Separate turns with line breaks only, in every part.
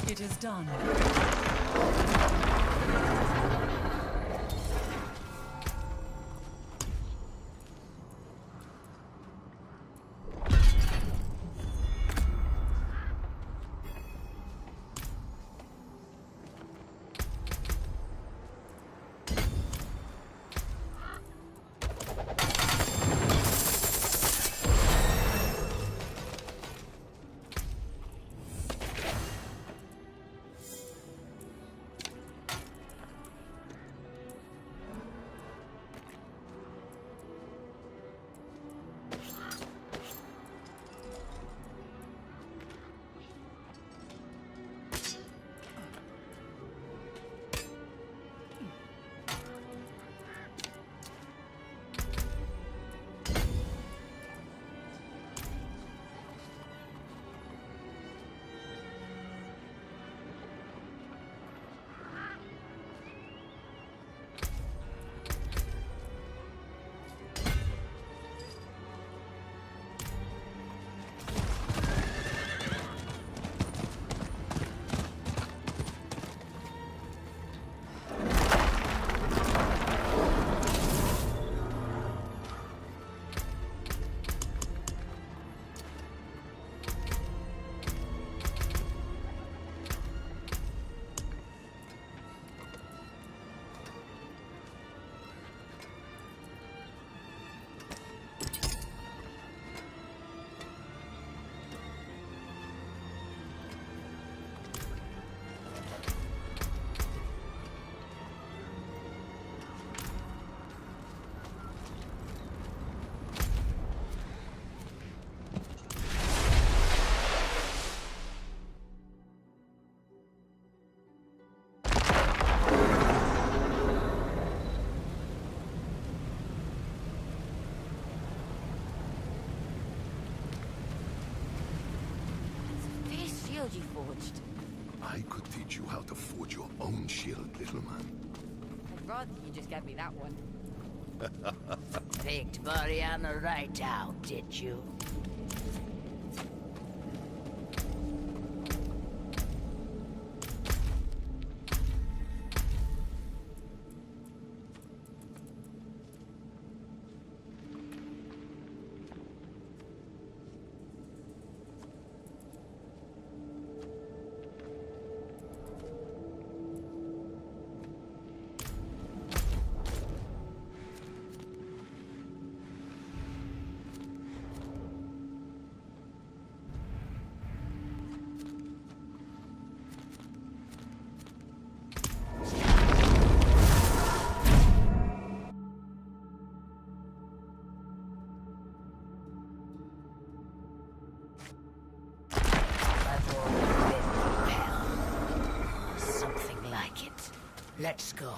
It is done.
You forged.
I could teach you how to forge your own shield, little man.
I'd rather you just gave me that one.
Picked Mariana right out, did you? Something like it. Let's go.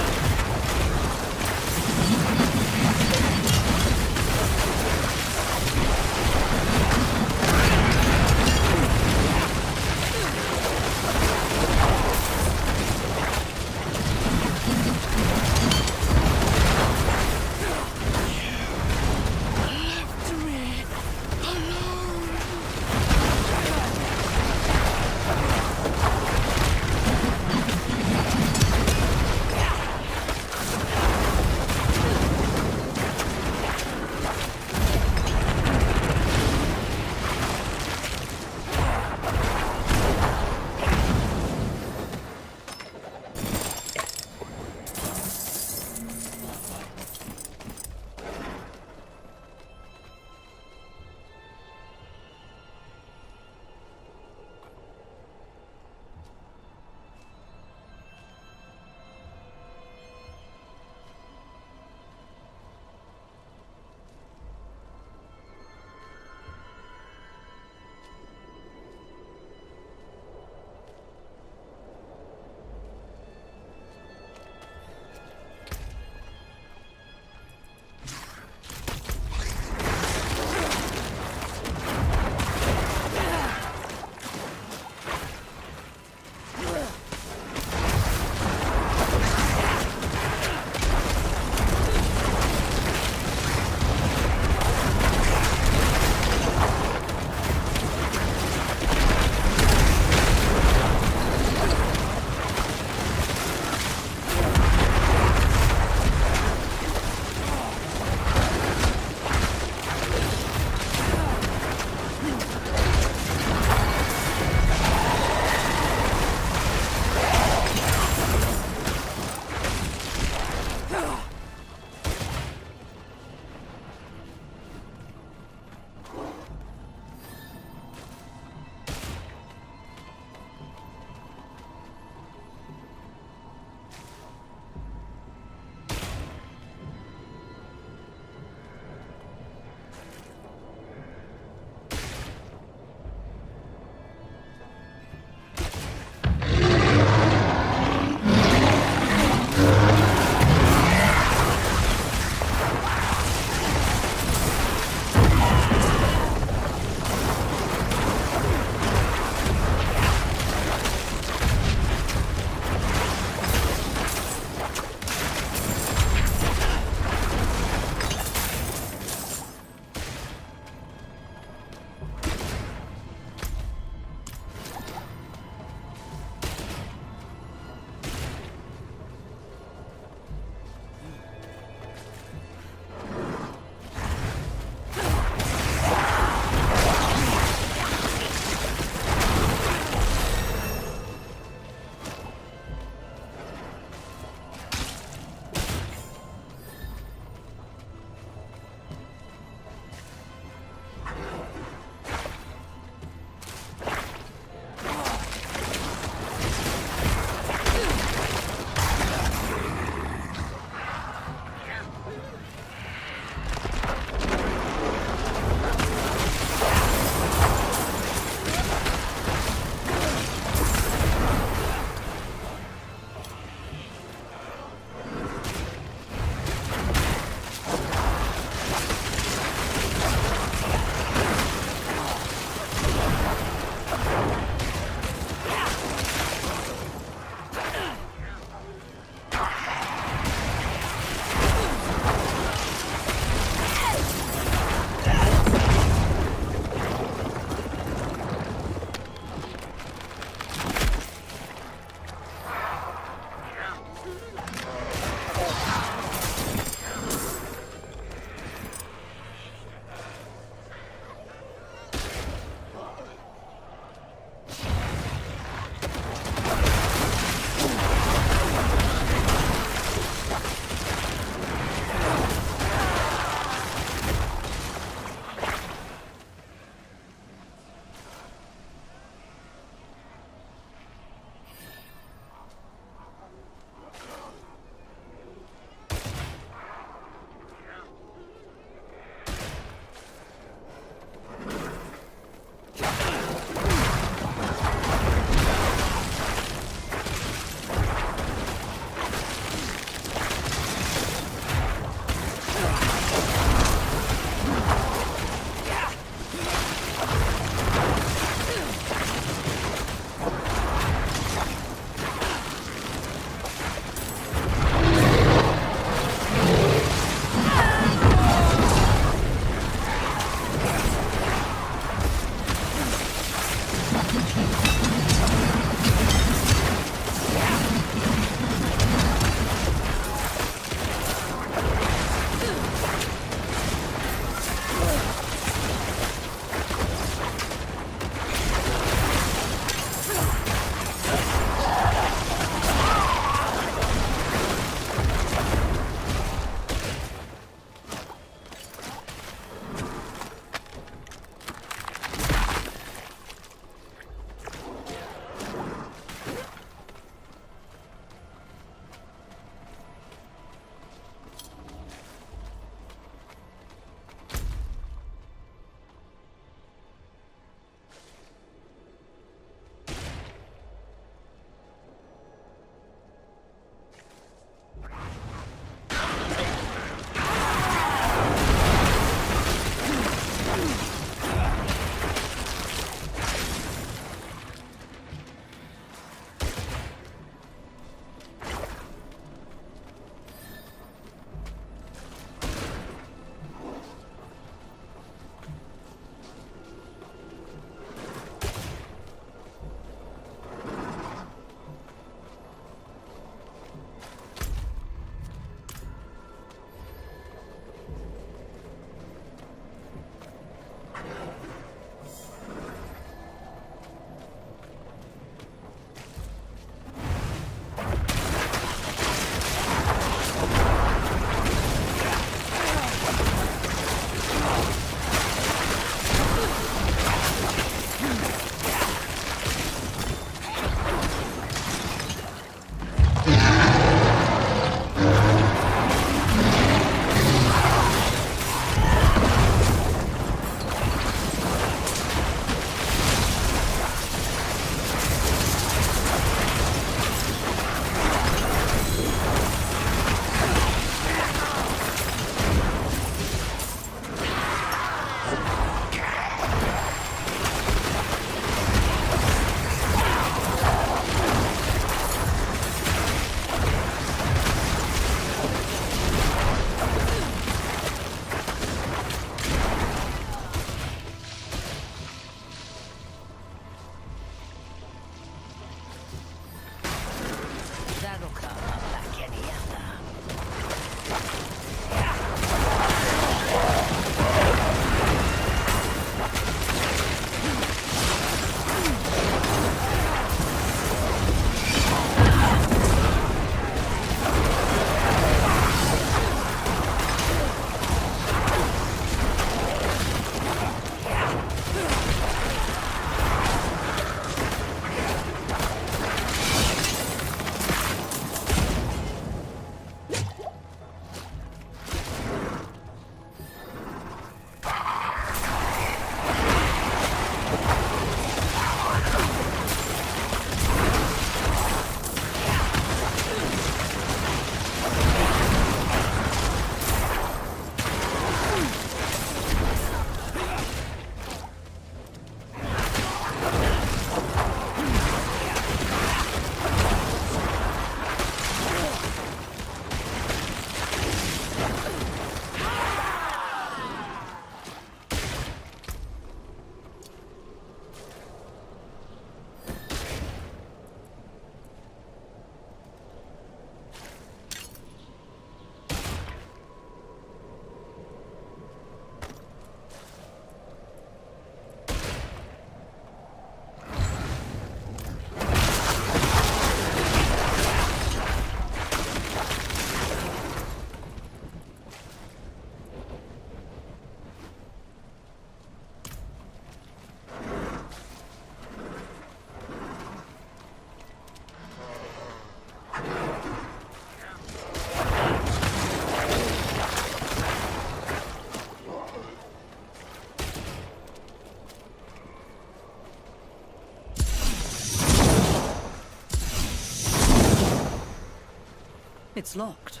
It's locked.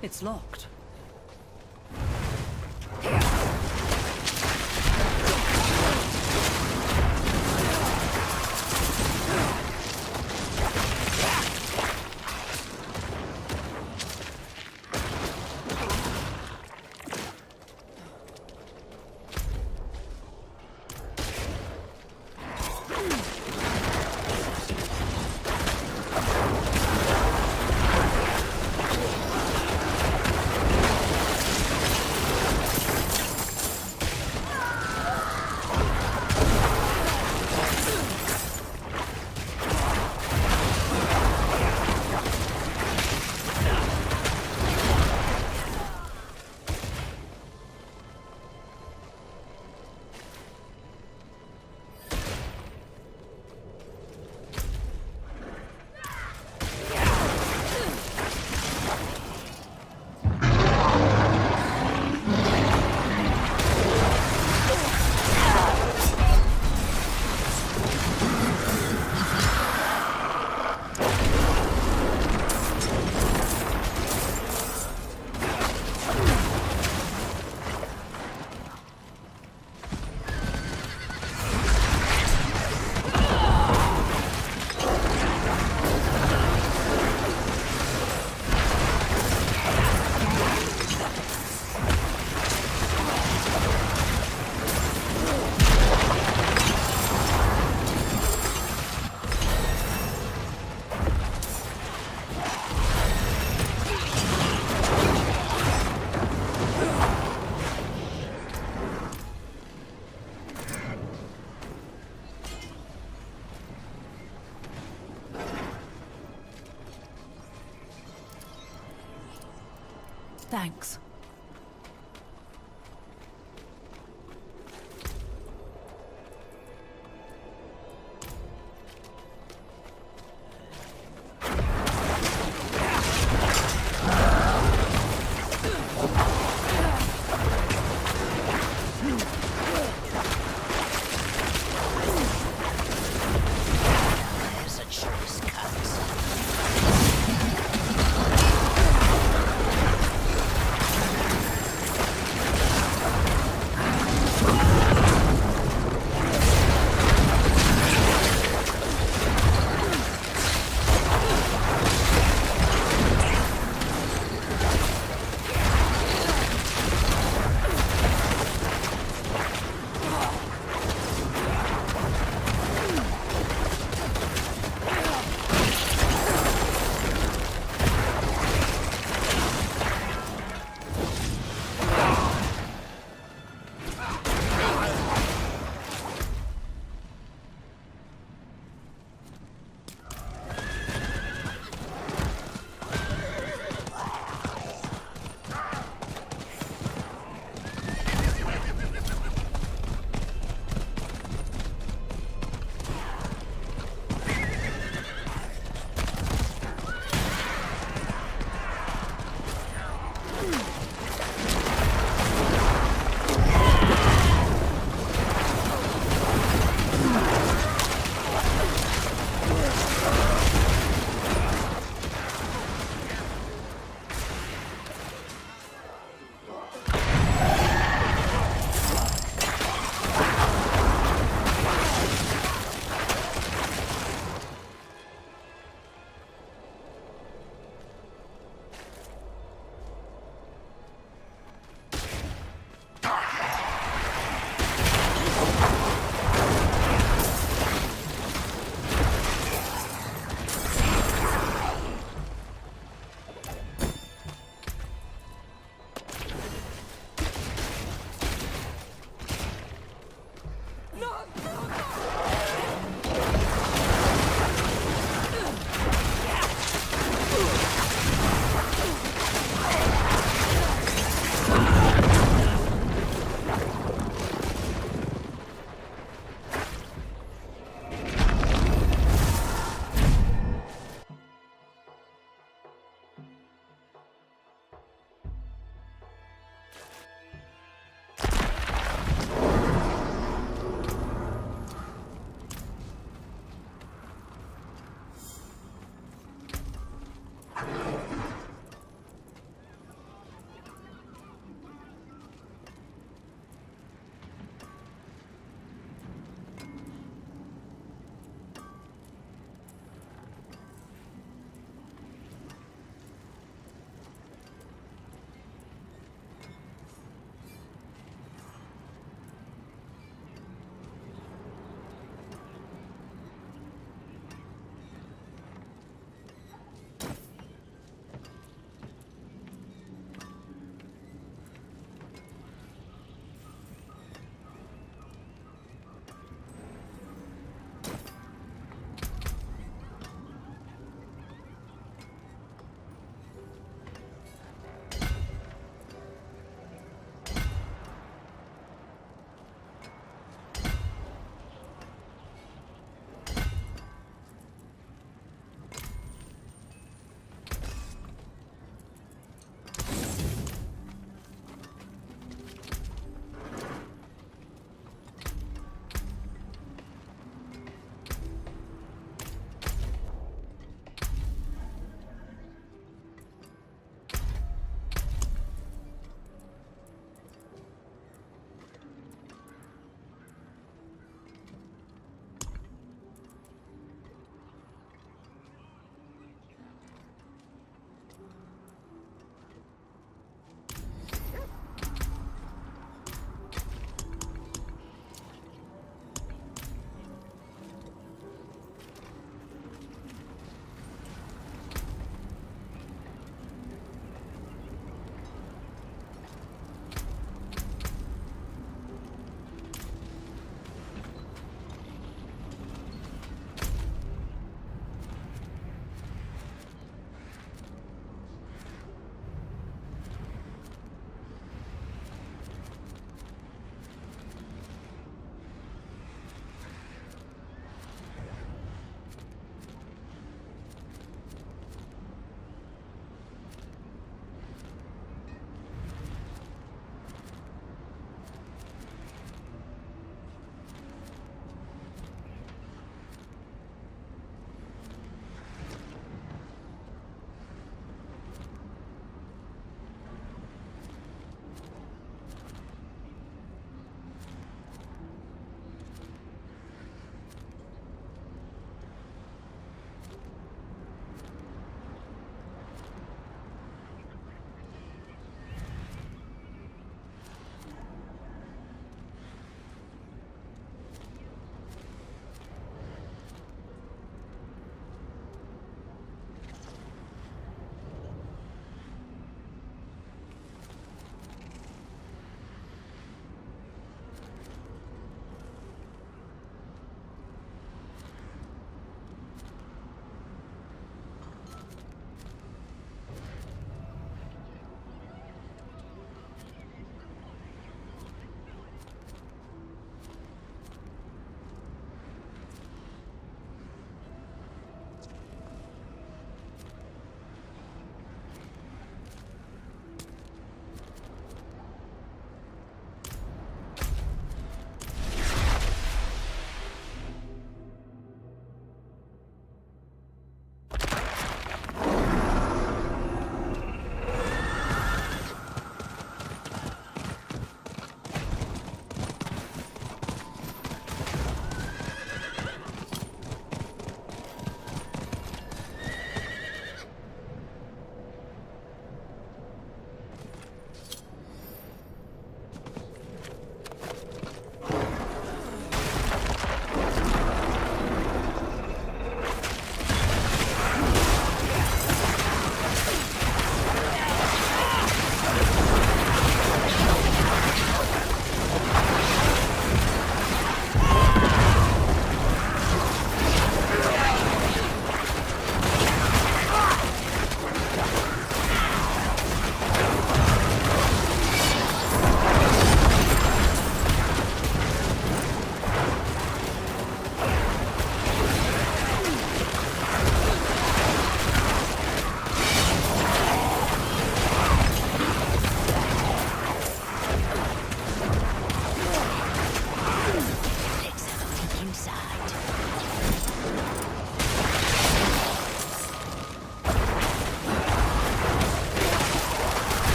It's locked.
Thanks.
There's a choice cuts.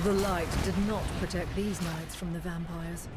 The light did not protect these knights from the vampires.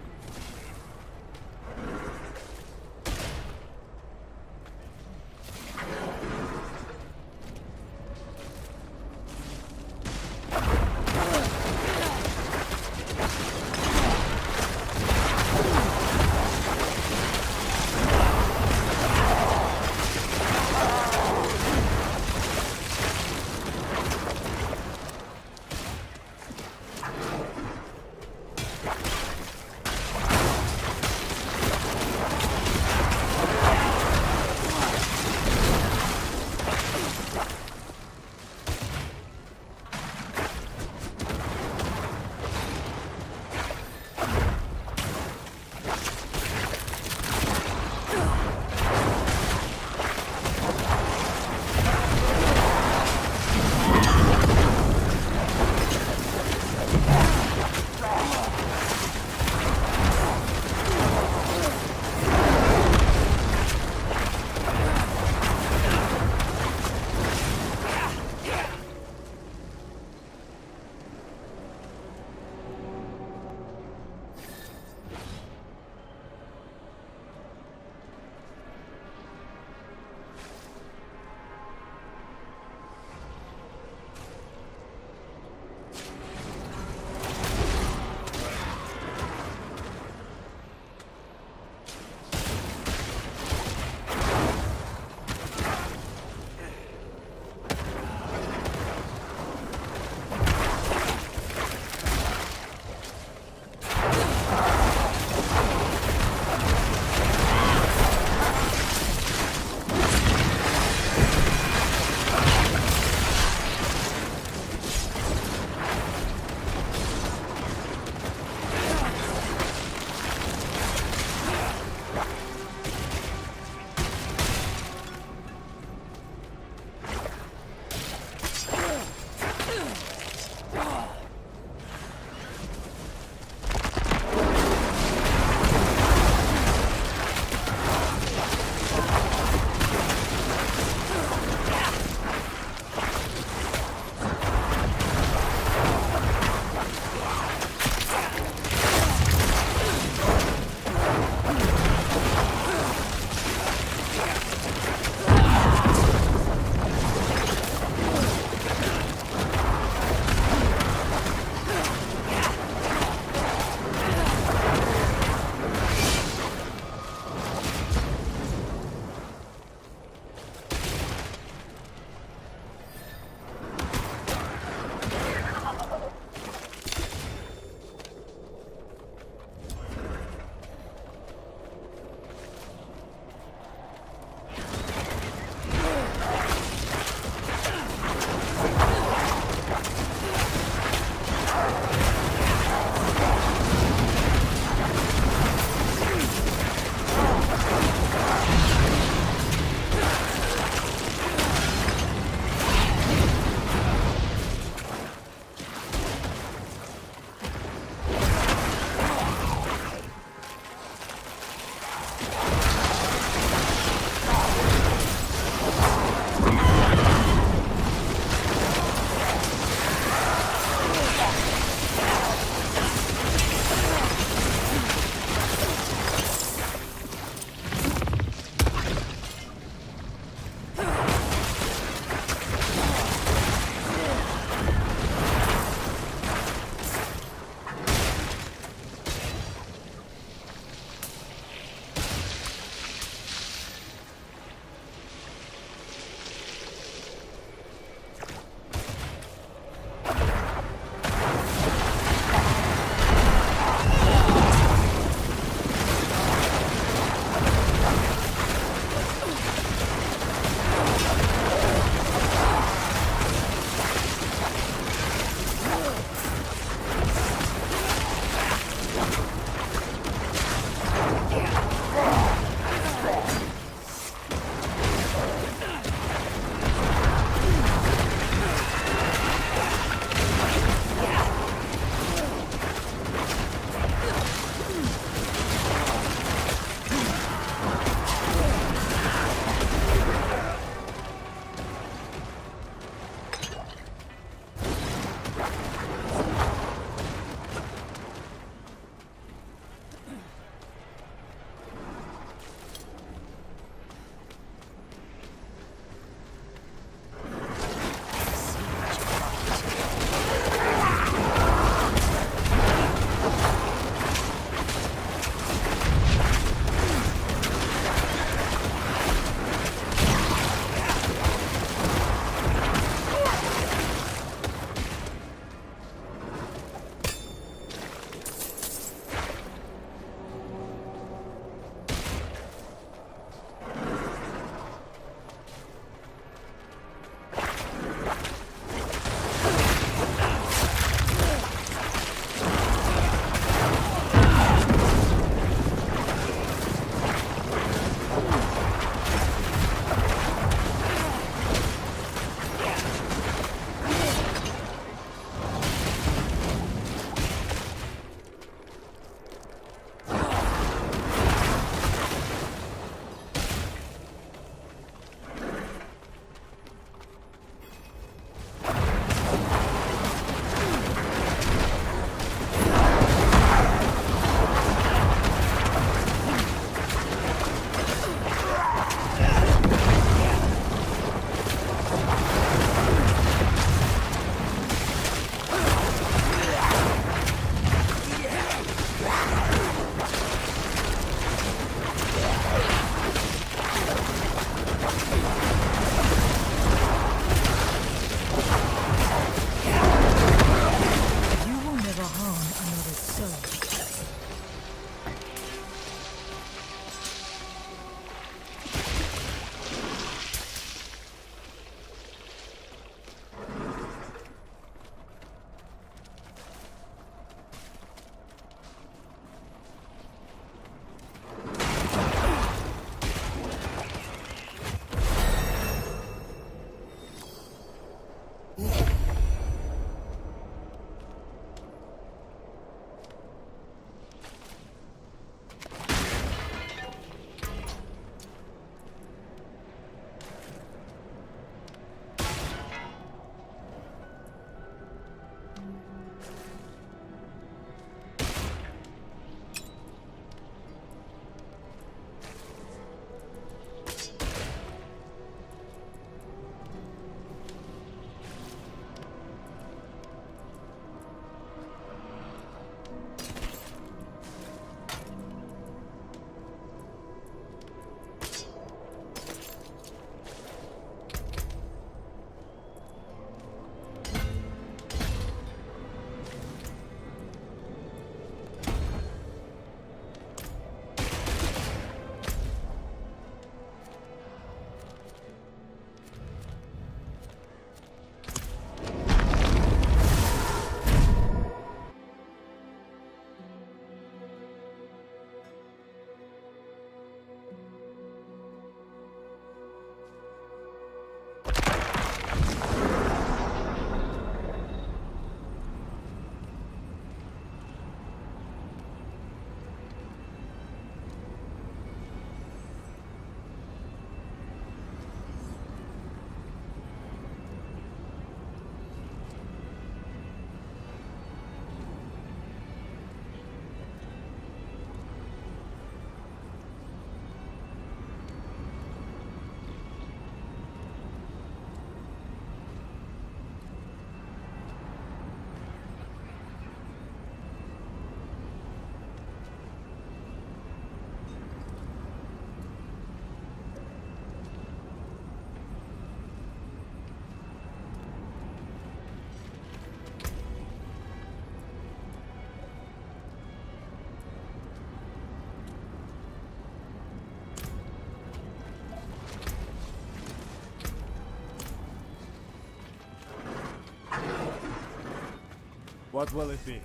What will it be?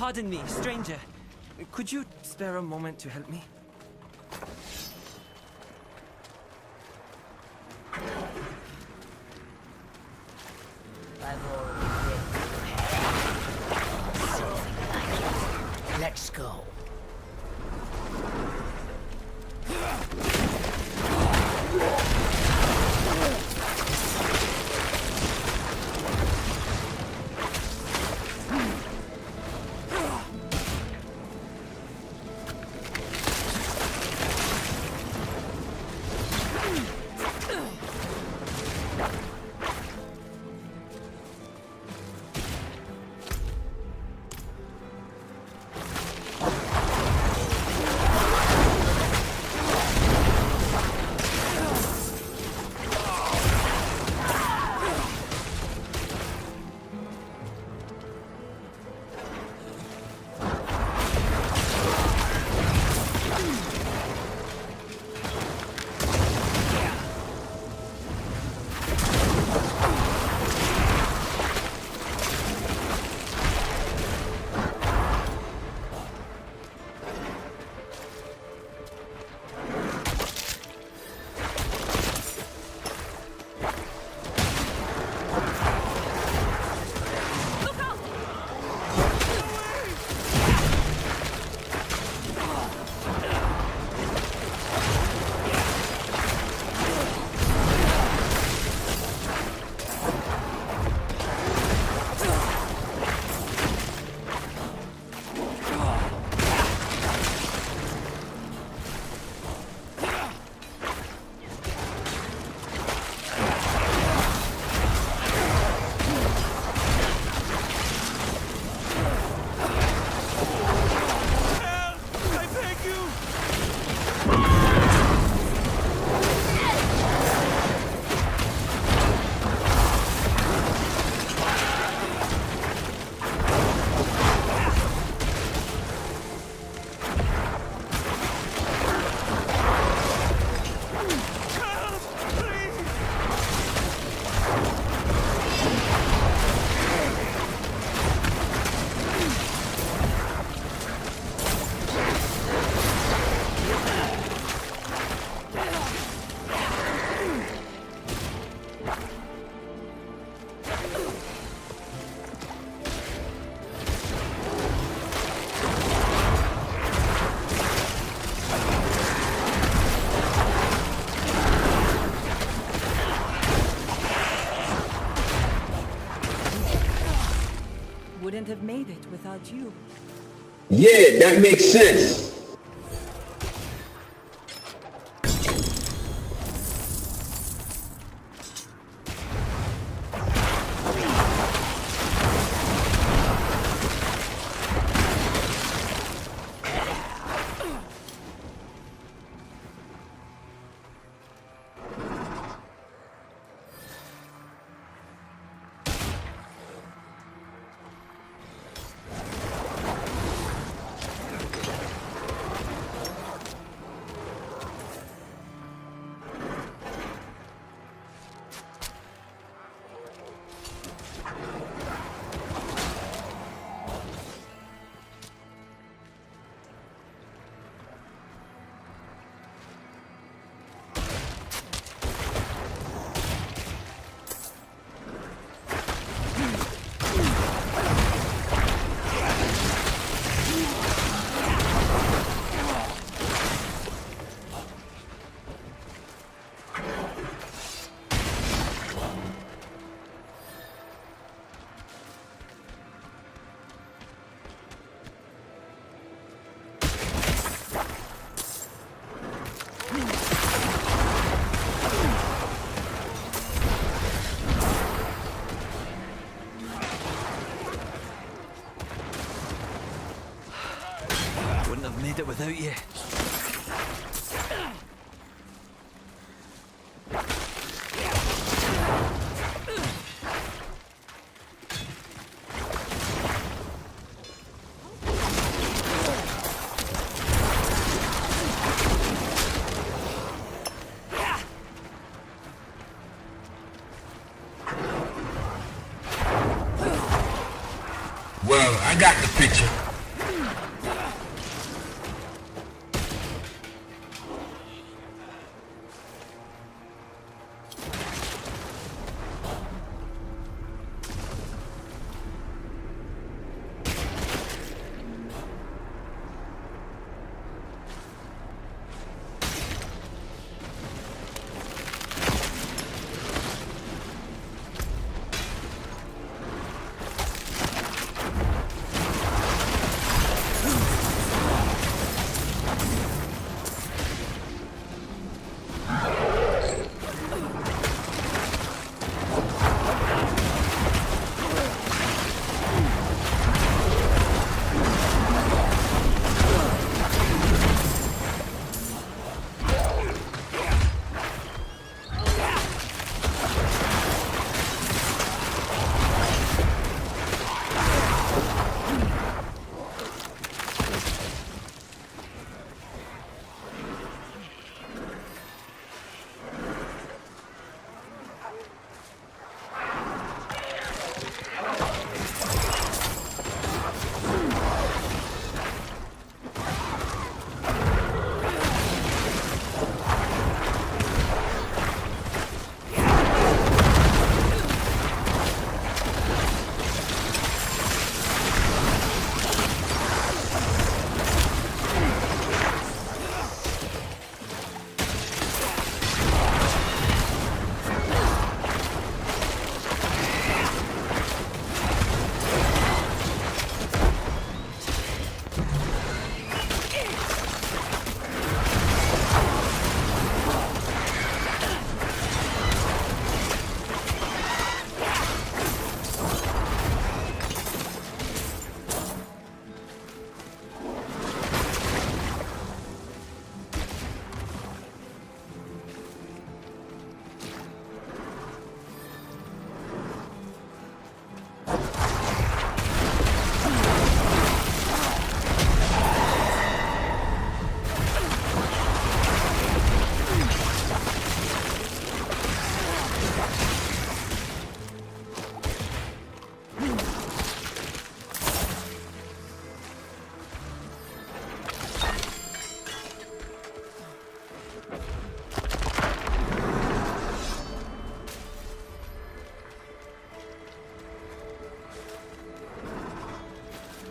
Pardon me, stranger. Could you spare a moment to help me?
Let's go.
wouldn't have made it without you.
Yeah, that makes sense.
Wouldn't have made it without you.
Well, I got the picture.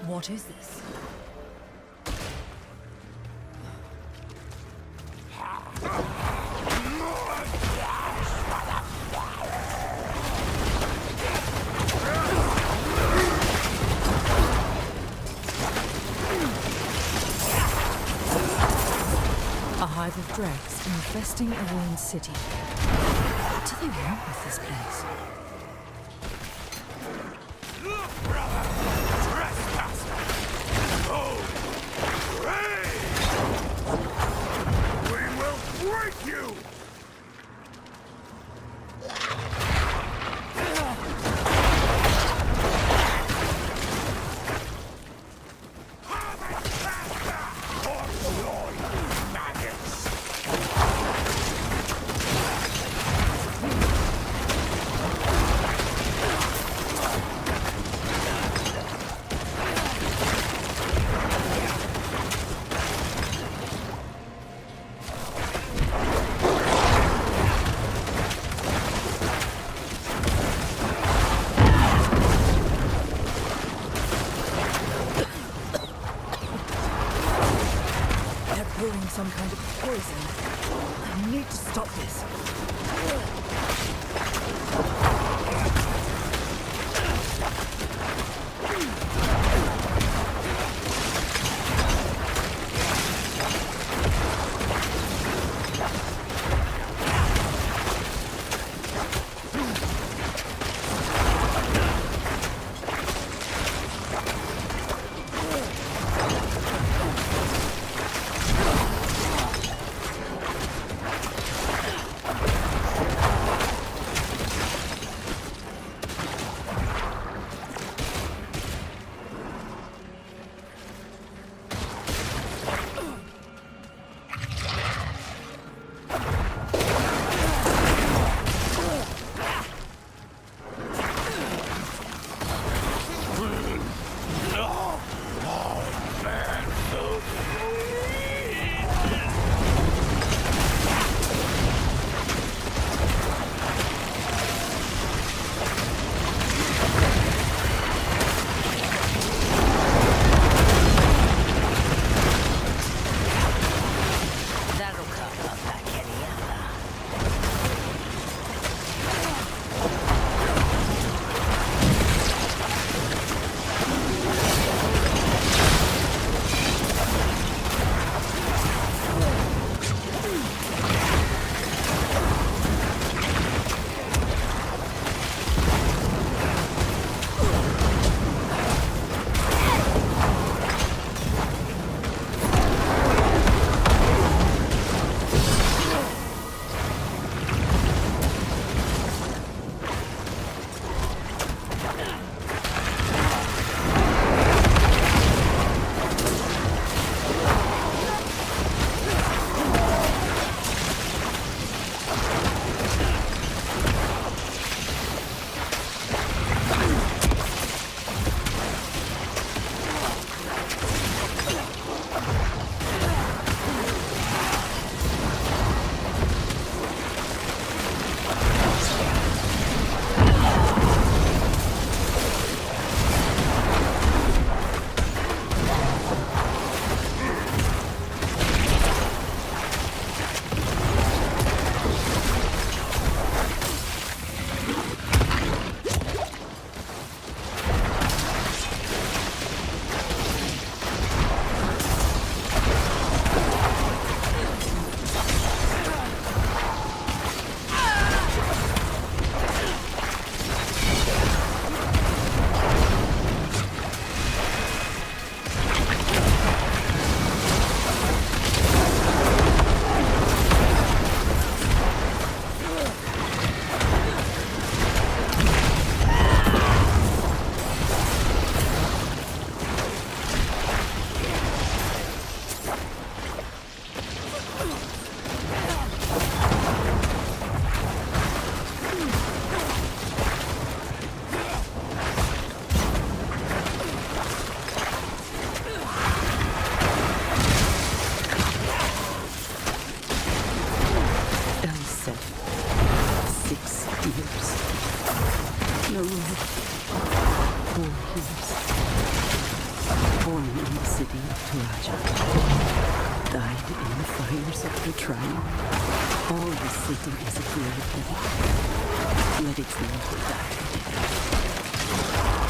What is this? hive of dregs infesting a ruined city. What do they want with this place? Some kind of poison. I need to stop this.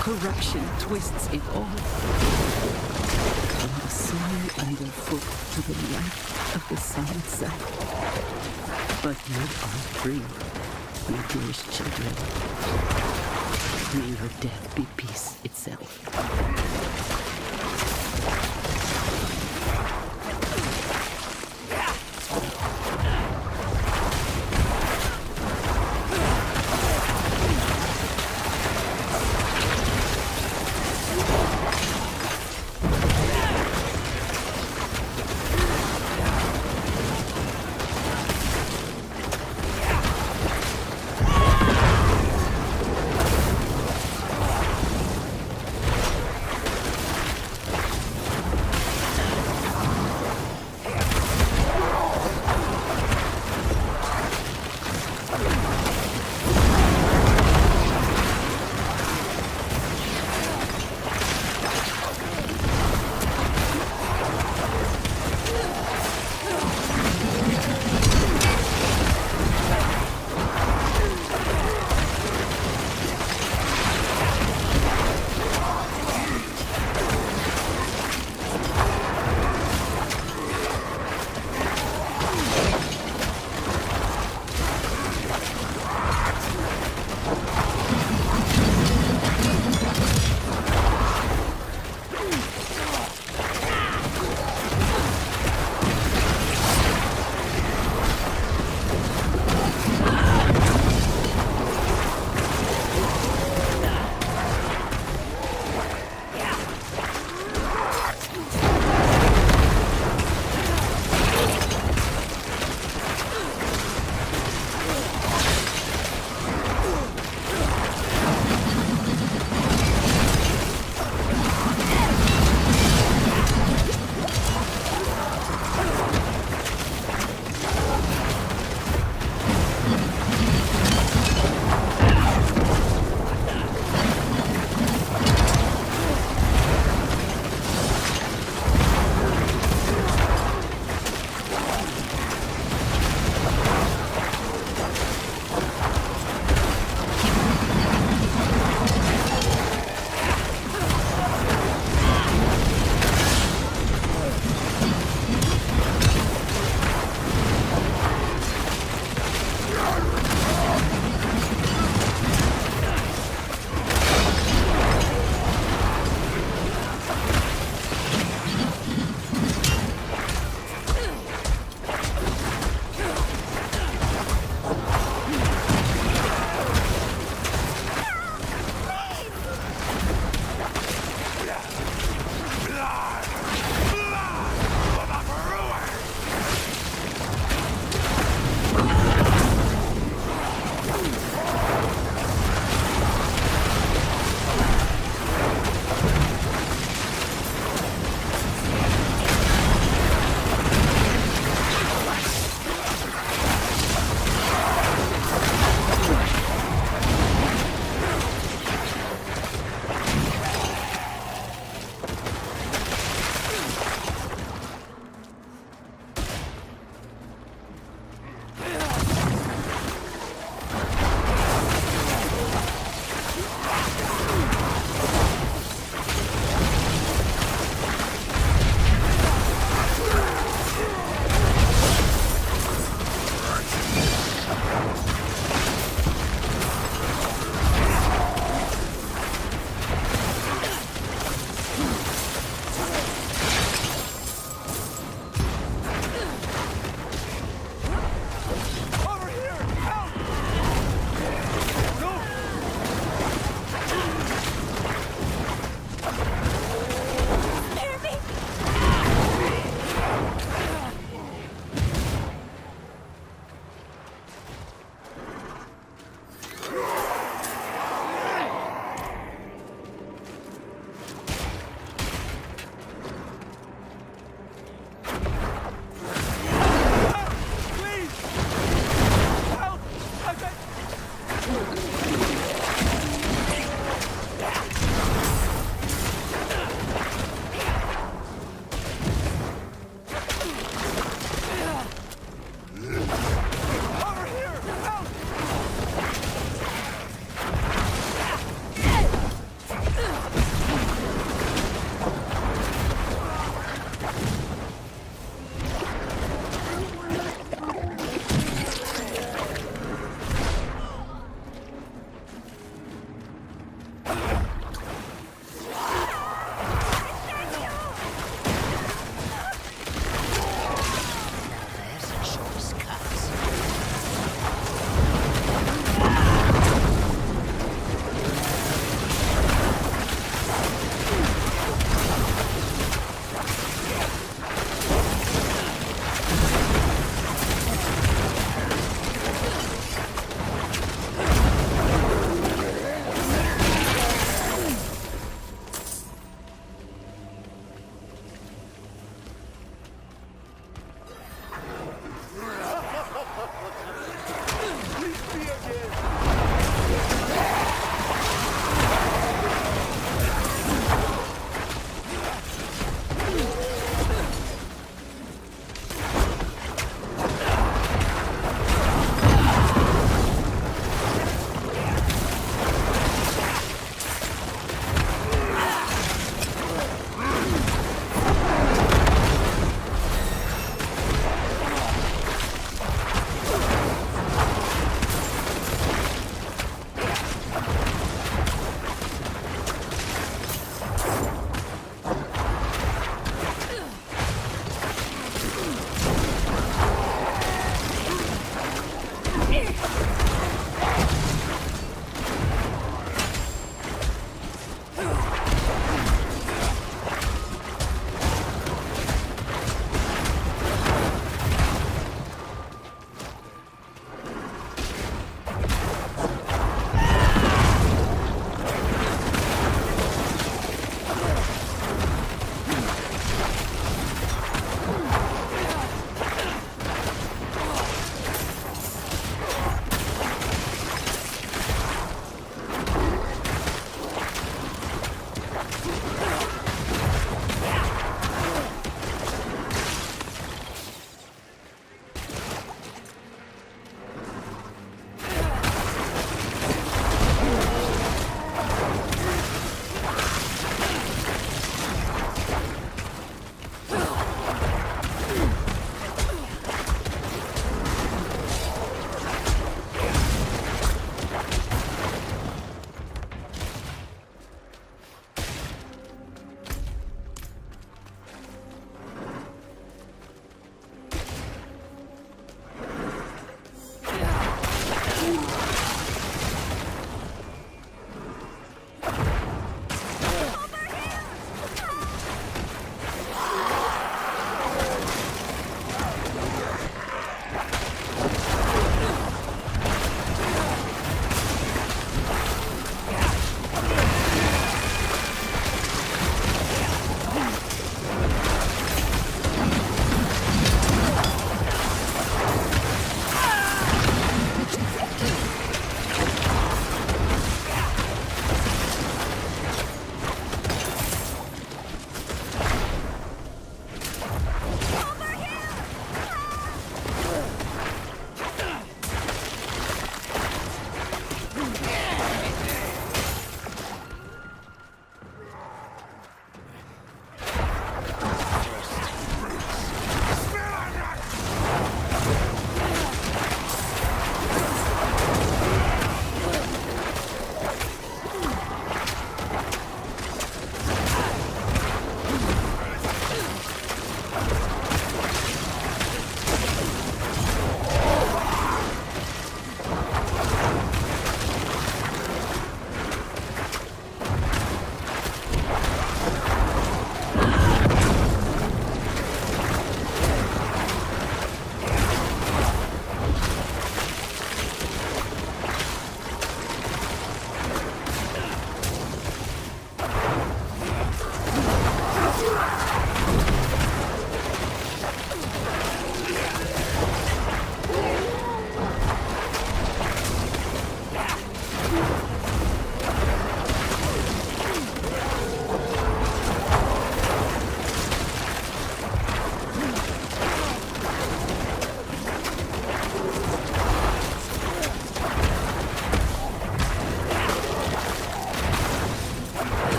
Corruption twists it all. Chaos soul underfoot to the light of the sunset. But you are free, my dearest children. May your death be peace itself.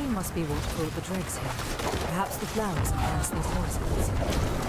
stream must be what brought the dregs here. Perhaps the flowers cast these poisons.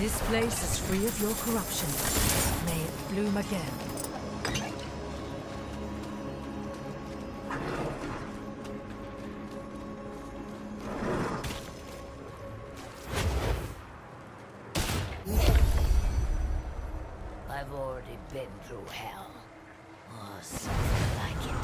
This place is free of your corruption. May it bloom again.
I've already been through hell. Or something like it.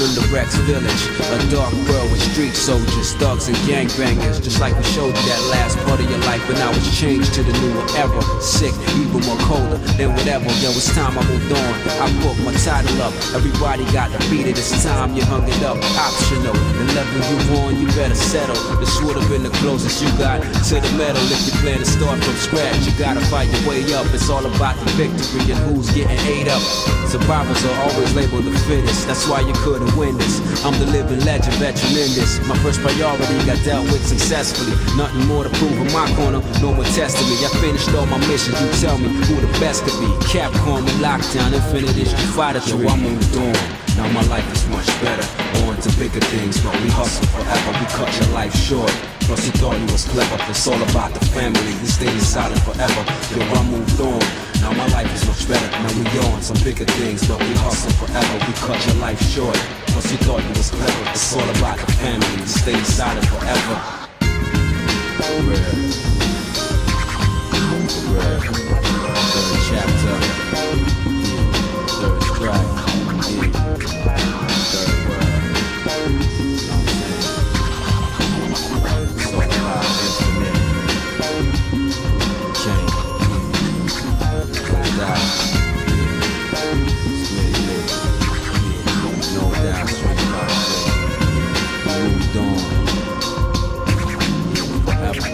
in the Rex village, a dark world with street soldiers, thugs and gangbangers. Just like we showed you that last part of your life, but now it's changed to the newer era. Sick, even more colder than whatever. Yo, it's time I moved on. I put my title up. Everybody got to beat it. It's time you hung it up. Optional. The level you on, you better settle. This would have been the closest you got to the medal. If you plan to start from scratch, you gotta fight your way up. It's all about the victory and who's getting ate up. Survivors are always labeled the fittest. That's why you couldn't win this. I'm the living legend, veteran in this. My first priority got dealt with successfully. Nothing more to prove in my corner, no more testing me. I finished all my missions. You tell me who the best could be. Capcom and Lockdown, Infinite is Street Fighter 3. I moved on. Now my life is much better. On to bigger things, but we hustle forever. We cut your life short. Plus you thought you was clever. It's all about the family. We staying silent forever. Yo, I moved on. Now my life is much better. Now we on some bigger things, but we hustle forever. We cut your life short. Plus you thought you was clever. It's all about the family. We staying silent forever. Rare. Third chapter. Third strike. Third word. It's all about infinite. Change. No doubt. No doubt. Straight about it. Moved on. Forever.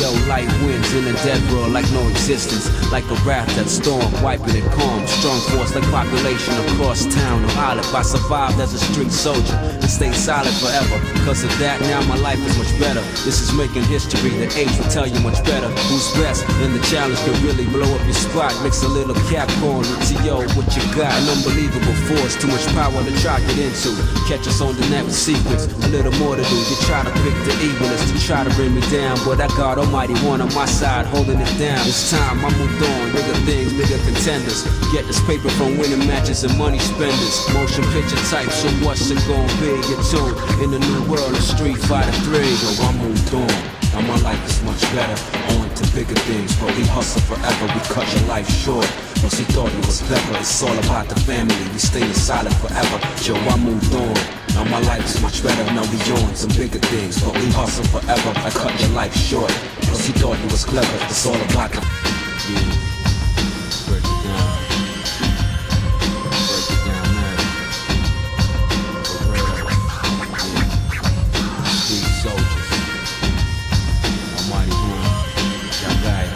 Yo, light winds in a dead world like no existence. Like a wrath that storm, wiping it calm. Strong force like population across town or island. I survived as a street soldier and stayed silent forever. Cause of that, now my life is much better. This is making history, the age will tell you much better. Who's best? And the challenge can really blow up your spot. Mix a little Capcom with T.O. what you got. An unbelievable force, too much power to try to get into. Catch us on the net with secrets, a little more to do. You try to pick the evilest to try to bring me down, but I got Almighty one on my side, holding it down. It's time I moved on, bigger things, bigger contenders. Get this paper from winning matches and money spenders. Motion picture type, so what's it gonna be? Your tune in the new world of Street Fighter 3. So I moved on, now my life is much better. On to bigger things, but we hustle forever. We cut your life short. Plus you thought you was clever. It's all about the family. We staying silent forever. Yo, I moved on. Now my life is much better. Now we on some bigger things, but we hustle forever. I cut your life short. Plus you thought you was clever. It's all about the break it down. Break it down now. Street soldiers. Almighty one. Y'all got it.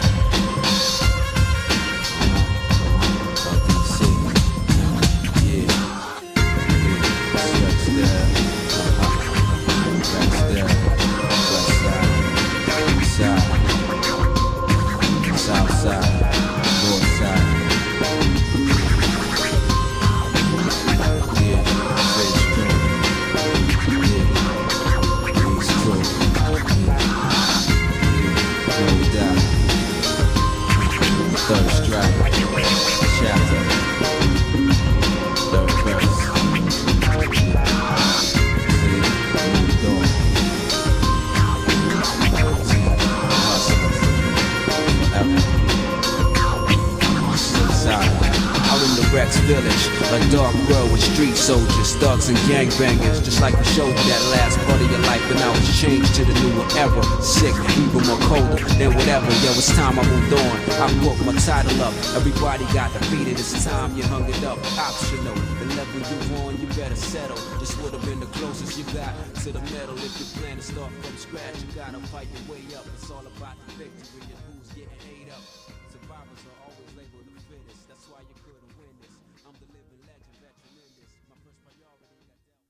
Village, a dark world with street soldiers, thugs and gangbangers. Just like we showed you that last part of your life, but now it's changed to the newer era. Sick, even more colder than whatever. Yo, it's time I moved on. I broke my title up. Everybody got defeated. It's time you hung it up. Optional. The level you on, you better settle. This would have been the closest you got to the medal. If you plan to start from scratch, you gotta fight your way up. It's all about the victory and who's getting ate up. Survivors are always labeled the fittest. That's why you couldn't win this. I'm the living legend, veteran in this. My first priority got dealt.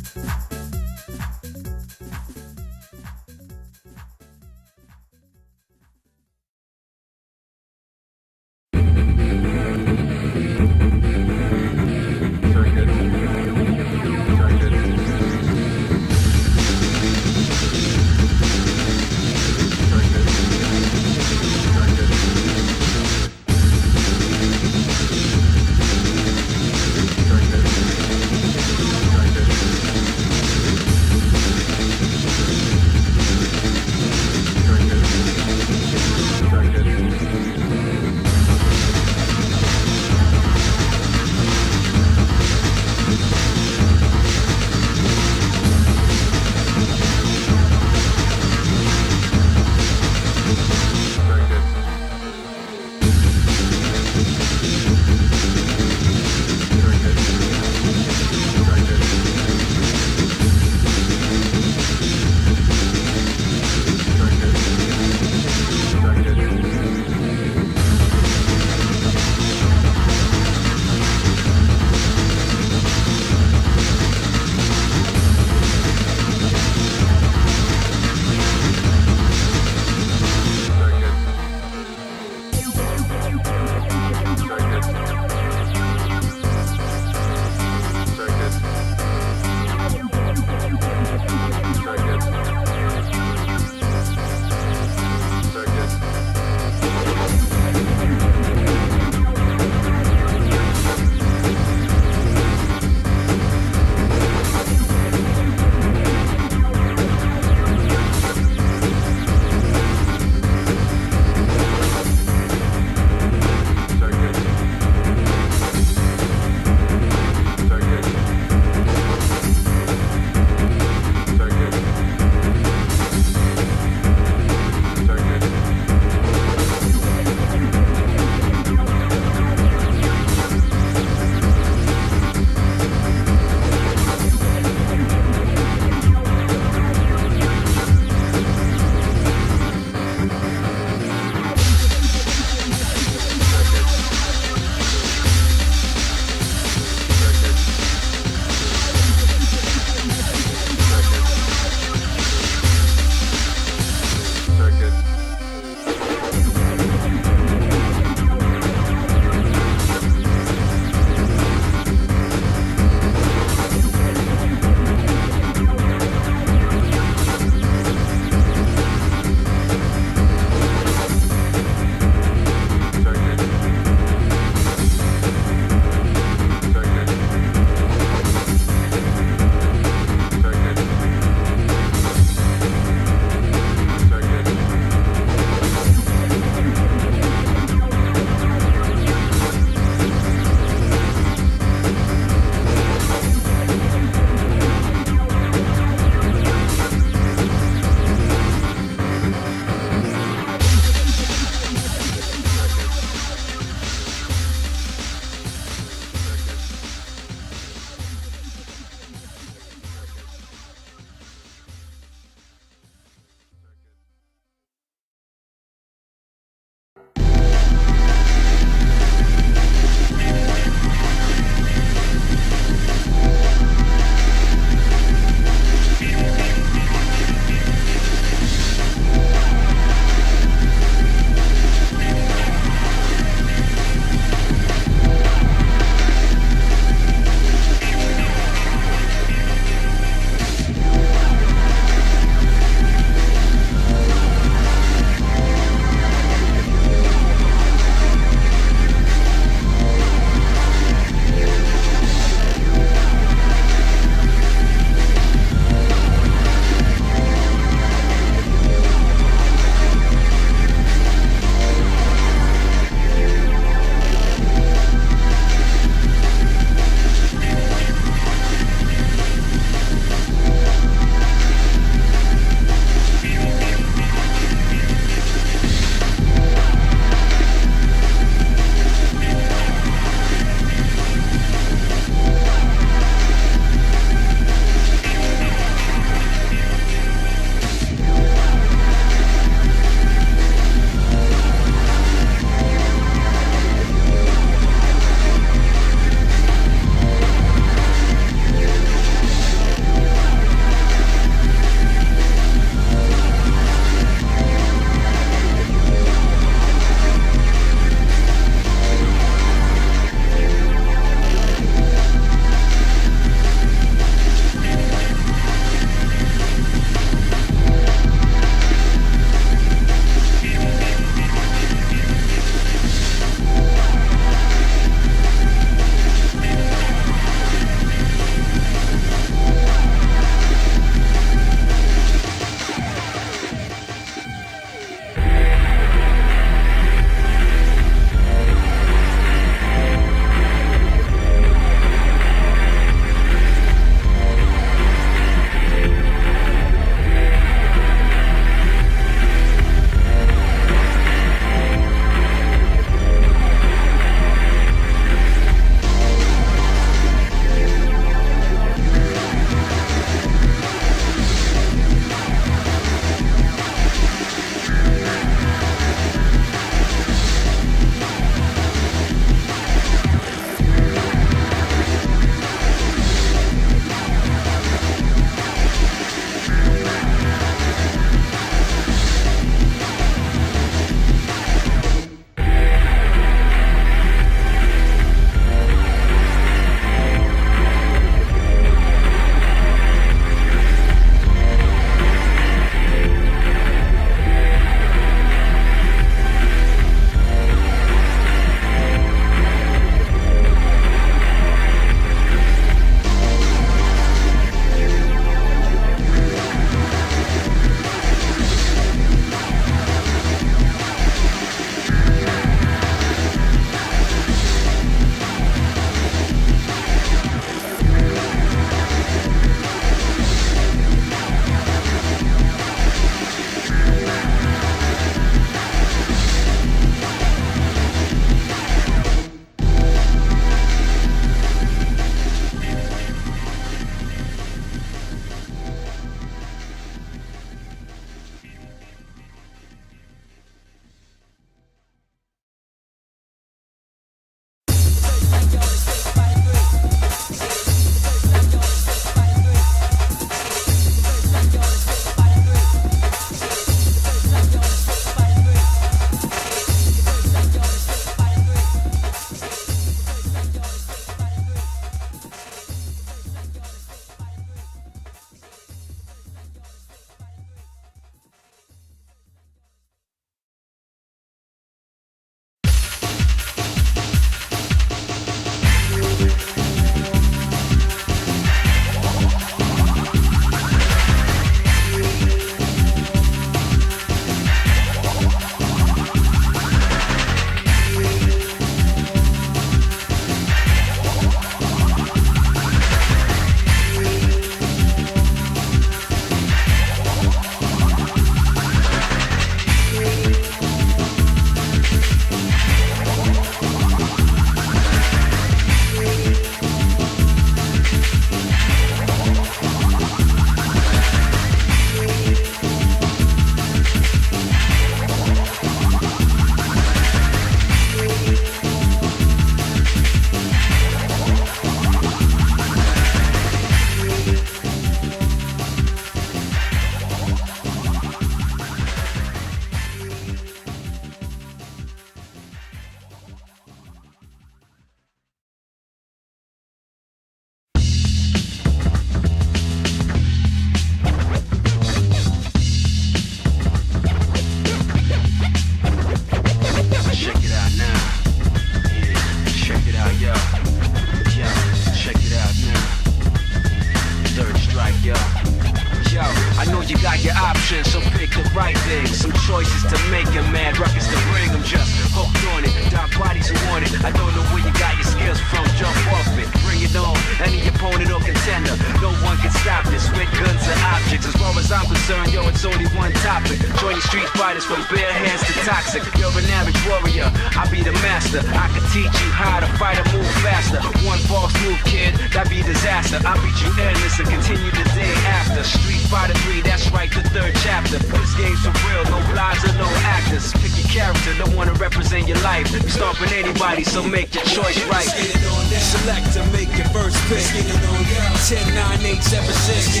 You got your options, so pick the right thing. Some choices to make and mad ruckus to bring them. Just hooked on it, dark bodies who want it. I don't know where you got your skills from, jump off it. Bring it on, any opponent or contender. No one can stop this with guns and objects. As far as I'm concerned, yo, it's only one topic. Joining street fighters from bare hands to toxic. You're an average warrior, I be the master. I can teach you how to fight and move faster. One false move, kid, that be disaster. I beat you endless and continue the day after. Street Fighter 3, that's right, the third chapter. This game's for real, no lies or no actors. Pick your character, don't wanna represent your life. You stomping anybody, so make your choice right.
Select to make your first pick. 10, 9, 8, 7, 6.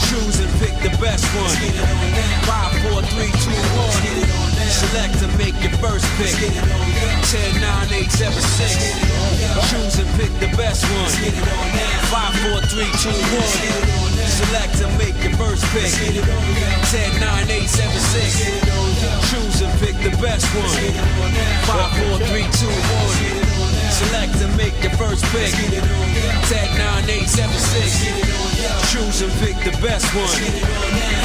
Choose and pick the best one. 5, 4, 3, 2, 1. Select to make your first pick. 10, 9, 8, 7, 6. Choose and pick the best one. 5, 4, 3, 2, 1. Select to make your first pick. 10, 9, 8, 7, 6. Choose and pick the best one. 5, 4, 3, 2, 1. Select to make your first pick. 10, 9, 8, 7, 6. Choose and pick the best one.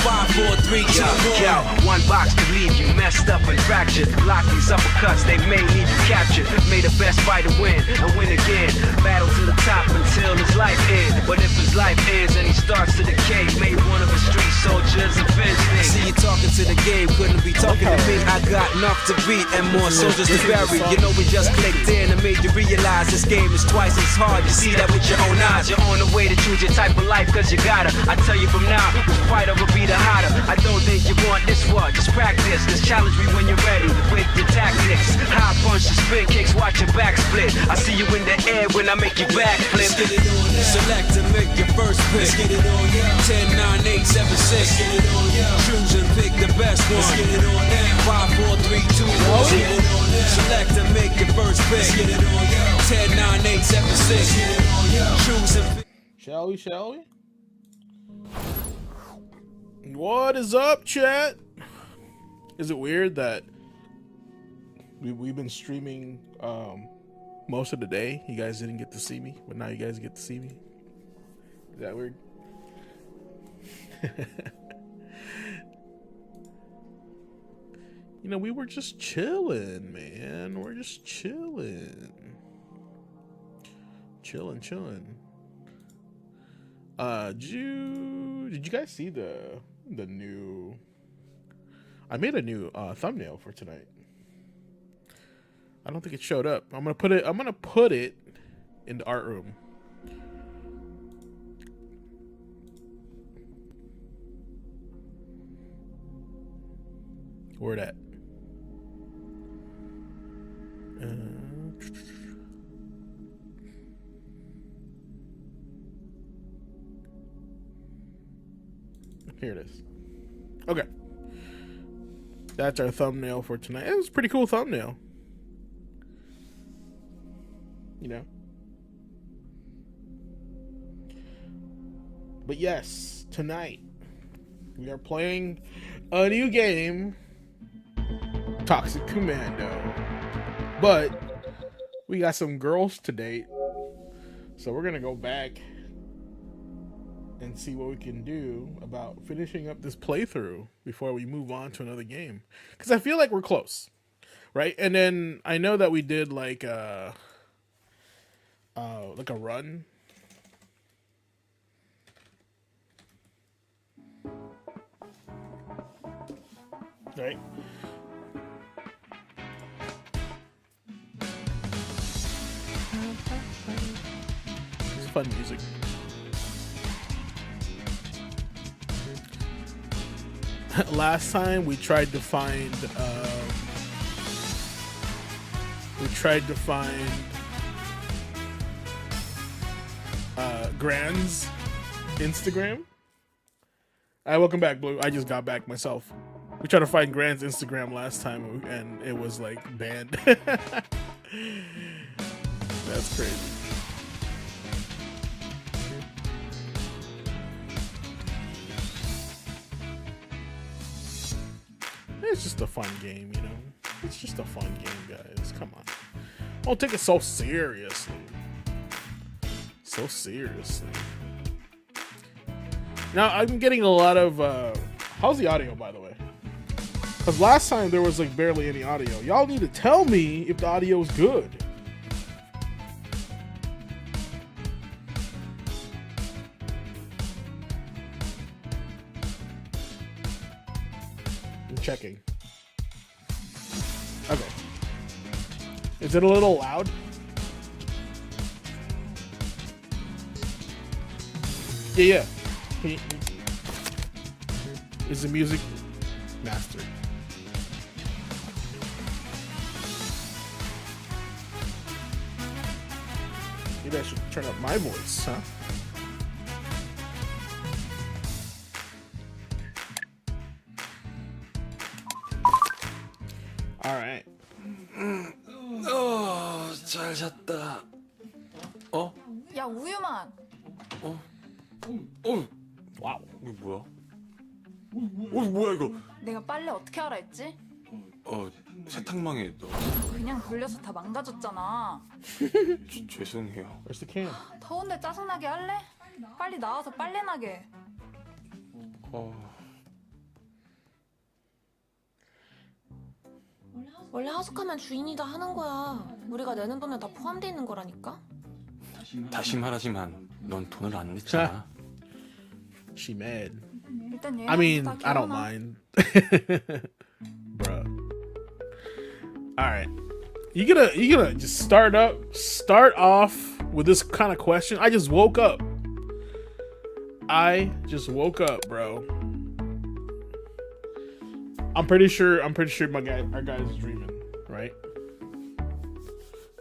5, 4, 3, 2, 1.
Yo, one box could leave you messed up and fractured. Block these uppercuts, they may leave you captured. May the best fighter win and win again. Battle to the top until his life ends. But if his life ends and he starts to decay, may one of his street soldiers avenge me.
See you talking to the game, couldn't be talking to me. I got enough to beat and more soldiers to bury. You know we just clicked in and made you realize this game is twice as hard. You see that with your own eyes.
You're on the way to choose your type of life, cause you gotta. I tell you from now, which fighter will be the hotter. I don't think you want this one, just practice. Just challenge me when you're ready with your tactics. High punch and spin kicks, watch your back split. I see you in the air when I make you backflip.
Select to make your first pick. 10, 9, 8, 7, 6. Choose and pick the best one. 5, 4, 3, 2, 1. Select to make your first pick. 10, 9, 8, 7, 6. Choose and pick.
Shall we? What is up, chat? Is it weird that we've been streaming most of the day? You guys didn't get to see me, but now you guys get to see me. Is that weird? You know, we were just chilling, man. We're just chilling. Chilling. Jude, did you guys see the new? I made a new thumbnail for tonight. I don't think it showed up. I'm gonna put it in the art room. Where that? Here it is. Okay. That's our thumbnail for tonight. It was a pretty cool thumbnail. You know? But yes, tonight we are playing a new game, Toxic Commando. But we got some girls to date, so we're gonna go back and see what we can do about finishing up this playthrough before we move on to another game. Because I feel like we're close, right? And then I know that we did like a run. Right? It's fun music. Last time we tried to find Grand's Instagram. Welcome back, Blue. I just got back myself. We tried to find Grand's Instagram last time and it was like banned. That's crazy. It's just a fun game, you know? It's just a fun game, guys. Come on. Don't take it so seriously. So seriously. Now I'm getting a lot of. How's the audio, by the way? Because last time there was like barely any audio. Y'all need to tell me if the audio is good. I'm checking. Okay. Is it a little loud? Yeah. Is the music mastered? Maybe I should turn up my voice, huh? Alright.
잘 잤다. 어?
야, 우유만.
와우.
이거 뭐야? 뭐야 이거?
내가 빨래 어떻게 하라 했지?
세탁망에 넣어.
그냥 돌려서 다 망가졌잖아.
죄송해요.
Where's the can?
더운데 짜증나게 할래? 빨리 나와서 빨래 나게.
원래 하숙하면 주인이 다 하는 거야. 우리가 내는 돈에 다 포함돼 있는 거라니까.
다시 말하지만 넌 돈을 안 냈잖아.
She mad.
일단 얘
I mean,
다
I don't
깨워놔.
mind. Bruh. Alright. You gonna just start off with this kind of question? I just woke up, bro. I'm pretty sure our guy is dreaming, right?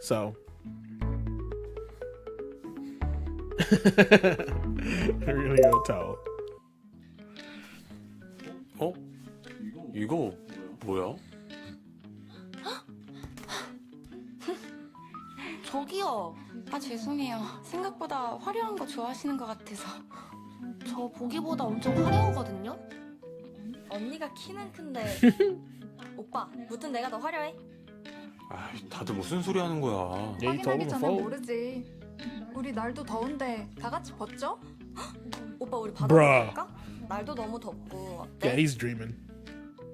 So we're gonna go tell.
이거 뭐야?
저기요. 아 죄송해요. 생각보다 화려한 거 좋아하시는 것 같아서. 저 보기보다 엄청 화려하거든요. 언니가 키는 큰데. 오빠, 무튼 내가 더 화려해?
다들 무슨 소리 하는 거야?
Yeah, you told
확인하기
him to
전에
fold.
모르지. 우리 날도 더운데 다 같이 벗죠?
오빠 우리 바다
Bruh.
갈까? 날도 너무 덥고 어때?
Yeah, he's dreaming.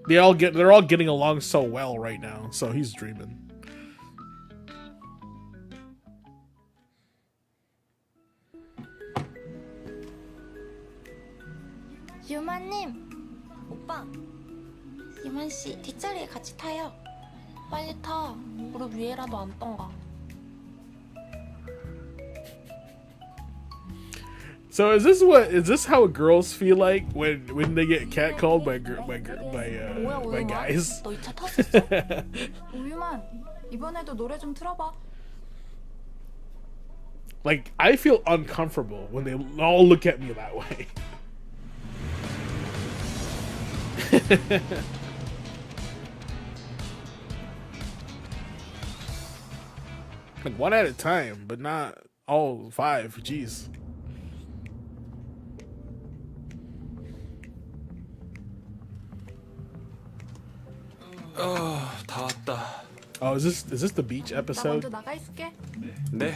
They're all getting along so well right now, so he's dreaming.
유만님. 오빠. 유만씨 뒷자리에 같이 타요. 빨리 타. 무릎 위에라도 앉던가.
So is this how girls feel like when they get catcalled by guys?
너 이 차 탔었어?
우유만, 이번에도 노래 좀 틀어봐.
Like I feel uncomfortable when they all look at me that way. Like one at a time, but not all five. Jeez.
다 왔다.
Oh, is this the beach
나
episode?
먼저 나가 있을게.
네.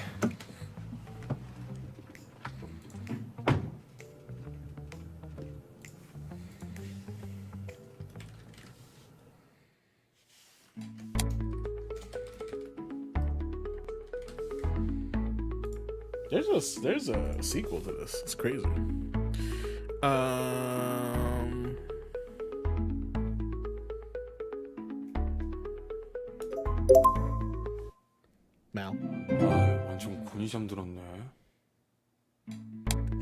There's a sequel to this. It's crazy. Mal.
완전 곤히 잠들었네.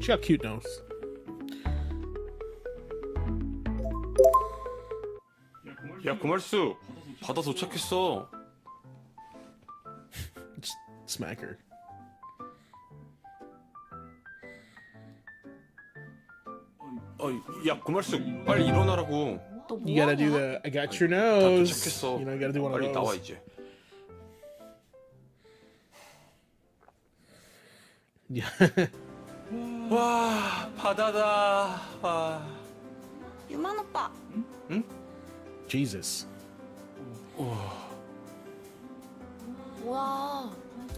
She got cute nose.
야, 고말수. 바다 도착했어.
Just smack her.
야, 고말수. 빨리 일어나라고.
You gotta do the I got your
다
nose.
도착했어.
You know, you gotta do one of
빨리 나와
those.
이제.
Yeah.
와, 바다다. 와.
유만 오빠.
Jesus.
뭐야.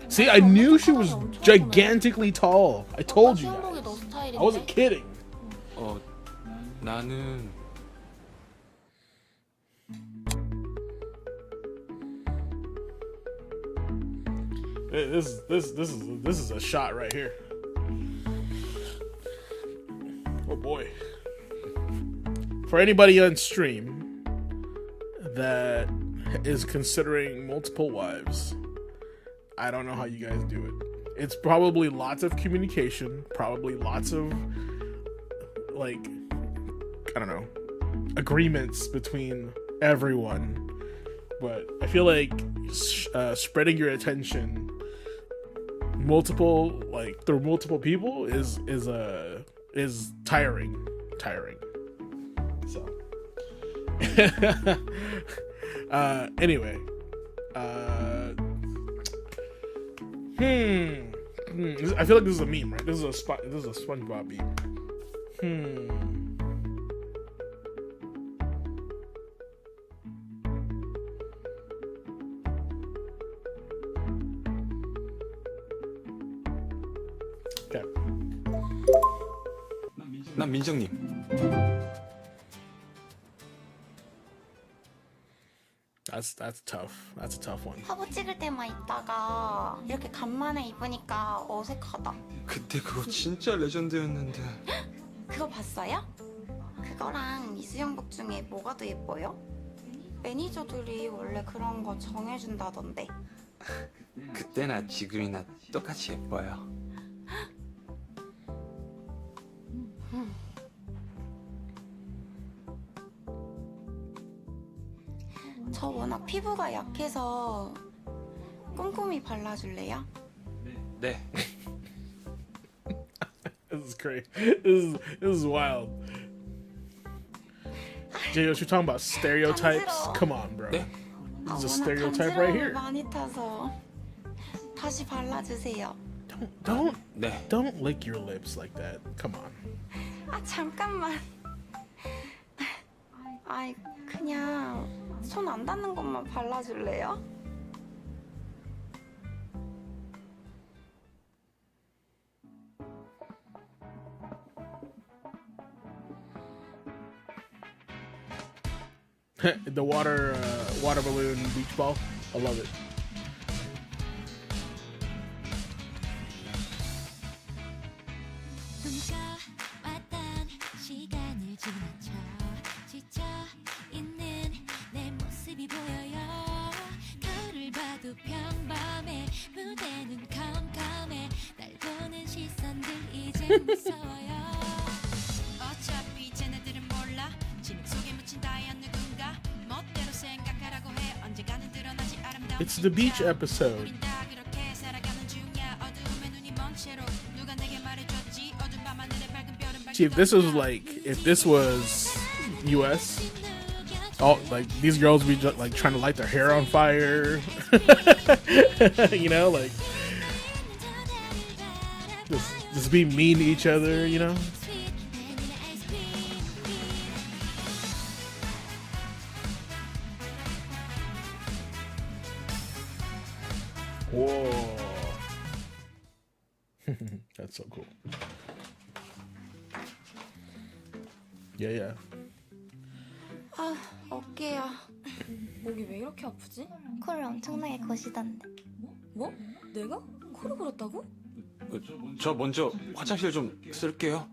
See, I knew she was gigantically tall. I told you
수영복이
guys.
너 스타일인데?
I wasn't kidding.
나는
This is a shot right here. Oh boy. For anybody on stream that is considering multiple wives, I don't know how you guys do it. It's probably lots of communication, probably lots of, like, I don't know, agreements between everyone. But I feel like spreading your attention through multiple people is tiring. So anyway, I feel like this is a meme, right? This is a SpongeBob meme. Okay.
난 민정님.
That's tough. That's a tough one.
화보 찍을 때만 있다가 이렇게 간만에 입으니까 어색하다.
그때 그거 진짜 레전드였는데.
그거 봤어요? 그거랑 이수영복 중에 뭐가 더 예뻐요? 매니저들이 원래 그런 거 정해준다던데.
그때나 지금이나 똑같이 예뻐요.
저 워낙 피부가 약해서 꼼꼼히 발라줄래요?
네.
This is crazy. This is wild. Jay, you're talking about stereotypes?
간지러워.
Come on, bro.
네?
This is a
워낙
stereotype right
간지러움을
here.
많이 타서 다시 발라주세요.
네.
Don't lick your lips like that. Come on.
아 잠깐만. 아이 그냥 손 안 닿는 것만 발라줄래요?
The water balloon beach ball. I love it. It's the beach episode. See, if this was US, like these girls be just, like trying to light their hair on fire, you know, like just be mean to each other, you know. Whoa. That's so cool. Yeah.
아 어깨야.
목이 왜 이렇게 아프지?
코를 엄청나게 거시던데.
뭐? 내가? 코를 골았다고?
저 먼저 화장실 좀 쓸게요.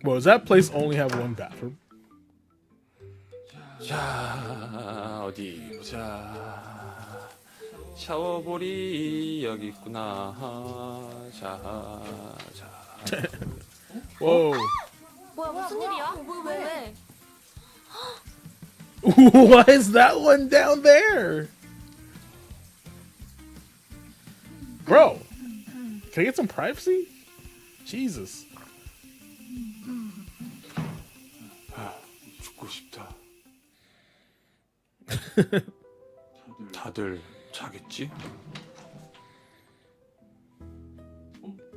Well, does that place only have one bathroom?
자, 어디 보자. 샤워볼이 여기 있구나. 자.
Whoa.
뭐야 무슨 일이야? 왜?
Why is that one down there? Bro, can I get some privacy? Jesus.
죽고 싶다. 다들 자겠지?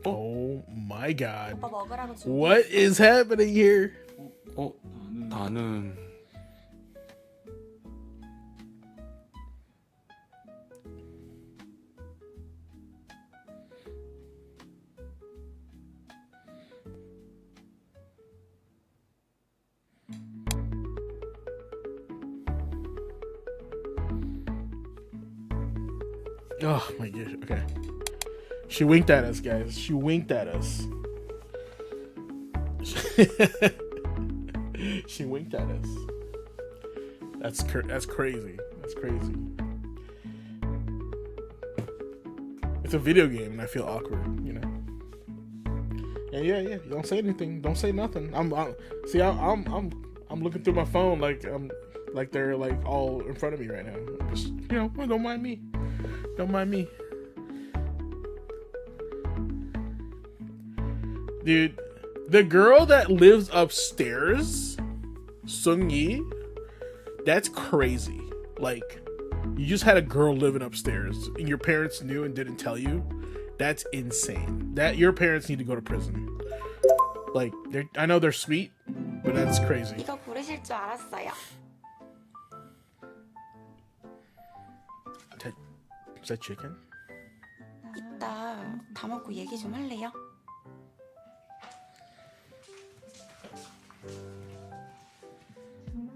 Oh my god.
오빠 먹으라고 준.
What is happening here?
나는
Oh my gosh. Okay. She winked at us, guys. She winked at us. She winked at us. That's crazy. That's crazy. It's a video game, and I feel awkward, you know. And yeah. You don't say anything. Don't say nothing. I'm looking through my phone like they're like all in front of me right now. Just, you know, don't mind me. Don't mind me. Dude, the girl that lives upstairs, Sung Yi, that's crazy. Like, you just had a girl living upstairs and your parents knew and didn't tell you. That's insane. That your parents need to go to prison. Like, I know they're sweet, but that's crazy.
이거 부르실 줄 알았어요.
Is that chicken?
이따 다 먹고 얘기 좀 할래요?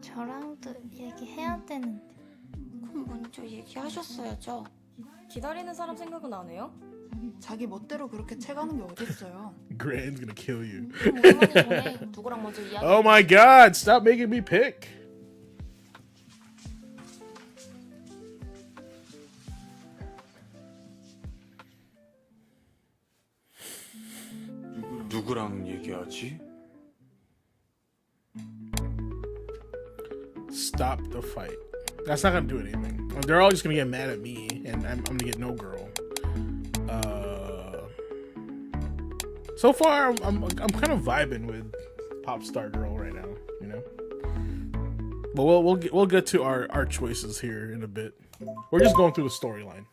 저랑도 얘기해야 되는데.
그럼 먼저 얘기하셨어야죠.
기다리는 사람 생각은 안 해요?
자기 멋대로 그렇게 채가는 게 어딨어요.
Grand's gonna kill you.
오랜만이 전에 누구랑 먼저 이야기.
Oh my god, stop making me pick.
누구랑 얘기하지?
Stop the fight. That's not gonna do anything. They're all just gonna get mad at me, and I'm gonna get no girl. So far, I'm kind of vibing with Pop Star Girl right now, you know. But we'll get to our choices here in a bit. We're just going through the storyline.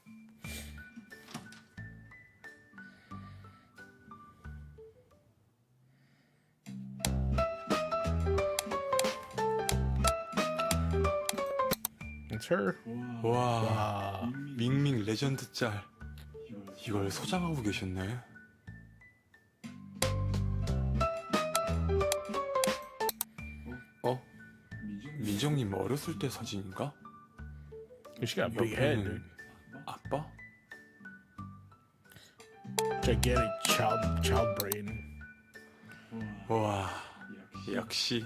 It's her.
와, 밍밍 레전드 짤. 이걸 소장하고 계셨네. 민정님 어렸을 때 사진인가?
She got a big head, dude.
아빠?
Gigantic child brain.
와, 역시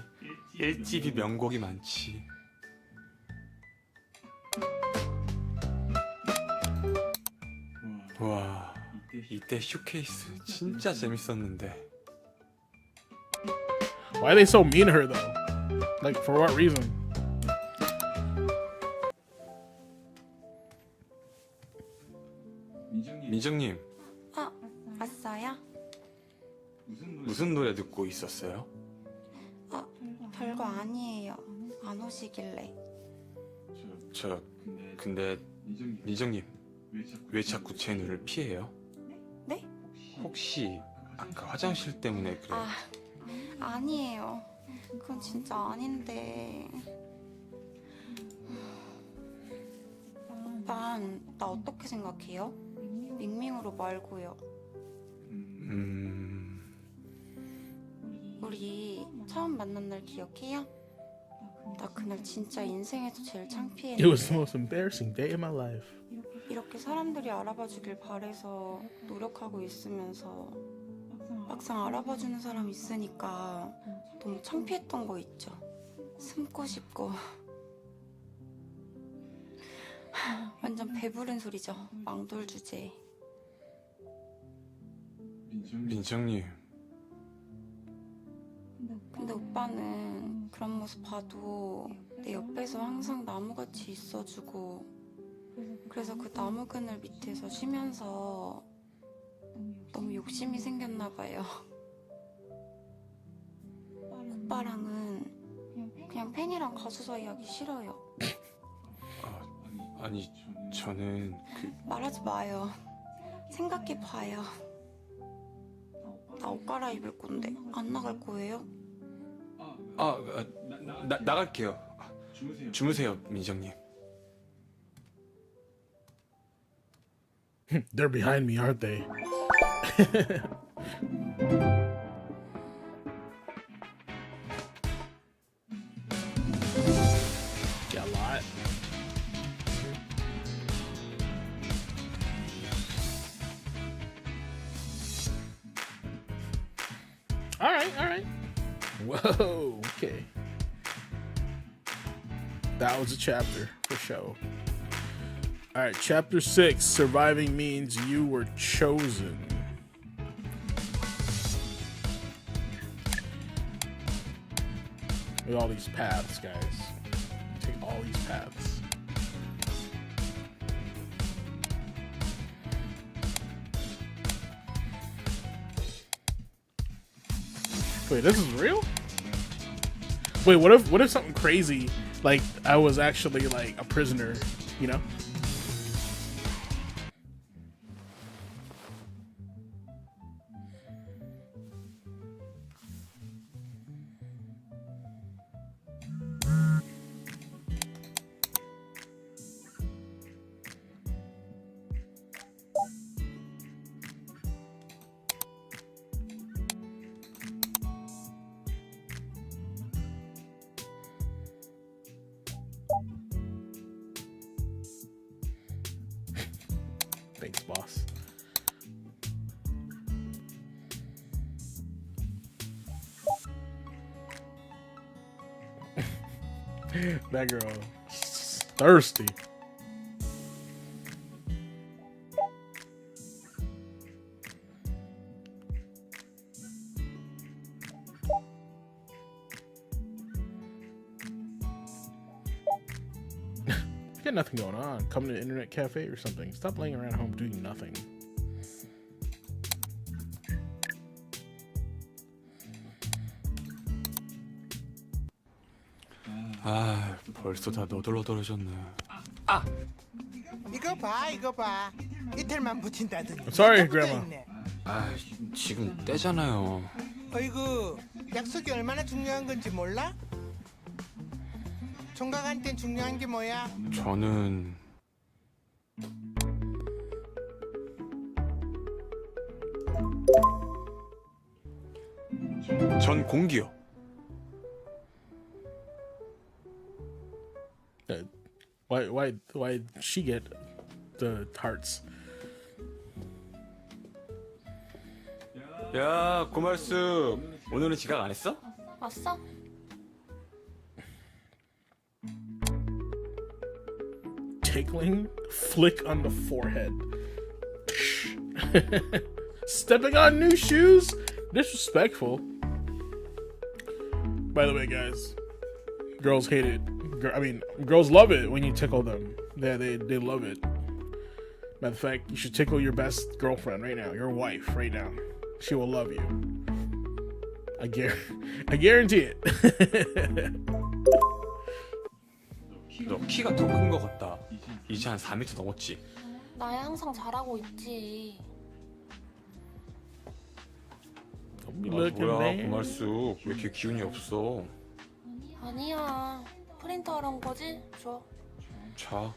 1집이 명곡이 많지. 와, 이때 쇼케이스 진짜 재밌었는데.
Why are they so mean to her though? Like, for what reason?
민정님,
왔어요?
무슨 노래 듣고 있었어요?
별거 아니에요. 안 오시길래.
근데 민정님, 왜 자꾸 제 눈을 피해요?
네?
혹시 아까 화장실 때문에 그래요?
아니에요. 그건 진짜 아닌데. 오빤 나 어떻게 생각해요? 밍밍으로 말고요. 우리 처음 만난 날 기억해요? 나 그날 진짜 인생에서 제일 창피했는데.
It was the most embarrassing day of my life.
이렇게 사람들이 알아봐주길 바래서 노력하고 있으면서 막상 알아봐주는 사람 있으니까 너무 창피했던 거 있죠. 숨고 싶고. 완전 배부른 소리죠. 망돌 주제.
민정님.
근데 오빠는 그런 모습 봐도 내 옆에서 항상 나무같이 있어주고, 그래서 그 나무 그늘 밑에서 쉬면서 너무 욕심이 생겼나 봐요. 오빠랑은 그냥 팬이랑 가수 사이 하기 싫어요.
아니, 저는
말하지 마요. 생각해봐요. 나 옷 갈아입을 건데 안 나갈 거예요?
나갈게요. 주무세요, 민정님.
They're behind me, aren't they? Got a lot. Alright. Whoa, okay. That was a chapter for show. Alright, chapter 6. Surviving means you were chosen. With all these paths, guys. Take all these paths. Wait, this is real? Wait, what if something crazy, like I was actually like a prisoner, you know? Thanks, boss. That girl is thirsty. Got nothing going on. Come to an internet cafe or something. Stop laying around home doing nothing.
아, 벌써 다 너덜너덜해졌네.
아, 이거 봐. 이틀만 붙인다더니.
Sorry, Grandma.
아, 지금 때잖아요.
어이구, 약속이 얼마나 중요한 건지 몰라? 총각한텐 중요한 게 뭐야?
저는 전 공기요.
Why she get the hearts?
야, 고말수. 오늘은 지각 안 했어?
왔어?
Tickling, flick on the forehead. Stepping on new shoes? Disrespectful. By the way, guys, girls hate it. I mean, girls love it when you tickle them. They love it. Matter of fact, you should tickle your best girlfriend right now, your wife right now. She will love you. I guarantee it.
너 키가 더 큰 것 같다. 이제 한 4m 넘었지.
나야 항상 잘하고 있지.
뭐야, 고말수. 왜 이렇게 기운이 없어?
아니야. 프린터 하러 온 거지? 줘.
자.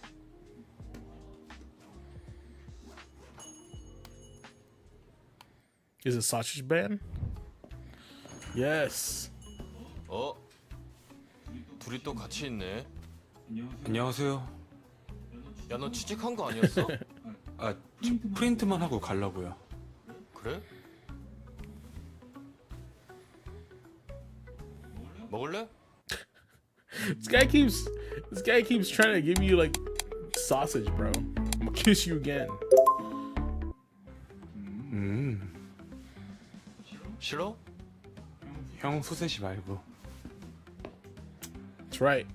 Is it sausage band? Yes.
둘이 또 같이 있네.
안녕하세요.
야, 너 취직한 거 아니었어?
아, 저 프린트만 하고 가려고요.
그래? 먹을래?
This guy keeps trying to give you like sausage, bro. I'm gonna kiss you again.
싫어?
형 소세지 말고.
That's right.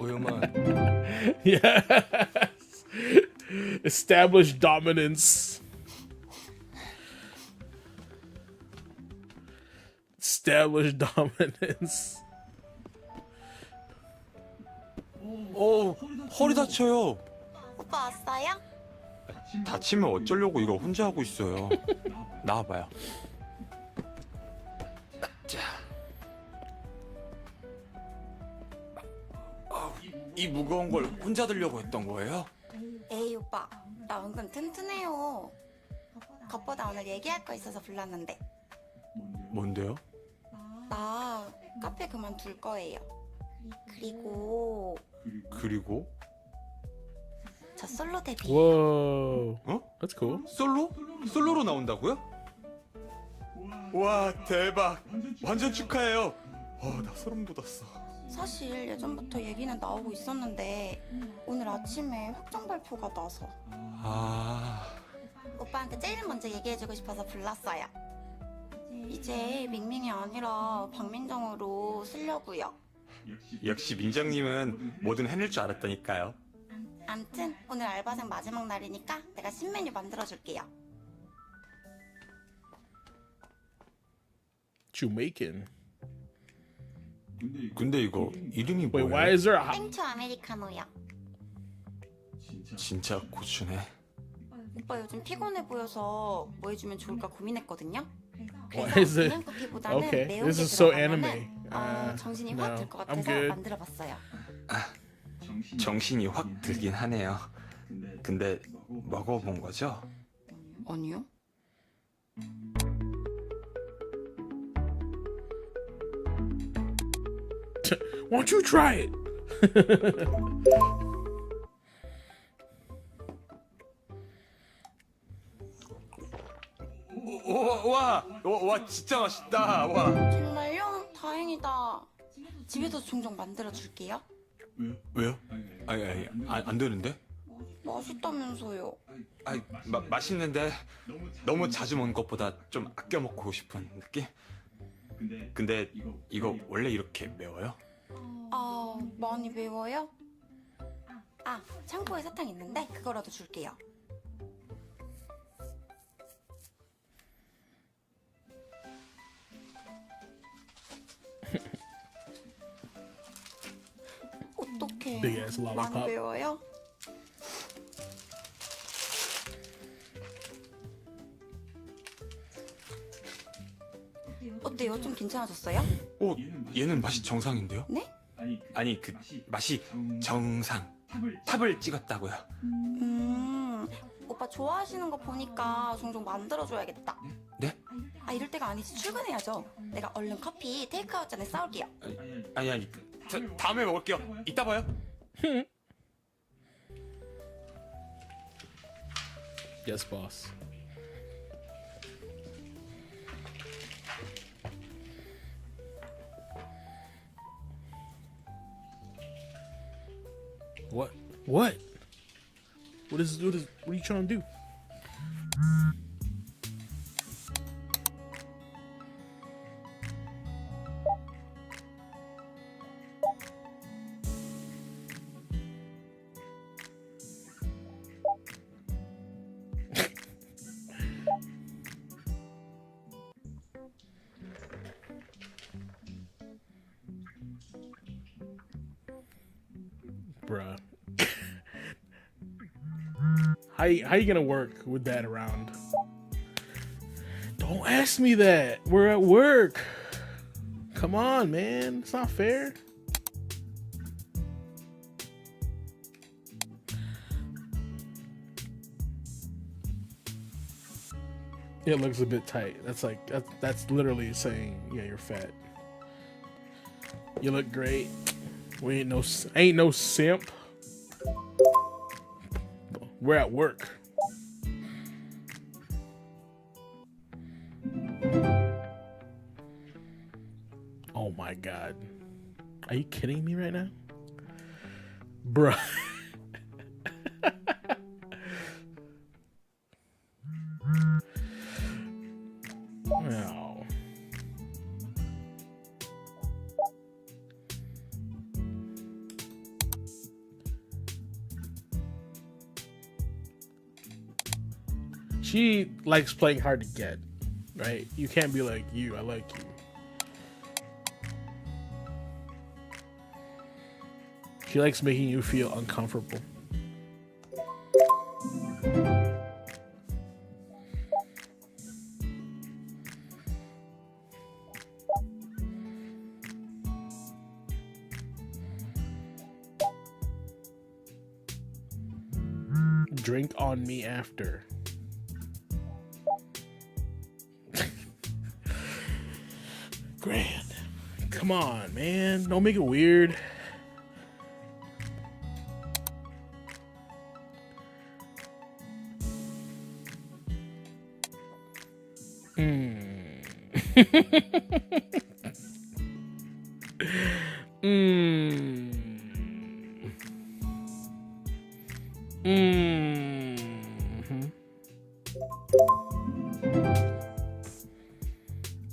오유만.
Yes. Establish dominance. Establish dominance.
허리 다쳐요.
오빠 왔어요?
다치면 어쩌려고 이걸 혼자 하고 있어요. 나와봐요. 자. 이 무거운 걸 혼자 들려고 했던 거예요?
에이 오빠, 나 은근 튼튼해요. 겉보다 오늘 얘기할 거 있어서 불렀는데.
뭔데요?
나 카페 그만둘 거예요. 그리고 저 솔로 데뷔.
Whoa.
어?
That's cool.
솔로로 나온다고요? 와 대박. 완전 축하해요. 나 소름 돋았어.
사실 예전부터 얘기는 나오고 있었는데 오늘 아침에 확정 발표가 나서. 오빠한테 제일 먼저 얘기해주고 싶어서 불렀어요. 이제 밍밍이 아니라 박민정으로 쓰려고요.
역시 민정님은 뭐든 해낼 줄 알았다니까요.
암튼 오늘 알바생 마지막 날이니까 내가 신메뉴 만들어줄게요.
Jamaican.
근데 이거 이름이
Wait,
뭐예요?
why is there a
땡초 아메리카노요.
진짜 고추네.
오빠 요즘 피곤해 보여서 뭐 해주면 좋을까 고민했거든요.
Why
그래서
is it?
그냥 커피보다는
Okay,
매운
this
게
is so
들어가면은
anime.
정신이
No,
확 들 것
I'm
같아서
good.
만들어봤어요.
정신이 확 들긴 하네요. 근데 먹어본 거죠?
아니요.
Why don't you try it?
와 진짜 맛있다. 와.
정말요? 다행이다. 집에서 종종 만들어줄게요.
왜요? 아니 안 되는데?
맛있다면서요.
맛있는데 너무 자주 먹는 것보다 좀 아껴 먹고 싶은 느낌? 근데 이거 원래 이렇게 매워요?
아, 많이 매워요? 아, 창고에 사탕 있는데 그거라도 줄게요. 어떡해.
Big ass lollipop.
많이 매워요? 어때요? 좀 괜찮아졌어요?
얘는 맛이 정상인데요?
네?
아니 그 맛이 정상. 탑을 찍었다고요.
오빠 좋아하시는 거 보니까 종종 만들어줘야겠다.
네?
아, 이럴 때가 아니지. 출근해야죠. 내가 얼른 커피 테이크아웃 전에 싸올게요.
아니 다음에 먹을게요. 이따 봐요.
Yes, boss. What? What? What are you trying to do? Bruh. How you gonna work with that around? Don't ask me that. We're at work. Come on, man. It's not fair. It looks a bit tight. That's literally saying, yeah, you're fat. You look great. We ain't no simp. We're at work. Oh my god. Are you kidding me right now? Bruh. No. She likes playing hard to get, right? You can't be like, I like you. She likes making you feel uncomfortable. Drink on me after. Grand. Come on, man. Don't make it weird.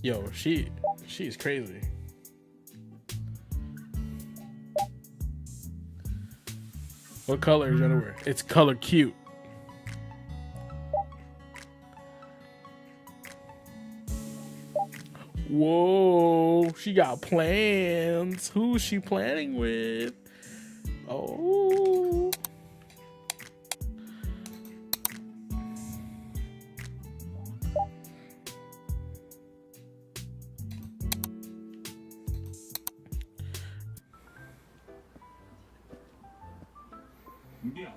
Yo, she's crazy. What color is your underwear? It's color cute. Whoa, she got plans. Who's she planning with? Oh.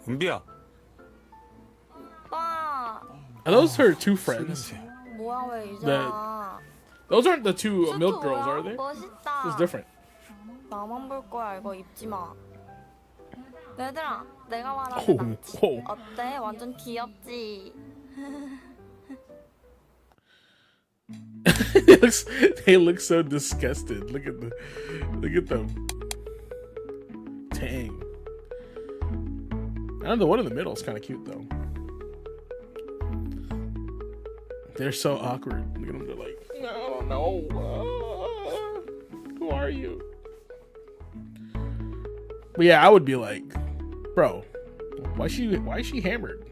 은비야.
오빠.
Are those her two friends?
뭐야 왜 이제
The-
와?
Those aren't the two milk girls, are they?
멋있다.
It's different.
나만 볼 거야 이거 입지 마. 얘들아, 내가
오,
말하는 남친
오.
어때? 완전 귀엽지?
They look so disgusted. Look at them. Dang. I don't know, the one in the middle is kind of cute though. They're so awkward. Look at them. They're like, no. Who are you? But yeah, I would be like, bro, why is she hammered?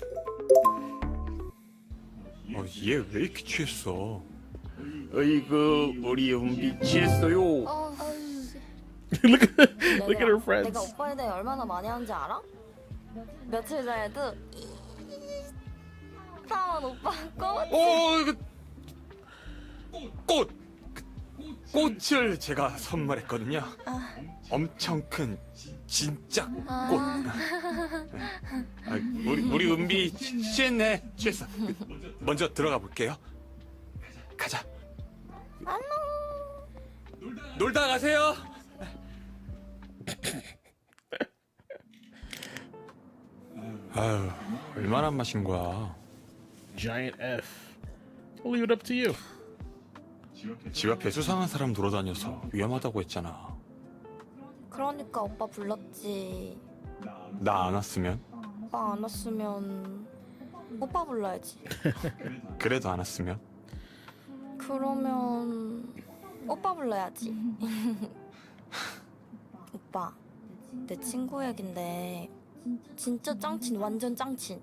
얘 왜 이렇게 취했어? 어이구, 우리 은비 취했어요.
Look at her friends.
내가 오빠에 대해 얼마나 많이 하는지 알아? 며칠 전에도 사원 오빠 꽃.
꽃을 제가 선물했거든요. 엄청 큰 진짜 꽃. 우리 은비 취했어. 먼저 들어가 볼게요. 가자. 놀다 가세요. 아유, 얼마나 마신 거야?
Giant F. I'll leave it up to you.
집 앞에 수상한 사람 돌아다녀서 위험하다고 했잖아.
그러니까 오빠 불렀지.
나 안 왔으면?
오빠 안 왔으면 오빠 불러야지.
그래도 안 왔으면?
그러면 오빠 불러야지. 오빠, 내 친구 얘긴데 진짜 짱친, 완전 짱친.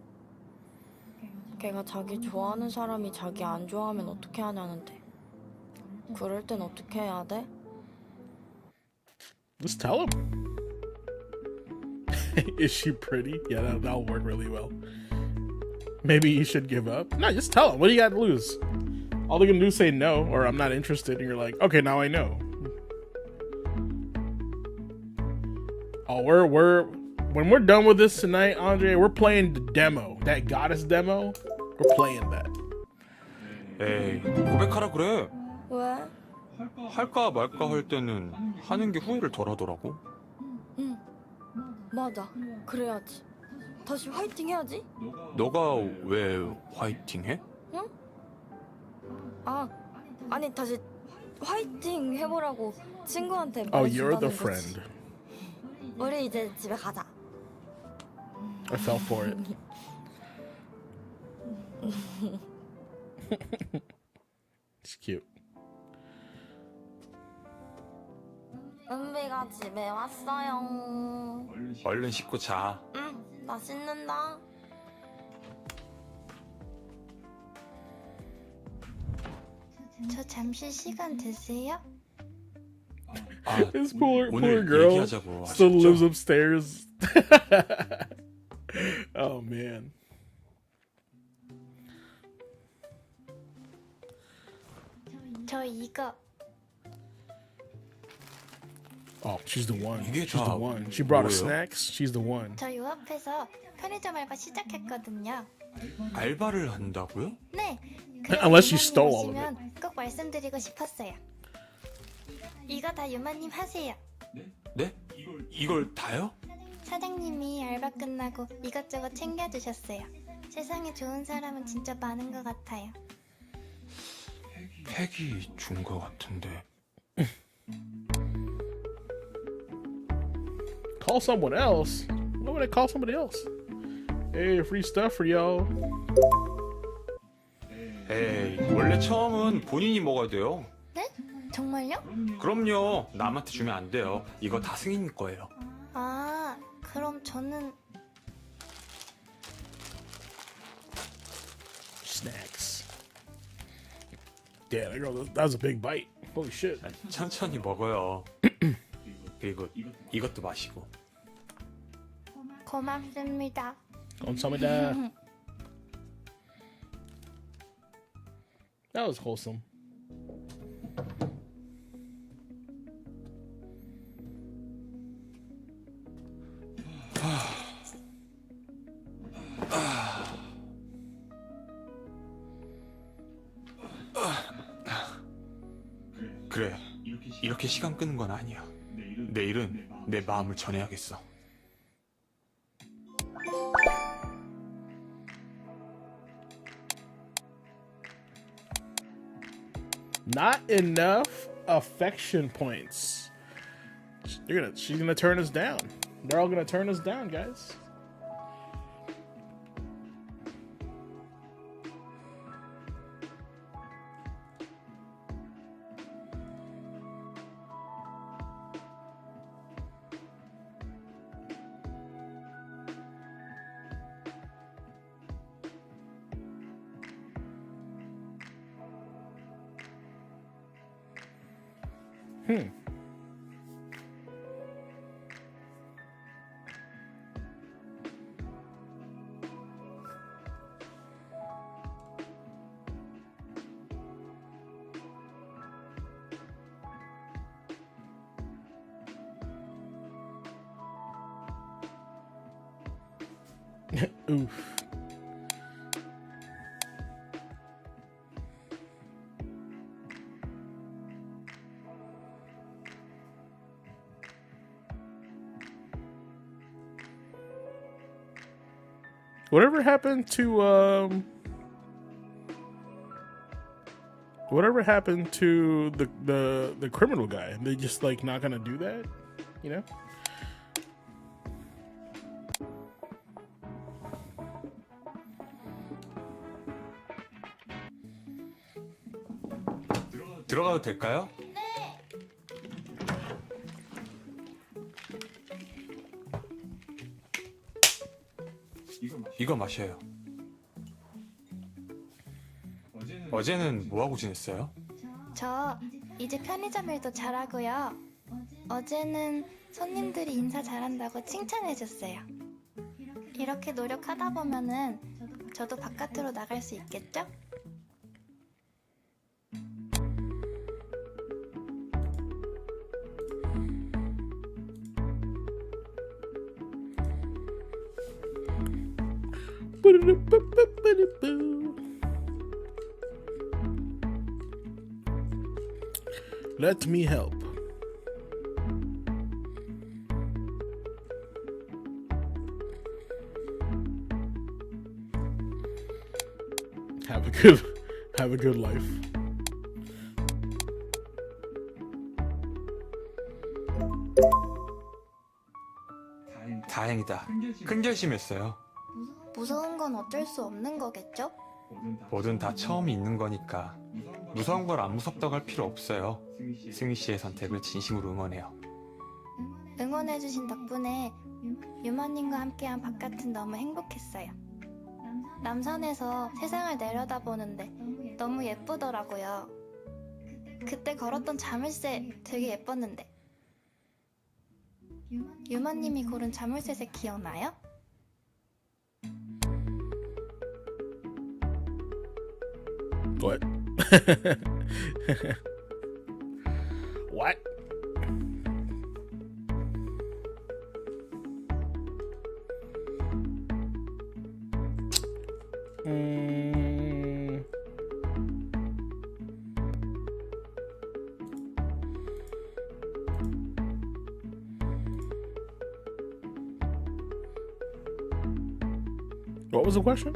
걔가 자기 좋아하는 사람이 자기 안 좋아하면 어떻게 하냐는데. 그럴 땐 어떻게 해야 돼?
Just tell him. Is she pretty? Yeah, that'll work really well. Maybe you should give up. No, just tell him. What do you got to lose? All they're gonna do is say no, or I'm not interested, and you're like, okay, now I know. Oh, when we're done with this tonight, Andre, we're playing the demo. That goddess demo. We're playing that.
에이, 고백하라 그래.
왜?
할까 말까 할 때는 하는 게 후회를 덜 하더라고.
응, 맞아. 그래야지. 다시 화이팅 해야지.
너가 왜 화이팅 해?
응? 아니 다시 화이팅 해보라고 친구한테
Oh, you're the
말해준다는 거지.
friend.
우리 이제 집에 가자.
I fell for it. It's cute.
은비가 집에 왔어요.
얼른 씻고 자.
응, 나 씻는다.
저 잠시 시간 되세요?
This poor
오늘
girl
얘기하자고
still
아셨죠?
lives upstairs. Oh man.
저 이거
Oh, she's the one.
이게
She's the
다
one. She brought us
뭐예요?
snacks. She's the one.
저 요 앞에서 편의점 알바 시작했거든요.
알바를 한다고요?
네.
Unless you stole all of it.
오시면 꼭 말씀드리고 싶었어요. 이거 다 유마님 하세요.
네? 이걸 다요?
사장님이 알바 끝나고 이것저것 챙겨주셨어요. 세상에 좋은 사람은 진짜 많은 것 같아요.
팩이 준 거 같은데.
Call someone else? Why would I call somebody else? Hey, free stuff for y'all.
에이, 원래 처음은 본인이 먹어야 돼요.
네? 정말요?
그럼요. 남한테 주면 안 돼요. 이거 다 승인 거예요.
아, 그럼 저는
Snacks. Damn, that was a big bite. Holy shit.
천천히 먹어요. 그리고 이것도 마시고.
고맙습니다.
감사합니다. That was wholesome.
그래, 이렇게 시간 끄는 건 아니야. 내일은 내 마음을 전해야겠어.
Not enough affection points. She's gonna turn us down. They're all gonna turn us down, guys. Oof. Whatever happened to the criminal guy? They just like not gonna do that, you know?
들어가도 될까요? 이거 마셔요. 어제는 뭐 하고 지냈어요?
저 이제 편의점 일도 잘하고요. 어제는 손님들이 인사 잘한다고 칭찬해줬어요. 이렇게 노력하다 보면은 저도 바깥으로 나갈 수 있겠죠?
Let me help. Have a good life.
다행이다. 큰 결심했어요.
무서운 건 어쩔 수 없는 거겠죠?
뭐든 다 처음이 있는 거니까 무서운 걸 안 무섭다고 할 필요 없어요. 승희 씨의 선택을 진심으로 응원해요.
응원해주신 덕분에 유마님과 함께한 바깥은 너무 행복했어요. 남산에서 세상을 내려다보는데 너무 예쁘더라고요. 그때 걸었던 자물쇠 되게 예뻤는데. 유마님이 고른 자물쇠색 기억나요?
What? What? What was the question?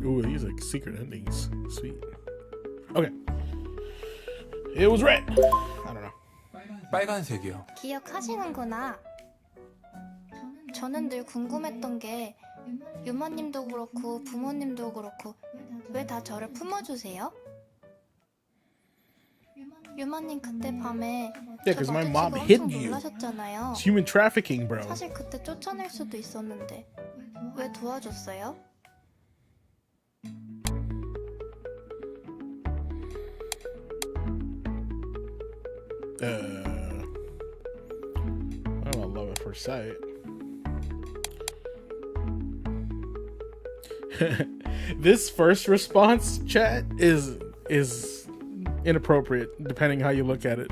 Ooh, these are secret endings. Sweet. Okay. It was red. I don't know.
빨간색이요.
기억하시는구나. 저는 늘 궁금했던 게 유마님도 그렇고 부모님도 그렇고 왜 다 저를 품어주세요? 유마님 그때 밤에
Yeah, because my mom
엄청
hid you.
놀라셨잖아요.
It's human trafficking, bro.
사실 그때 쫓아낼 수도 있었는데 왜 도와줬어요?
I don't love at first sight. This first response chat is inappropriate depending how you look at it.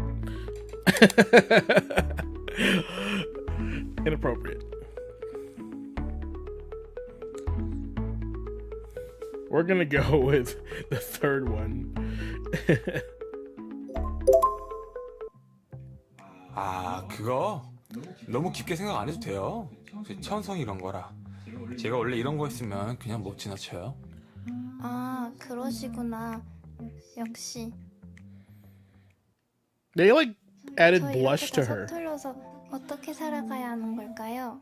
Inappropriate. We're gonna go with the third one.
아, 그거 너무 깊게 생각 안 해도 돼요. 천성 이런 거라. 제가 원래 이런 거 했으면 그냥 못 지나쳐요.
아, 그러시구나. 역시.
They like added
저
blush
이렇게
to
다
her.
서툴러서 어떻게 살아가야 하는 걸까요?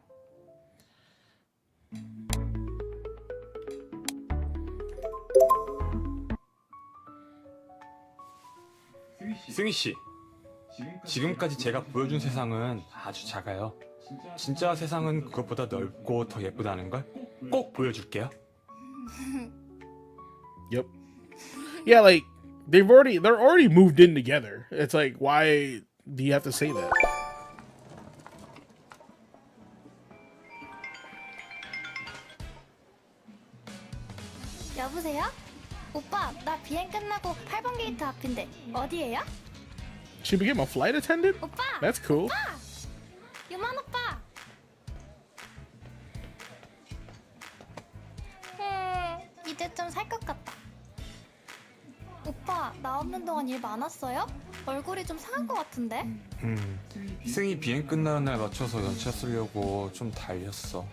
승희 씨, 지금까지 제가 보여준 세상은 아주 작아요. 진짜 세상은 그것보다 넓고 더 예쁘다는 걸 꼭 보여줄게요.
Yep. Yeah, like they're already moved in together. It's like, why do you have to say that?
여보세요? 오빠, 나 비행 끝나고 8번 게이트 앞인데 어디예요?
She became a flight attendant?
오빠!
That's cool.
오빠! 유만 오빠! 이제 좀 살 것 같다. 오빠, 나 없는 동안 일 많았어요? 얼굴이 좀 상한 것 같은데?
승희 비행 끝나는 날 맞춰서 연차 쓰려고 좀 달렸어.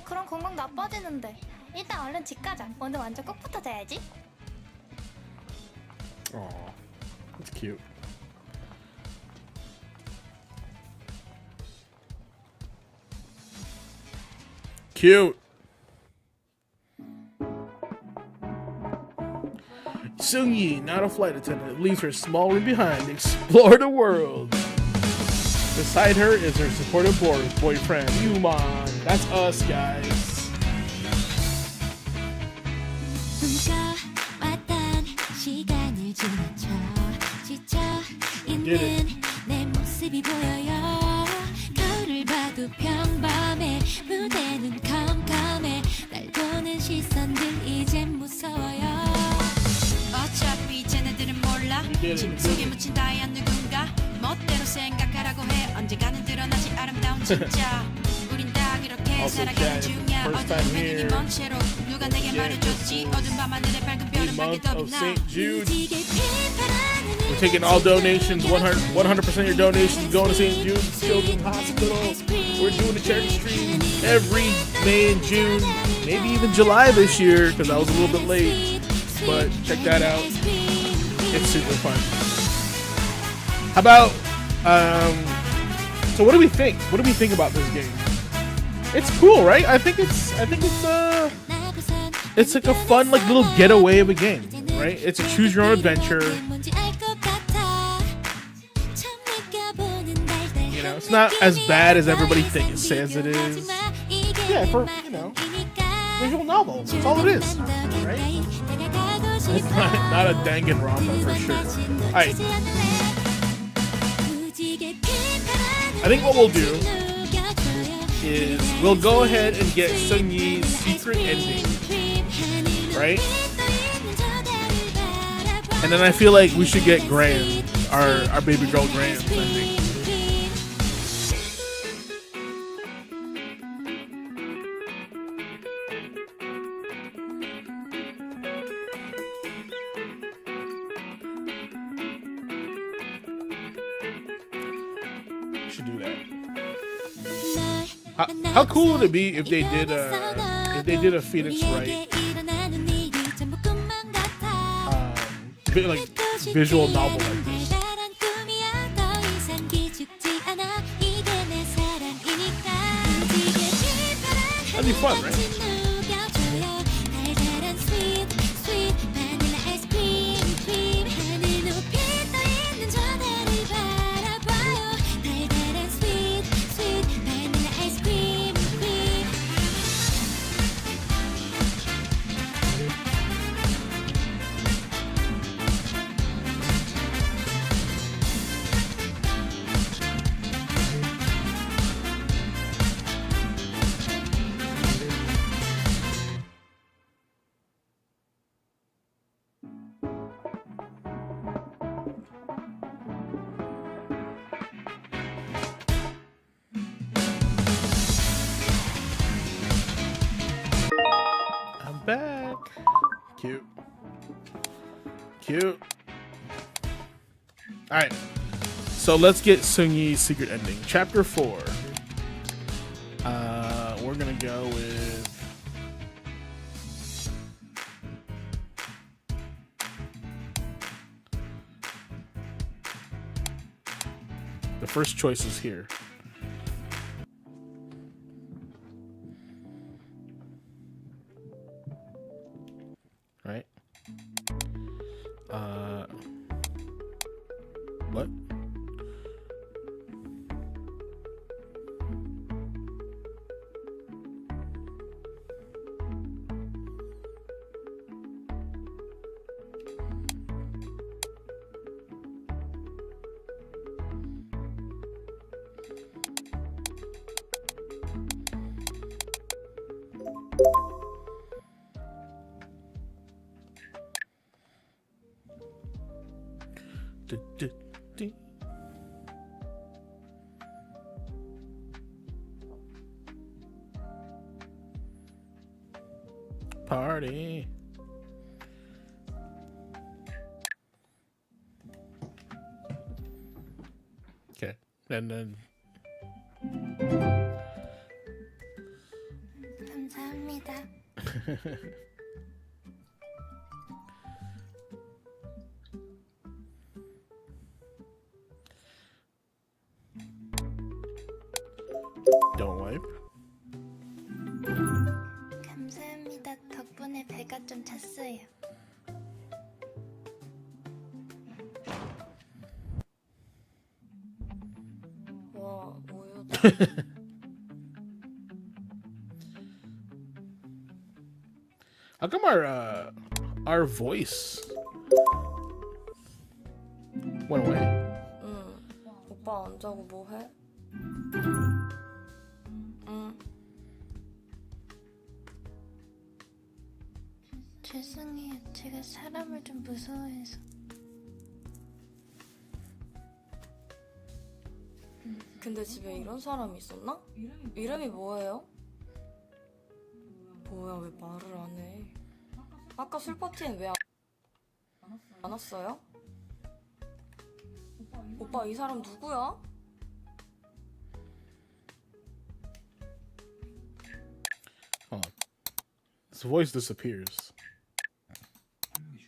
그럼 건강 나빠지는데. 일단 얼른 집 가자. 오늘 완전 꼭 붙어 자야지.
Aw, that's cute. Cute. Seung-yi, not a flight attendant, leaves her small room behind to explore the world. Beside her is her supportive boyfriend, Yuman. That's us, guys. Did it.
내 모습이 보여요. 거울을 봐도 평범해. 무대는 컴컴해. 날 보는 시선들 이젠 무서워요. 어차피 쟤네들은 몰라. 짐 속에 묻힌 다이한 누군가. 멋대로 생각하라고 해. 언젠가는 드러나지 아름다운 진짜. 우린 다 그렇게 살아가는 중이야. 어두운 매력이 먼 채로 누가 내게 말해줬지. 어두운 밤하늘에 밝은 별은 밝게 더 빛나.
St. Jude. We're taking all donations, 100% of your donations going to St. Jude's Children's Hospital. We're doing a charity stream every May and June, maybe even July this year, because I was a little bit late. But check that out. It's super fun. How about, so what do we think? What do we think about this game? It's cool, right? I think it's like a fun, like little getaway of a game, right? It's a choose your own adventure. You know, it's not as bad as everybody says it is. Yeah, for, you know, visual novel. That's all it is, right? It's not a Danganronpa for sure. Alright. I think what we'll do is we'll go ahead and get Seung-yi's secret ending, right? And then I feel like we should get Graham, our baby girl Graham's ending. Should do that. How cool would it be if they did a Phoenix Wright like visual novel like this.
달달한 꿈이야 더 이상 기죽지 않아 이게 내 사랑이니까 무지개 빛바람
That'd be fun, right?
누벼줘요 달달한 sweet sweet 바닐라 아이스크림 크림 하늘 높이 떠있는 저 달을 바라봐요 달달한 sweet sweet 바닐라 아이스크림 크림
I'm back. Cute. Cute. Alright. So let's get Sunyi's secret ending. Chapter 4. We're gonna go with the first choice is here. Right? What? Party. Okay, and then
감사합니다.
don't wipe.
감사합니다. 덕분에 배가 좀 찼어요.
와 뭐야
How come our voice went away?
응 오빠 안 자고 뭐해? 응
죄송해요. 제가 사람을 좀 무서워해서.
근데 집에 이런 사람이 있었나? 이름이 뭐예요? 뭐야 왜 말을 안 해? 아까 술 파티엔 왜 안 왔어요? 오빠 이 사람 누구야?
His voice disappears.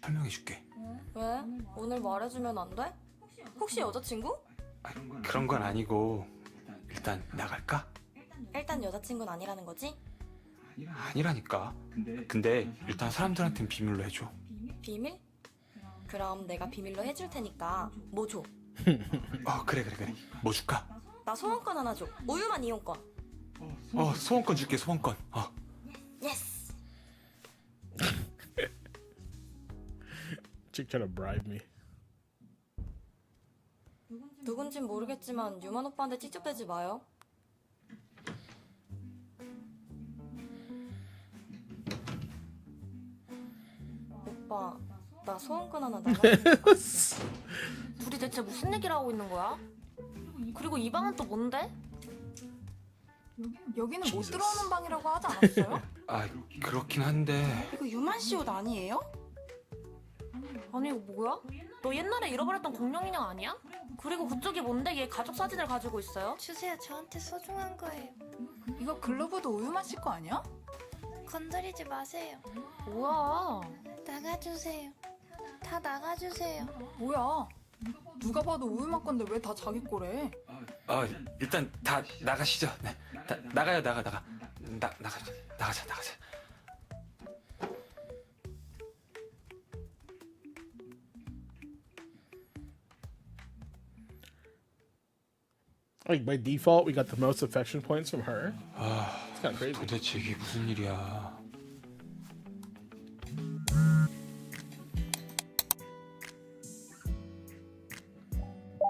설명해줄게.
왜? 오늘 말해주면 안 돼? 혹시 여자친구?
그런 건 아니고 일단 나갈까?
일단 여자친구는 아니라는 거지?
아니라니까. 근데 일단 사람들한텐 비밀로 해줘.
비밀? 그럼 내가 비밀로 해줄 테니까 뭐 줘?
그래. 뭐 줄까?
나 소원권 하나 줘. 우유만 이용권.
소원권 줄게, 소원권.
예스.
Chick trying to bribe me.
누군진 모르겠지만 유만 오빠한테 찝찝대지 마요. 오빠, 나 소원권 하나 나가는 거
둘이 대체 무슨 얘기를 하고 있는 거야? 그리고 이 방은 또 뭔데?
여기는 못 들어오는 방이라고 하지 않았어요?
그렇긴 한데.
이거 유만 씨 옷 아니에요? 아니 이거 뭐야? 너 옛날에 잃어버렸던 공룡 인형 아니야? 그리고 그쪽이 뭔데 얘 가족 사진을 가지고 있어요?
주세요. 저한테 소중한 거예요.
이거 글러브도 우유만 씨 거 아니야?
건드리지 마세요.
뭐야?
나가주세요. 다 나가주세요.
뭐야? 누가 봐도 우유맛 건데 왜 다 자기 거래?
일단 다 나가시죠. 네. 나가요, 나가자.
Like by default, we got the most affection points from her. It's kind of crazy.
도대체 이게 무슨 일이야?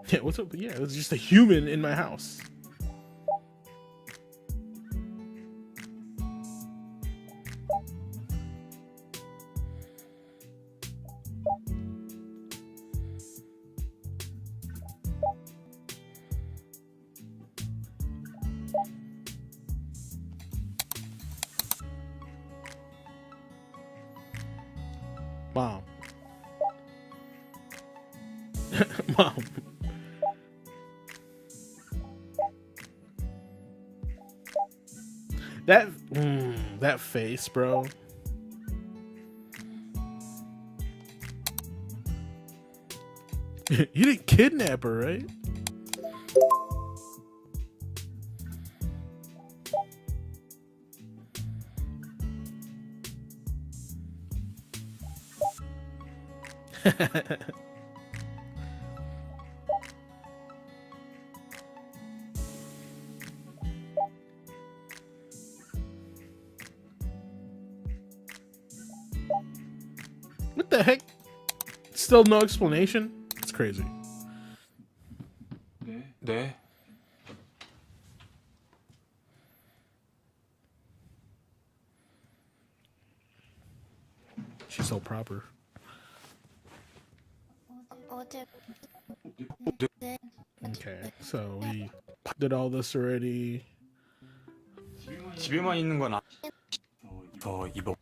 Yeah, what's up? Yeah, it was just a human in my house. Mom. Mom. That face, bro. You didn't kidnap her, right? What the heck? Still no explanation? It's crazy.
네.
She's so proper.
어제
Okay, so we did all this already.
집에만 있는 건 더 입어.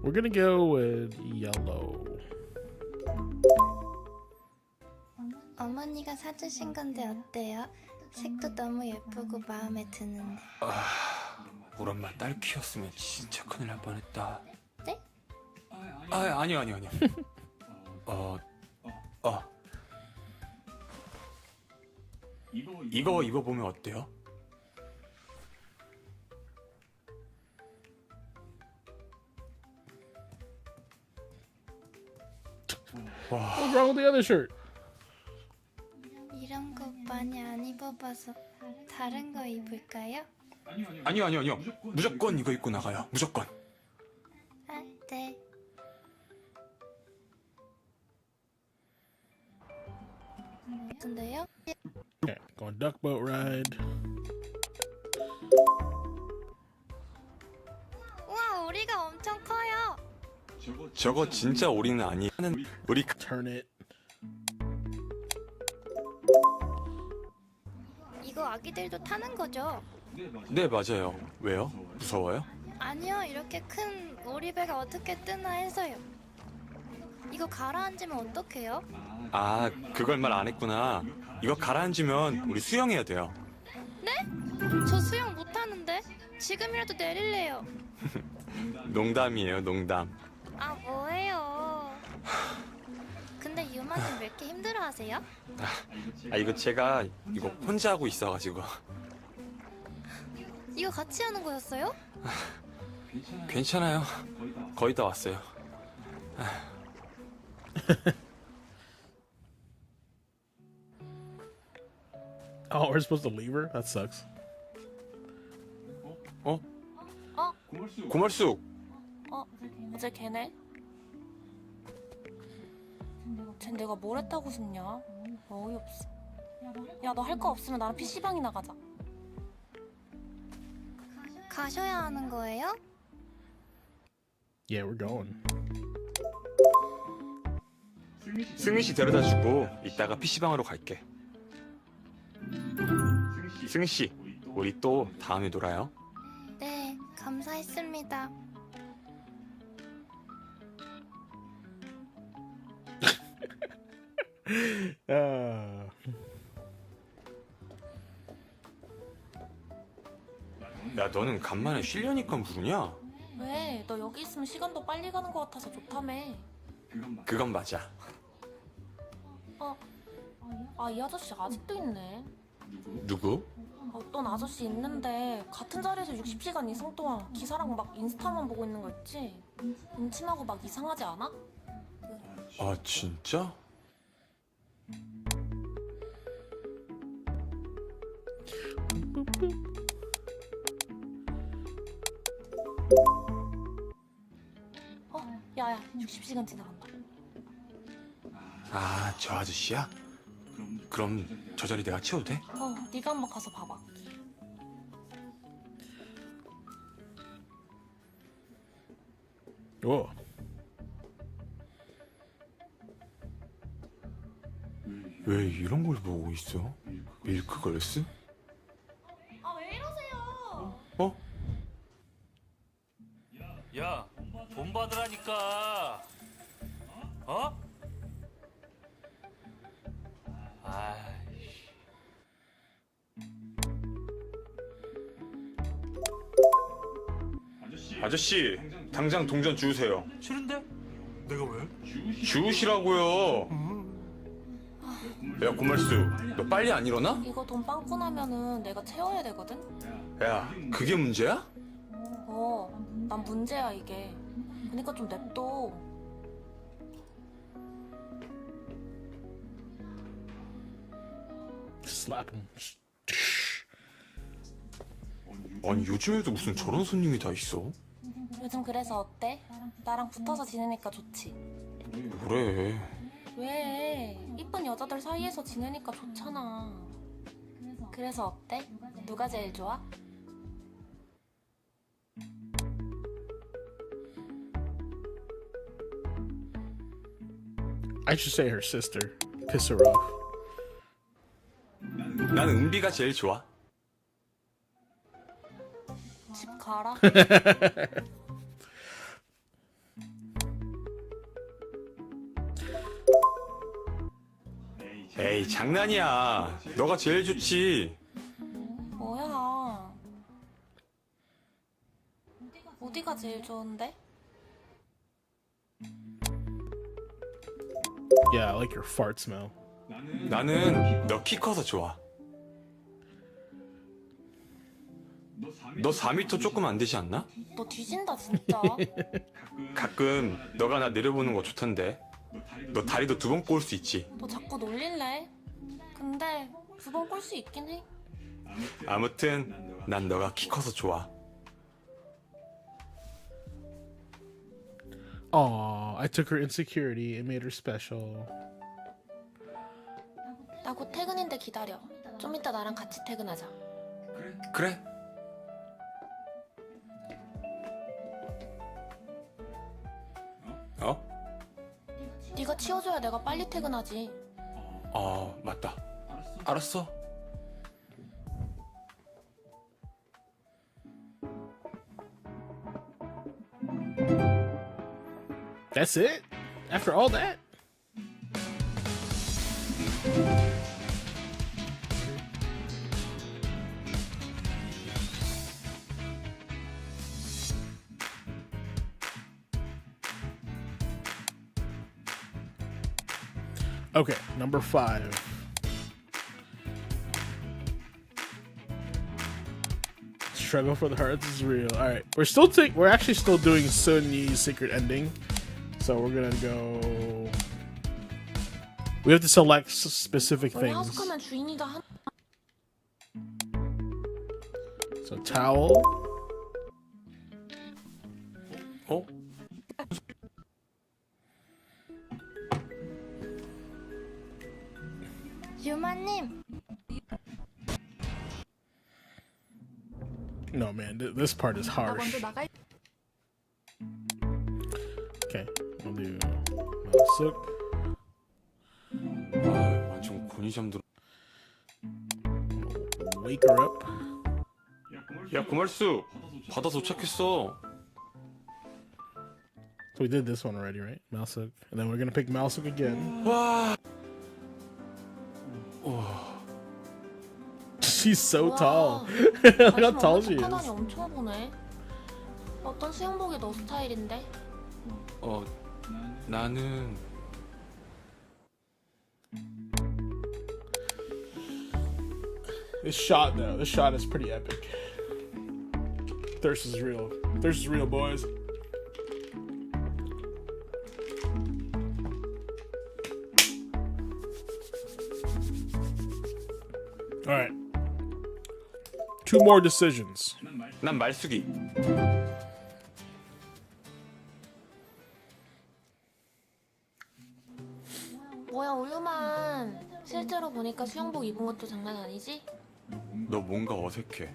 We're gonna go with yellow.
어머니가 사주신 건데 어때요? 색도 너무 예쁘고 마음에 드는데.
우리 엄마 딸 키웠으면 진짜 큰일 날 뻔했다.
네?
아니요. 이거 입어보면 어때요?
What's wrong with the other shirt?
이런 거 많이 안 입어봐서 다른 거 입을까요?
아니요. 무조건 이거 입고 나가요. 무조건.
아, 네. 같은데요?
Okay, going duck boat ride.
우와, 우리가 엄청 커요.
저거 진짜 오리는 아니에요. 우리
Turn it.
이거 아기들도 타는 거죠?
네, 맞아요. 왜요? 무서워요?
아니요, 이렇게 큰 오리배가 어떻게 뜨나 해서요. 이거 가라앉으면 어떡해요?
아, 그걸 말 안 했구나. 이거 가라앉으면 우리 수영해야 돼요.
네? 저 수영 못하는데? 지금이라도 내릴래요.
농담이에요, 농담.
아, 뭐예요? 근데 유마님 왜 이렇게 힘들어하세요?
이거 제가 이거 혼자 하고 있어가지고.
이거 같이 하는 거였어요?
괜찮아요. 거의 다 왔어요.
Oh, we're supposed to leave her? That sucks.
고말숙.
어제 걔네? 쟨 내가 뭘 했다고 싶냐? 어이없어. 야, 너 할 거 없으면 나랑 PC방이나 가자.
가셔야 하는 거예요?
Yeah, we're going.
승희 씨 데려다 주고 이따가 PC방으로 갈게. 승희 씨, 우리 또 다음에 놀아요.
네, 감사했습니다.
야, 너는 간만에 쉬려니까 부르냐?
왜? 너 여기 있으면 시간도 빨리 가는 것 같아서 좋다며.
그건 맞아.
이 아저씨 아직도 있네.
누구?
어떤 아저씨 있는데 같은 자리에서 60시간 이상 동안 기사랑 막 인스타만 보고 있는 거 있지? 음침하고 막 이상하지 않아?
아 진짜?
야야 60시간 지나간다.
아 저 아저씨야? 그럼 저 자리 내가 치워도 돼?
네가 한번 가서 봐봐.
오.
왜 이런 걸 보고 있어? 밀크걸스?
왜 이러세요?
어?
야, 돈 받으라니까. 어? 아이씨.
아저씨 당장 동전 주우세요.
싫은데? 내가 왜?
주우시라고요. 야 고말수 너 빨리 안 일어나?
이거 돈 빵꾸 나면은 내가 채워야 되거든?
야 그게 문제야?
난 문제야 이게. 그니까 좀 냅둬.
Slap him.
아니 요즘에도 무슨 저런 손님이 다 있어?
요즘 그래서 어때? 나랑 붙어서 지내니까 좋지?
그래.
왜? 이쁜 여자들 사이에서 지내니까 좋잖아. 그래서 어때? 누가 제일 좋아?
I should say her sister. Piss her off.
난 은비가 제일 좋아.
집 가라.
에이 장난이야. 너가 제일 좋지.
뭐야? 어디가 제일 좋은데?
Yeah, I like your fart smell.
나는 너 키 커서 좋아. 너 4m 조금 안 되지 않나?
너 뒤진다 진짜.
가끔 너가 나 내려보는 거 좋던데. 너 다리도 2번 꼬을 수 있지.
너 자꾸 놀릴래? 근데 2번 꼴 수 있긴 해.
아무튼 난 너가 키 커서 좋아.
Aw, I took her insecurity and made her special.
나 곧 퇴근인데 기다려. 좀 이따 나랑 같이 퇴근하자.
그래? 어?
네가 치워줘야 내가 빨리 퇴근하지.
맞다. 알았어.
That's it? After all that? Okay, number 5. Struggle for the hearts is real. All right, we're actually still doing Sun Yi's secret ending, so we're gonna go. We have to select specific
원래
things.
하숙하면 주인이가 한.
So towel.
어?
유마님.
No man, this part is
나
harsh.
먼저 나가.
Okay, we'll do Malsuk.
완전 곤이 잠들어.
Wake her up.
야 고말수 바다 도착했어.
So we did this one already, right? Malsuk, and then we're gonna pick Malsuk again.
와.
She's so tall. Look how tall she
하다니
is.
엄청 보네. 어떤 수영복이 너 스타일인데?
나는
This shot though, this shot is pretty epic. Thirst is real. Thirst is real, boys. All right. 2 more decisions.
난 말숙이.
뭐야 우유만 실제로 보니까 수영복 입은 것도 장난 아니지?
너 뭔가 어색해.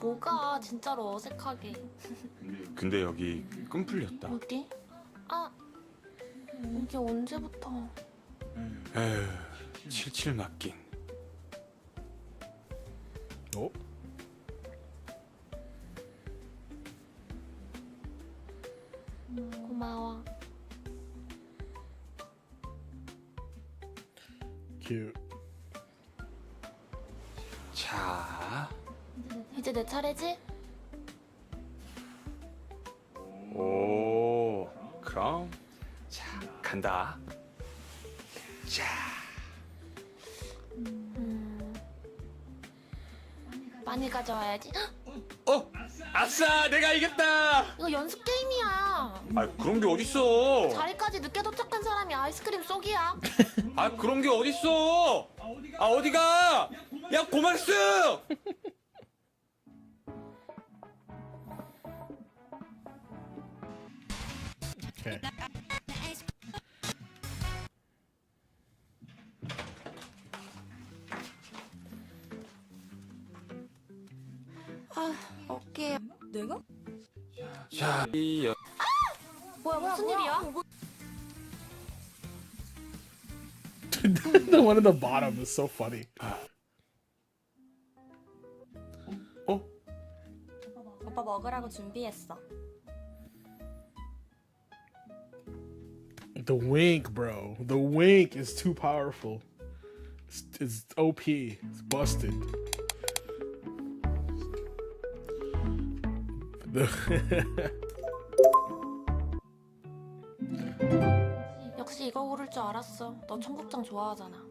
뭐가 진짜로 어색하게.
근데 여기 끈 풀렸다.
어디? 아 이게 언제부터?
에휴, 칠칠 맞긴.
어?
고마워.
Cute.
자,
이제 내 차례지?
오, 그럼 자 간다. 자,
많이 가져와야지.
아싸, 내가 이겼다.
이거 연습 게임이야.
아, 그런 게 어딨어?
자리까지 늦게 도착한 사람이 아이스크림 쏘기야.
아, 그런 게 어딨어? 아, 어디가? 야, 고맙스!
Okay.
아, 어깨.
내가?
자, 이
뭐야 무슨 일이야?
The one at the bottom is so funny.
오빠 먹으라고 준비했어.
The wink, bro. The wink is too powerful. It's OP. It's busted.
역시 이거 고를 줄 알았어. 너 청국장 좋아하잖아.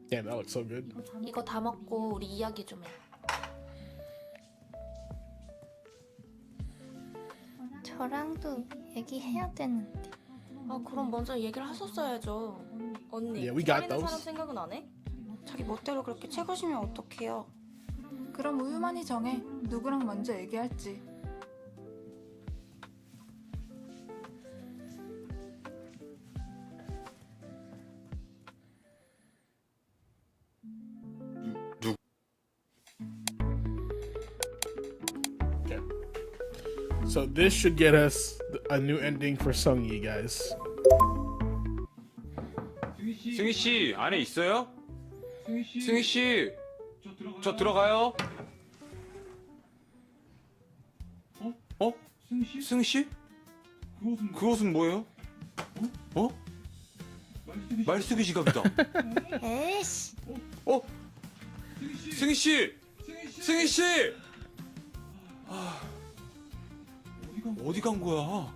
Damn, that looks so good.
이거 다 먹고 우리 이야기 좀 해.
저랑도 얘기해야 되는데.
아 그럼 먼저 얘기를 하셨어야죠.
언니,
Yeah, we got
기다리는 사람
those.
생각은 안 해? 자기 멋대로 그렇게 채구시면 어떡해요?
그럼 우유만이 정해. 누구랑 먼저 얘기할지.
Okay. So this should get us a new ending for Sungyi, guys.
승희 씨 안에 있어요? 승희 씨, 저 들어가요. 어? 승희 씨? 그것은 뭐예요? 어? 말쓰기 지갑이다.
에이씨.
승희 씨, 승희 씨. 어디 간 거야?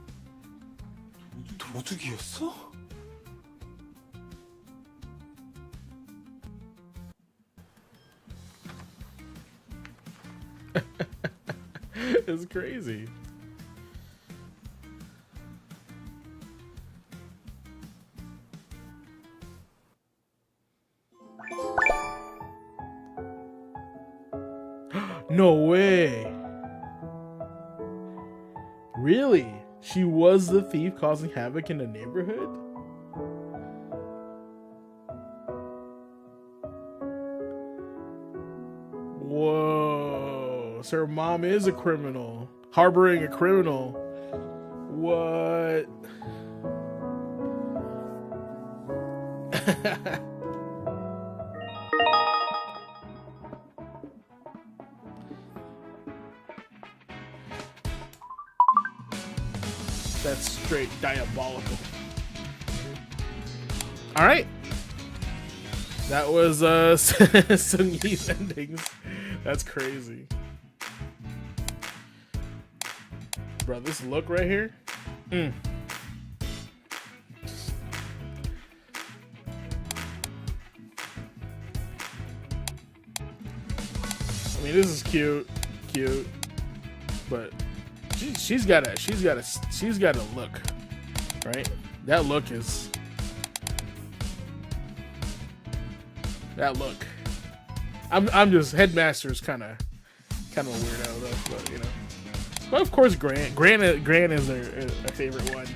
도둑이었어?
It's crazy. No way. Really? She was the thief causing havoc in the neighborhood? Whoa. So her mom is a criminal. Harboring a criminal. What? That's straight diabolical. All right. That was Sungyi's endings. That's crazy. bro. This look right here. I mean, this is cute, but she's got a look, right? That look is that look. I'm just Headmaster's kind of a weirdo though, but you know. But of course, Gran is their favorite one.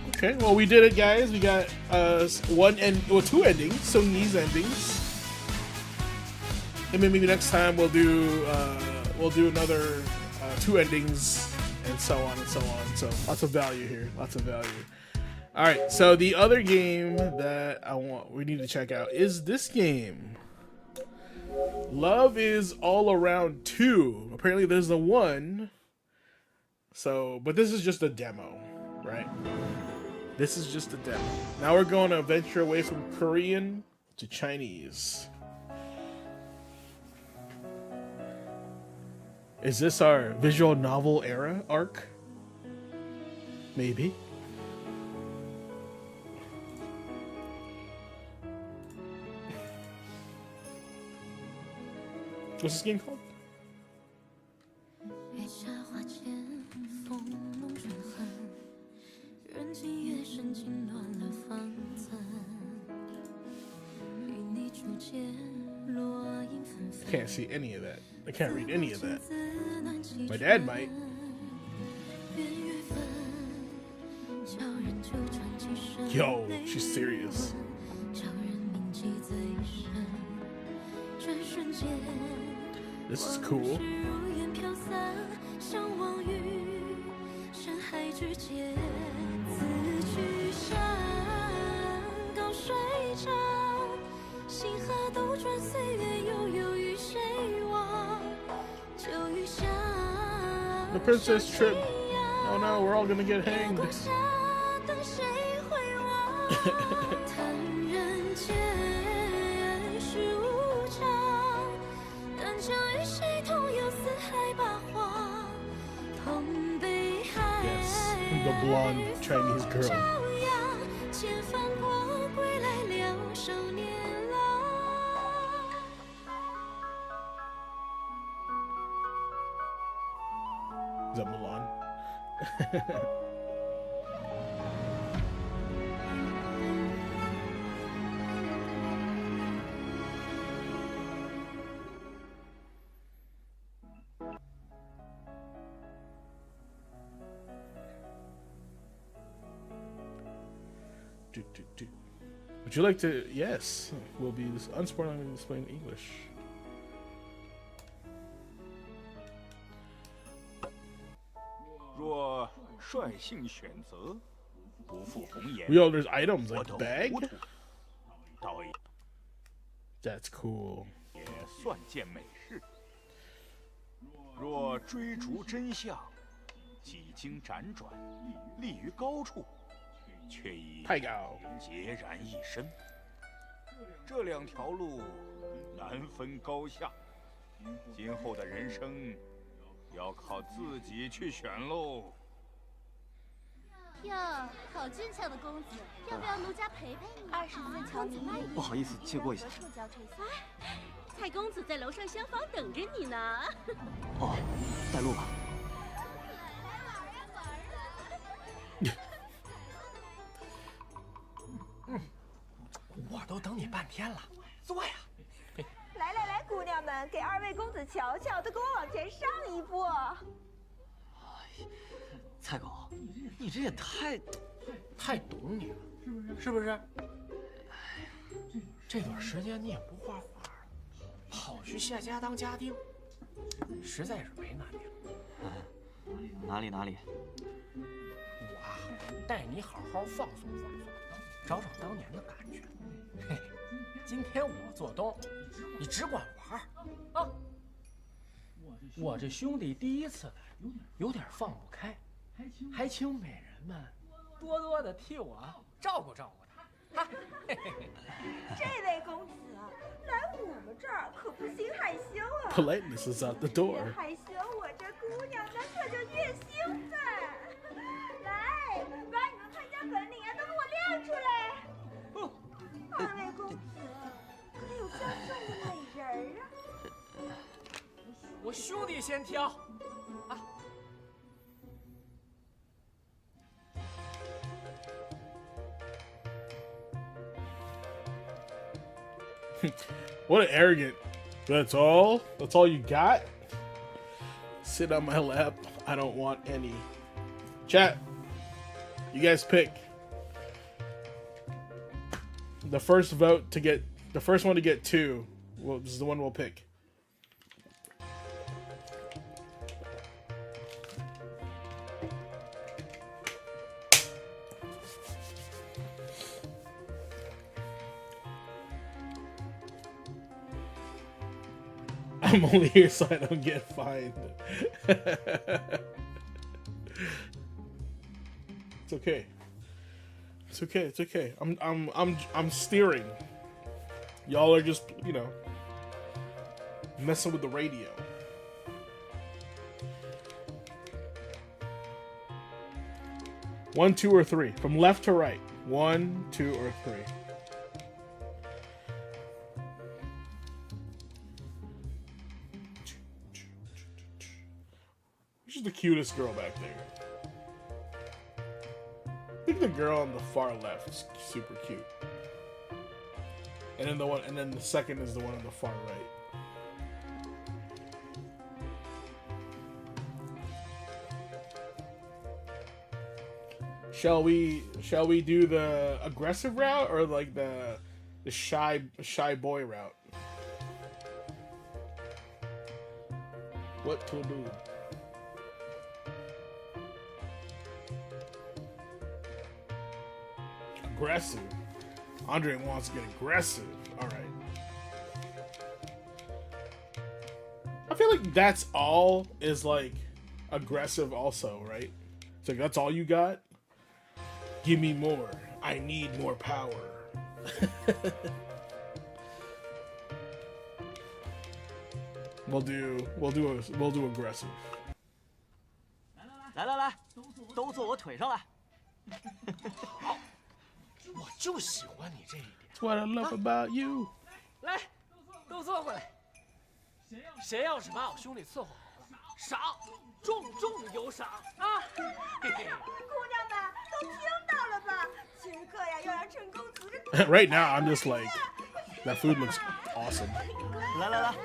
Okay, well we did it, guys. We got two endings, Sony's endings, and maybe next time we'll do another 2 endings, and so on and so on. So lots of value here, lots of value. All right, so the other game that we need to check out is this game. Love is All Around 2. Apparently there's the 1. So, but this is just a demo, right? This is just a demo. Now we're going to venture away from Korean to Chinese. Is this our visual novel era arc? Maybe. What's this game called? I can't see any of that. I can't read any of that. My dad might. Yo, she's serious. This is cool. The princess trip. Oh no, we're all gonna get hanged. Yes, the blonde Chinese girl. Is that Mulan? Would you like to? Yes, we'll be unspoilingly displaying English. Yo, there's items like bag. That's cool.
若追逐真相，几经辗转，立于高处，却已孑然一身。这两条路难分高下，今后的人生要靠自己去选喽。
哟，好俊俏的公子，要不要奴家陪陪你？20岁瞧你卖艺，
不好意思，借过一下。
蔡公子在楼上厢房等着你呢。
哦，带路吧。
我都等你半天了，坐呀。
来来来，姑娘们，给2位公子瞧瞧，都给我往前上一步。
蔡狗，你这也太懂你了，是不是？哎，
这段时间你也不画画了，跑去谢家当家丁，实在是为难你了。
哪里？
我带你好好放松放松，找找当年的感觉。嘿，今天我做东，你只管玩啊！我这兄弟第一次来，有点放不开，还请美人们多多的替我照顾照顾他。
这位公子来我们这儿可不行害羞啊。
Politeness is out the door.
越害羞，我这姑娘呢可就越兴奋。来，把你们看家本领都给我亮出来。二位公子，可有相中的美人啊？
我兄弟先挑。啊。
What an arrogant. That's all? That's all you got? Sit on my lap. I don't want any. Chat. You guys pick. The first vote to get... The first one to get 2. Well, this is the one we'll pick. I'm only here so I don't get fined. It's okay. It's okay. It's okay. I'm steering. Y'all are just, you know, messing with the radio. One, 2, or 3. From left to right. 1, 2, or 3. She's the cutest girl back there. I think the girl on the far left is super cute. And then the second is the one on the far right. Shall we do the aggressive route or like the shy boy route? What to do? Aggressive. Andre wants to get aggressive. All right. I feel like that's all is like aggressive also, right? It's like that's all you got? Give me more. I need more power. We'll do aggressive.
来来来，都坐我腿上来。好，我就喜欢你这一点。
That's what I love about you.
来，都坐过来。谁要是把我兄弟伺候好了，赏，重重的有赏啊！
姑娘们都听到了吧？今个呀，要让陈公子这。
Right now, I'm just like, that food looks awesome.
来来来。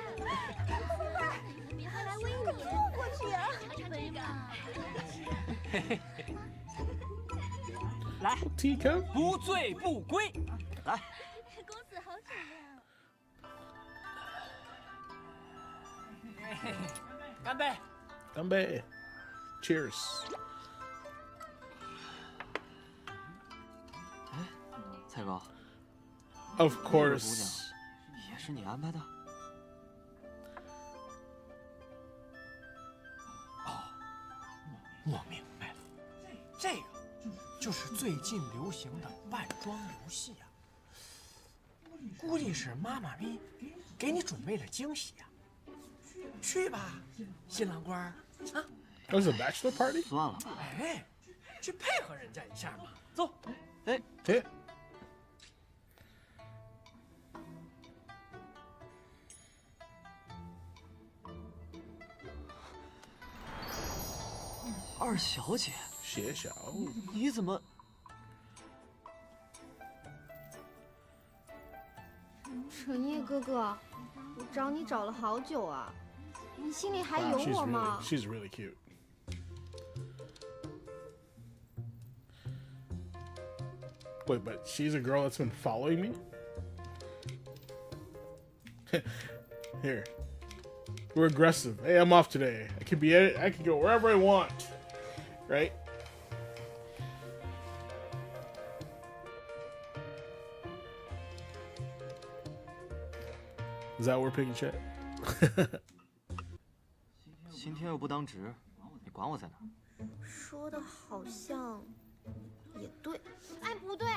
过去啊！
来，
Teacup
不醉不归。来，
公子好主
呀！干杯！
干杯 ！Cheers！
哎，蔡哥
，Of course，
也是你安排的。 我明白了，这个就是最近流行的扮装游戏呀、估计是妈妈咪给你准备了惊喜呀、去吧，新郎官啊！
That was a bachelor party？
算了，哎，去配合人家一下嘛。走，哎，
哎。
二小姐，
谢小，
你怎么？
陈烨哥哥，我找你找了好久啊，你心里还有我吗
？She's really cute. Wait, but she's a girl that's been following me? Here. We're aggressive. Hey, I'm off today. I can go wherever I want. Right? Is that where picking chat?
今天又不当值，你管我在哪？
说的好像也对。哎，不对，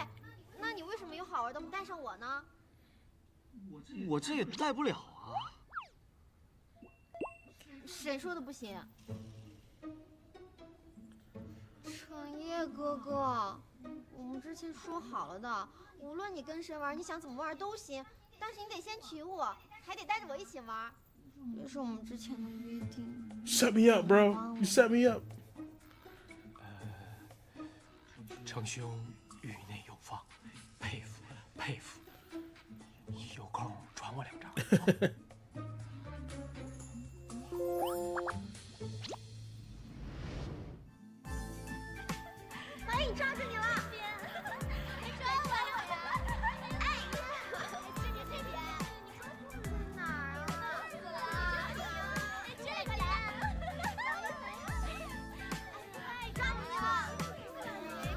那你为什么有好玩的不带上我呢？
我这也带不了啊。
谁说的不行？陈烨哥哥，我们之前说好了的，无论你跟谁玩，你想怎么玩都行，但是你得先娶我，还得带着我一起玩，这是我们之前的约定。
Set me up, bro. You set me up.
称兄语内有方，佩服佩服。有空传我2张。
哎，抓住你了！抓我了！哎，这边，哪儿啊？这边，抓你了！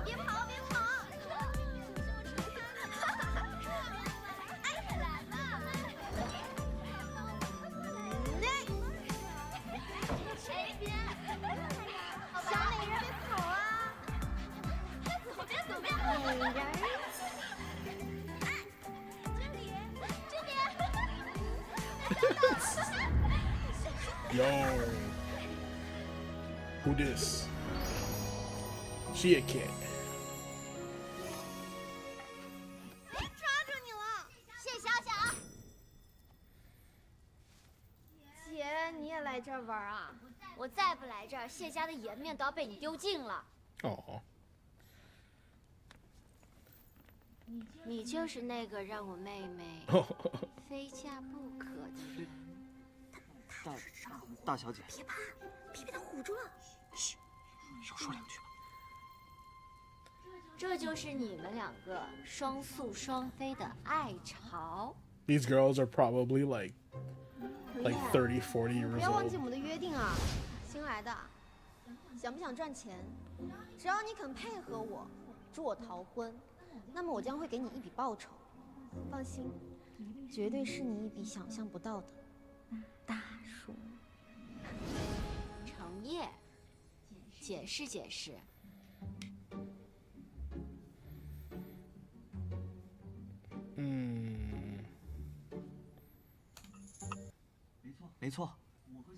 别跑！哎，来吧！这边，小美人别跑啊！走边！美人，哎，这边，Yo,
who this? She a cat.
抓住你了，谢小小。姐，你也来这儿玩啊？我再不来这儿，谢家的颜面都要被你丢尽了。
哦。
你就是那个让我妹妹非嫁不可的人。
大小姐，
别怕，别被他唬住了。
嘘，少说2句吧。
这就是你们2个双宿双飞的爱巢。
These girls are probably like 30, 40 years
不要忘记
old.
我们的约定啊！新来的，想不想赚钱？只要你肯配合我，助我逃婚，那么我将会给你一笔报酬。放心，绝对是你一笔想象不到的大数。
程烨，解释解释。
没错，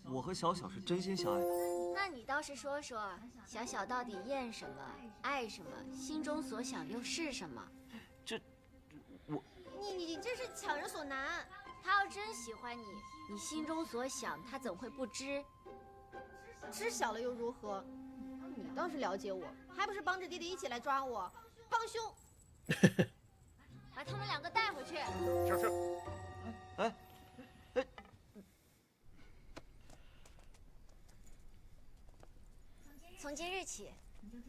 我和小小是真心相爱的。
那你倒是说说，小小到底厌什么，爱什么，心中所想又是什么？
你这是强人所难。
他要真喜欢你，你心中所想，他怎会不知？
知晓了又如何？你倒是了解我，还不是帮着爹爹一起来抓我，帮凶！
把他们2个带回去。
是。哎。
从今日起，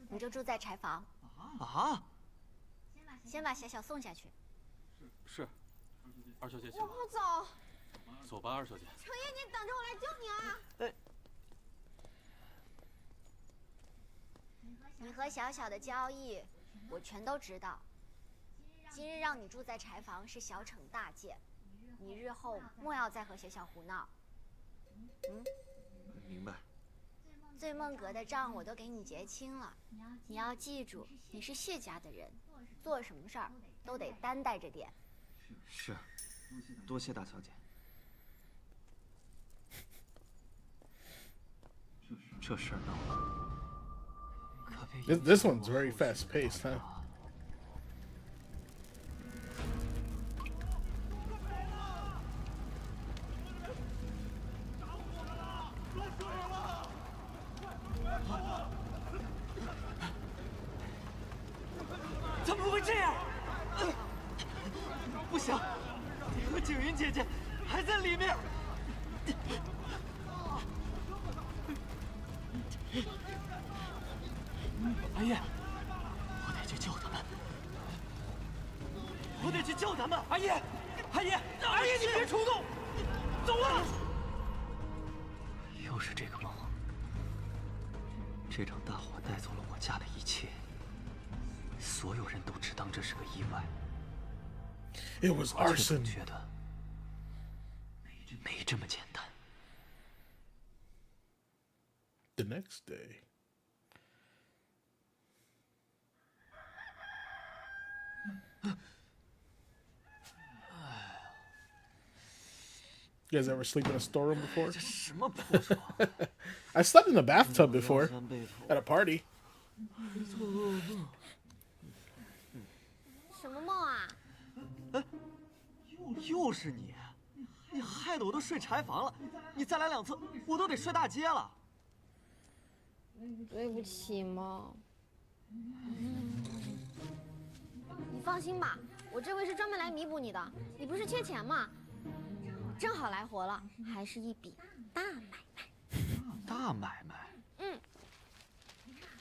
你就住在柴房。
啊！
先把小小送下去。
是，二小姐，
我不走。
走吧，二小姐。
程烨，你等着我来救你啊！
你和小小的交易，我全都知道。今日让你住在柴房是小惩大戒，你日后莫要再和小小胡闹。
明白。
醉梦阁的账我都给你结清了，你要记住，你是谢家的人，做什么事儿都得担待着点。
是，多谢大小姐。这事儿闹了，可别。
This one's very fast paced, huh?
怎么会这样？不行，你和景云姐姐还在里面。阿叶，我得去救他们，我得去救他们。阿叶，阿叶，阿叶，你别冲动，走啊！又是这个梦，这场大火带走了我家的一切。所有人都只当这是个意外。
It was arson.
觉得没这么简单。
The next day. You guys ever sleep in a storeroom before?
这什么破床？
I slept in the bathtub before at a party.
什么梦啊？
又是你！你害得我都睡柴房了，你再来2次，我都得睡大街了。
对不起嘛。你放心吧，我这回是专门来弥补你的。你不是缺钱吗？正好来活了，还是一笔大买卖。
大买卖？
嗯。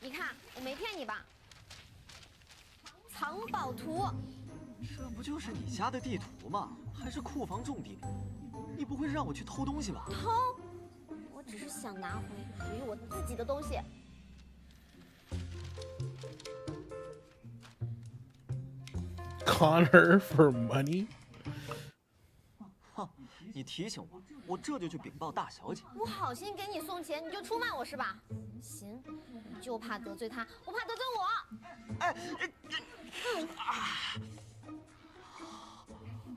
你看，我没骗你吧？藏宝图。
这不就是你家的地图吗？还是库房重地？你不会让我去偷东西吧？
偷？我只是想拿回属于我自己的东西。
Con her for money?
哼，你提醒我，我这就去禀报大小姐。
我好心给你送钱，你就出卖我是吧？行，你就怕得罪他，我怕得罪我。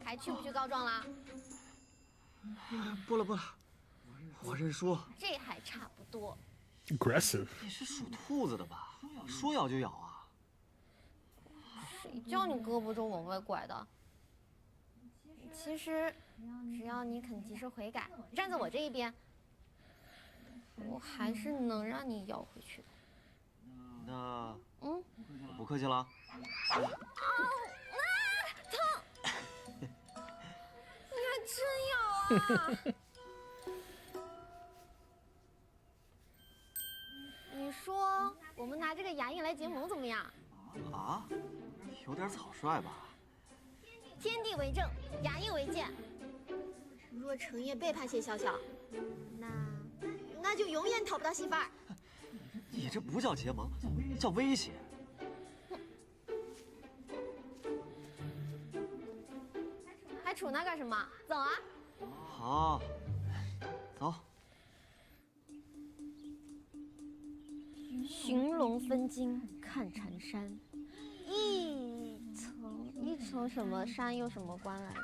还去不去告状啦？
不了，我认输。
这还差不多。
Aggressive.
你是属兔子的吧？说咬就咬啊！
谁叫你胳膊肘往外拐的？其实，只要你肯及时悔改，站在我这一边，我还是能让你要回去的。
那，
我
不客气了。
疼！你还真咬啊！你说我们拿这个牙印来结盟怎么样？
啊，有点草率吧？
天地为证，牙印为鉴。若成业背叛谢笑笑，那就永远讨不到媳妇儿。
你这不叫结盟，叫威胁。
还杵那干什么？走啊！
好，走。
寻龙分金看缠山，一层什么山又什么关来着？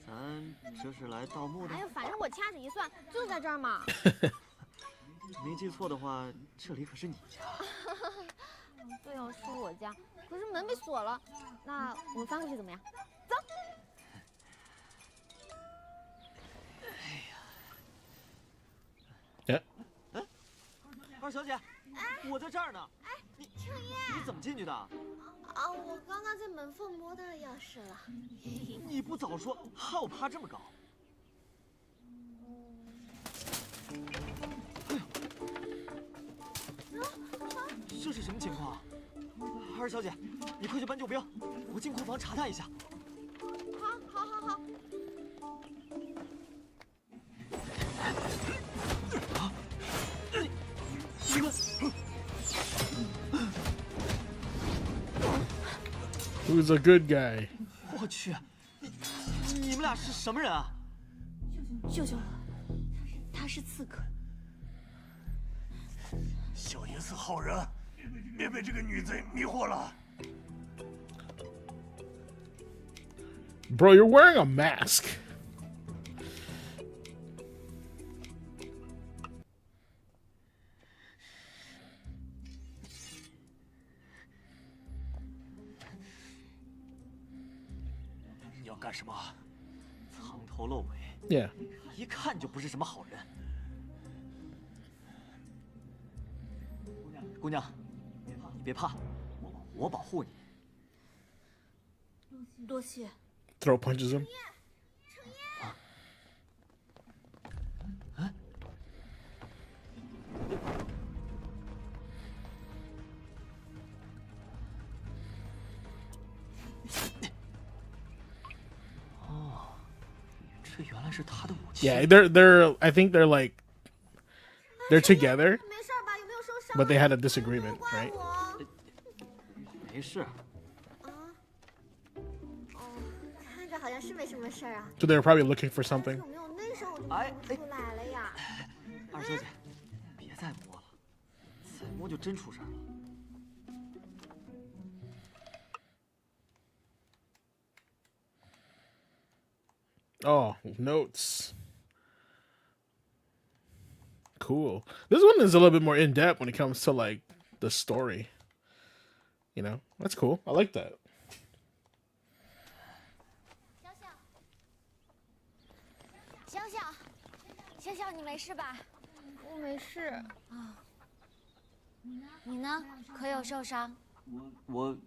咱这是来盗墓的。
哎呀，反正我掐指一算，就在这儿嘛。
没记错的话，这里可是你家。
对哦，是我家，可是门被锁了。那我们翻过去怎么样？走。
哎，二小姐，我在这儿呢。
哎，程烨，
你怎么进去的？
啊，我刚刚在门缝摸到钥匙了。
你不早说，害我爬这么高。这是什么情况？二小姐，你快去搬救兵，我进库房查探一下。
好。
你们
Who's a good guy?
我去，你们俩是什么人啊？
救救我！他是刺客。
小爷是好人，别被这个女贼迷惑了。
Bro, you're wearing a mask.
你要干什么？藏头露尾。
Yeah.
一看就不是什么好人。姑娘，你别怕，我保护你。
多谢。
Throw punches him.
哦，这原来是他的武器。
Yeah, they're. I think they're like. They're together. But they had a disagreement, right?
没事。
看着好像是没什么事儿啊。
So they're probably looking for something.
有没有那时候我就摸不出来了呀？
二小姐，别再摸了，再摸就真出事了。
Oh, notes. Cool. This one is a little bit more in depth when it comes to like the story. You know, that's cool. I like that.
笑笑，你没事吧？
我没事
啊。你呢？可有受伤？
我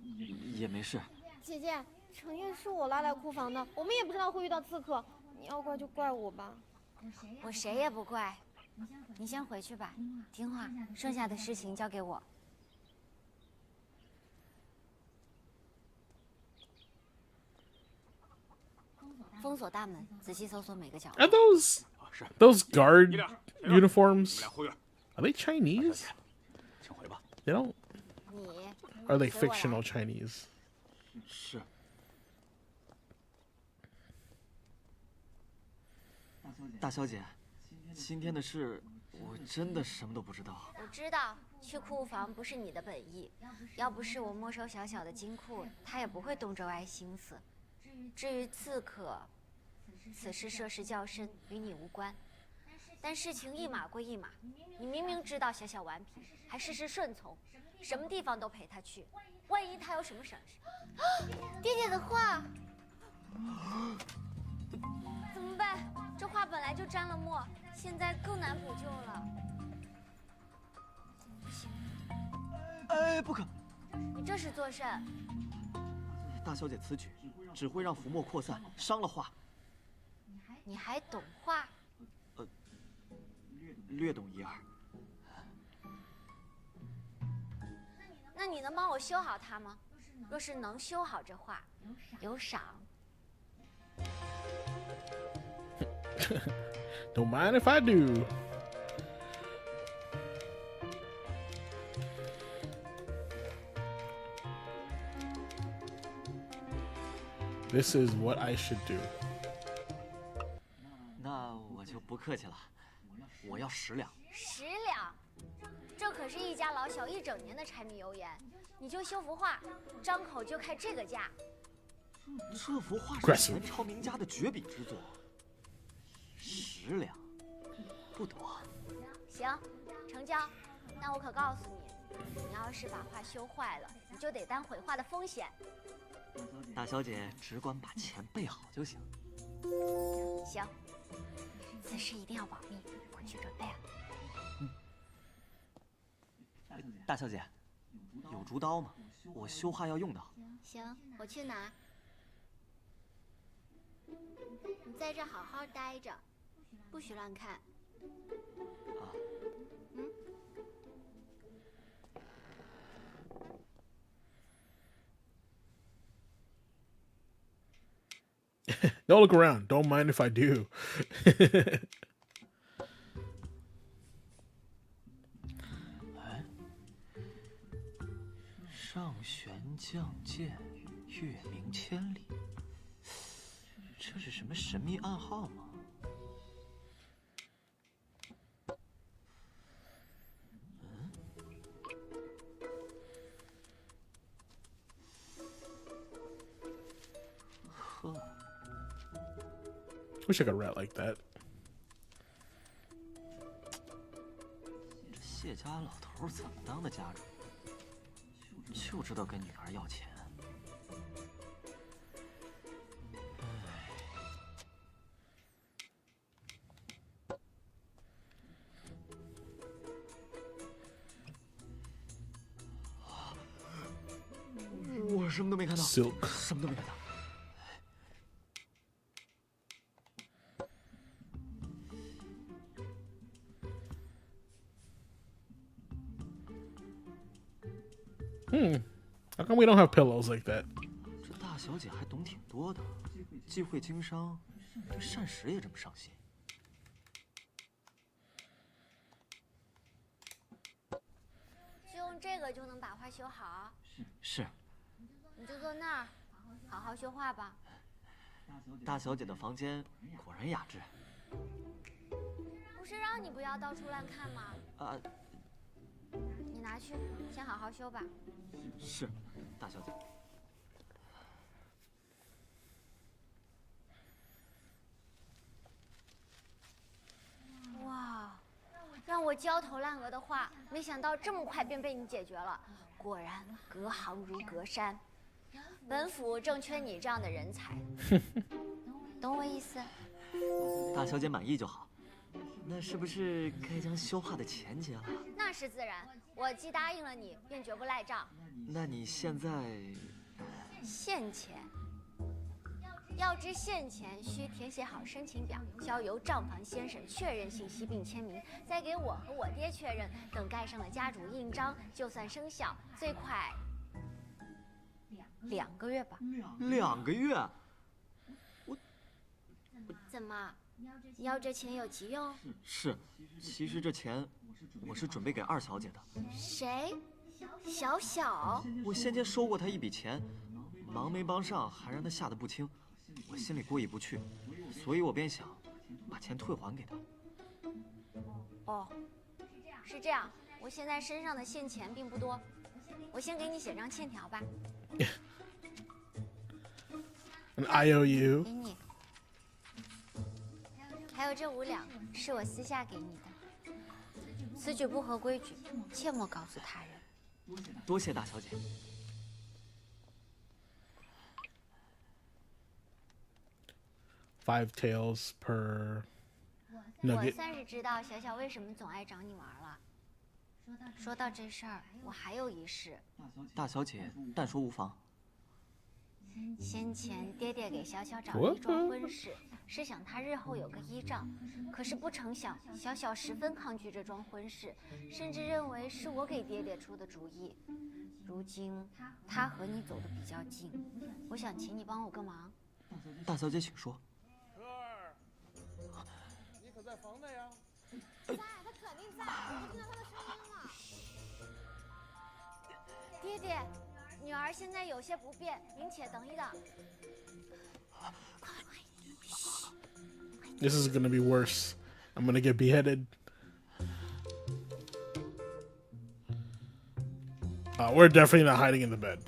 也没事。
姐姐，程燕是我拉来库房的，我们也不知道会遇到刺客，你要怪就怪我吧。
我谁也不怪。你先回去吧，听话，剩下的事情交给我。封锁大门，仔细搜索每个角落。
Are those guard uniforms? Are they Chinese? They don't. Are they fictional Chinese?
是。大小姐，今天的事我真的什么都不知道。
我知道，去库房不是你的本意，要不是我没收小小的金库，他也不会动这歪心思。至于刺客，此事涉世较深，与你无关。但事情一码归一码，你明明知道小小顽皮，还事事顺从，什么地方都陪他去，万一他有什么闪失，爹爹的画怎么办？这画本来就沾了墨，现在更难补救了。不行，
哎，不可！
你这是作甚？
大小姐此举只会让浮沫扩散，伤了画。
你还懂画？
略懂一二。
那你能帮我修好它吗？若是能修好这画，有赏。
Don't mind if I do. This is what I should do.
那我就不客气了，我要10两。
10两，这可是一家老小1整年的柴米油盐，你就修幅画，张口就开这个价。
这幅画是前朝名家的绝笔之作，10两，不多。
行，成交。那我可告诉你，你要是把画修坏了，你就得担毁画的风险。
大小姐只管把钱备好就行。
行，此事一定要保密，快去准备啊。
大小姐，有竹刀吗？我修画要用到。
行，我去拿。你在这好好待着，不许乱看。
啊。
嗯。
Don't look around. Don't mind if I do.
上旋降剑，月明千里。这是什么神秘暗号吗？呵。
Wish I could rat like that.
这谢家老头怎么当的家主？就知道跟女儿要钱。我什么都没看到，
Silk
什么都没看到。
How come we don't have pillows like that?
这大小姐还懂挺多的，既会经商，对膳食也这么上心。
就用这个就能把画修好？
是。
你就坐那儿，好好修画吧。
大小姐的房间果然雅致。
不是让你不要到处乱看吗？
啊。
你拿去，先好好修吧。
是，大小姐。
焦头烂额的话，没想到这么快便被你解决了。果然隔行如隔山，本府正缺你这样的人才，懂我意思？
大小姐满意就好。那是不是该将修画的钱结了？
那是自然，我既答应了你，便绝不赖账。
那你现在
现钱？要知现钱需填写好申请表，交由账房先生确认信息并签名，再给我和我爹确认，等盖上了家主印章，就算生效，最快2个月吧。
2个月？
怎么？要这钱有急用？
是，其实这钱我是准备给2小姐的。
谁？小小？
我先前收过她一笔钱，忙没帮上，还让她吓得不轻，我心里过意不去，所以我便想把钱退还给她。
哦，是这样。我现在身上的现钱并不多，我先给你写张欠条吧。
An IOU。
给你。还有这5两是我私下给你的，此举不合规矩，切莫告诉他人。
多谢大小姐。
5 tails per
我
nugget。
算是知道小小为什么总爱找你玩了。说到这事儿，我还有一事。
大小姐，但说无妨。
先前爹爹给小小找了一桩婚事，是想他日后有个依仗。可是不成想，小小十分抗拒这桩婚事，甚至认为是我给爹爹出的主意。如今他和你走得比较近，我想请你帮我个忙。
大小姐，请说。
科儿，你可在房内啊？
在，他肯定在，我听到他的声音了。
爹爹。女儿现在有些不便，您且等一等。
This is gonna be worse. I'm gonna get beheaded. We're definitely not hiding in the bed.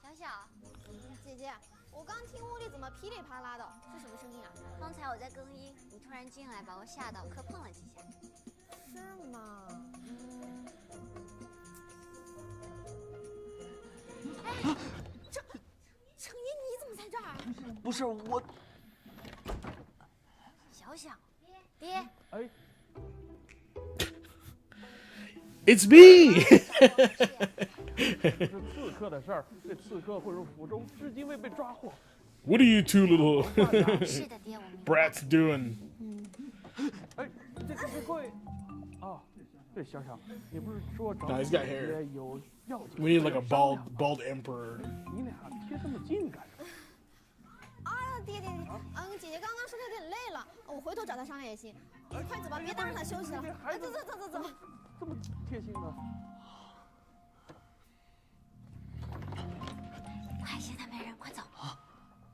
小小，姐姐，我刚听屋里怎么噼里啪啦的，是什么声音啊？
刚才我在更衣，你突然进来把我吓到，磕碰了几下。
是吗？程一，你怎么在这儿？
不是我，
小小，爹。
哎
It's me
是刺客的事儿，这刺客混入府中，至今未被抓获。
What are you two little
是的，爹，我明白。
brats doing?
哎，这会啊，对，小小，你不是说找
No, he's got hair.
爹有要紧
We need like a bald emperor.
你俩贴这么近干什么？
啊，爹，姐姐刚刚说她有点累了，我回头找她商量也行。快走吧，别耽误她休息了。走。
这么贴心呢？
快，现在没人，快走。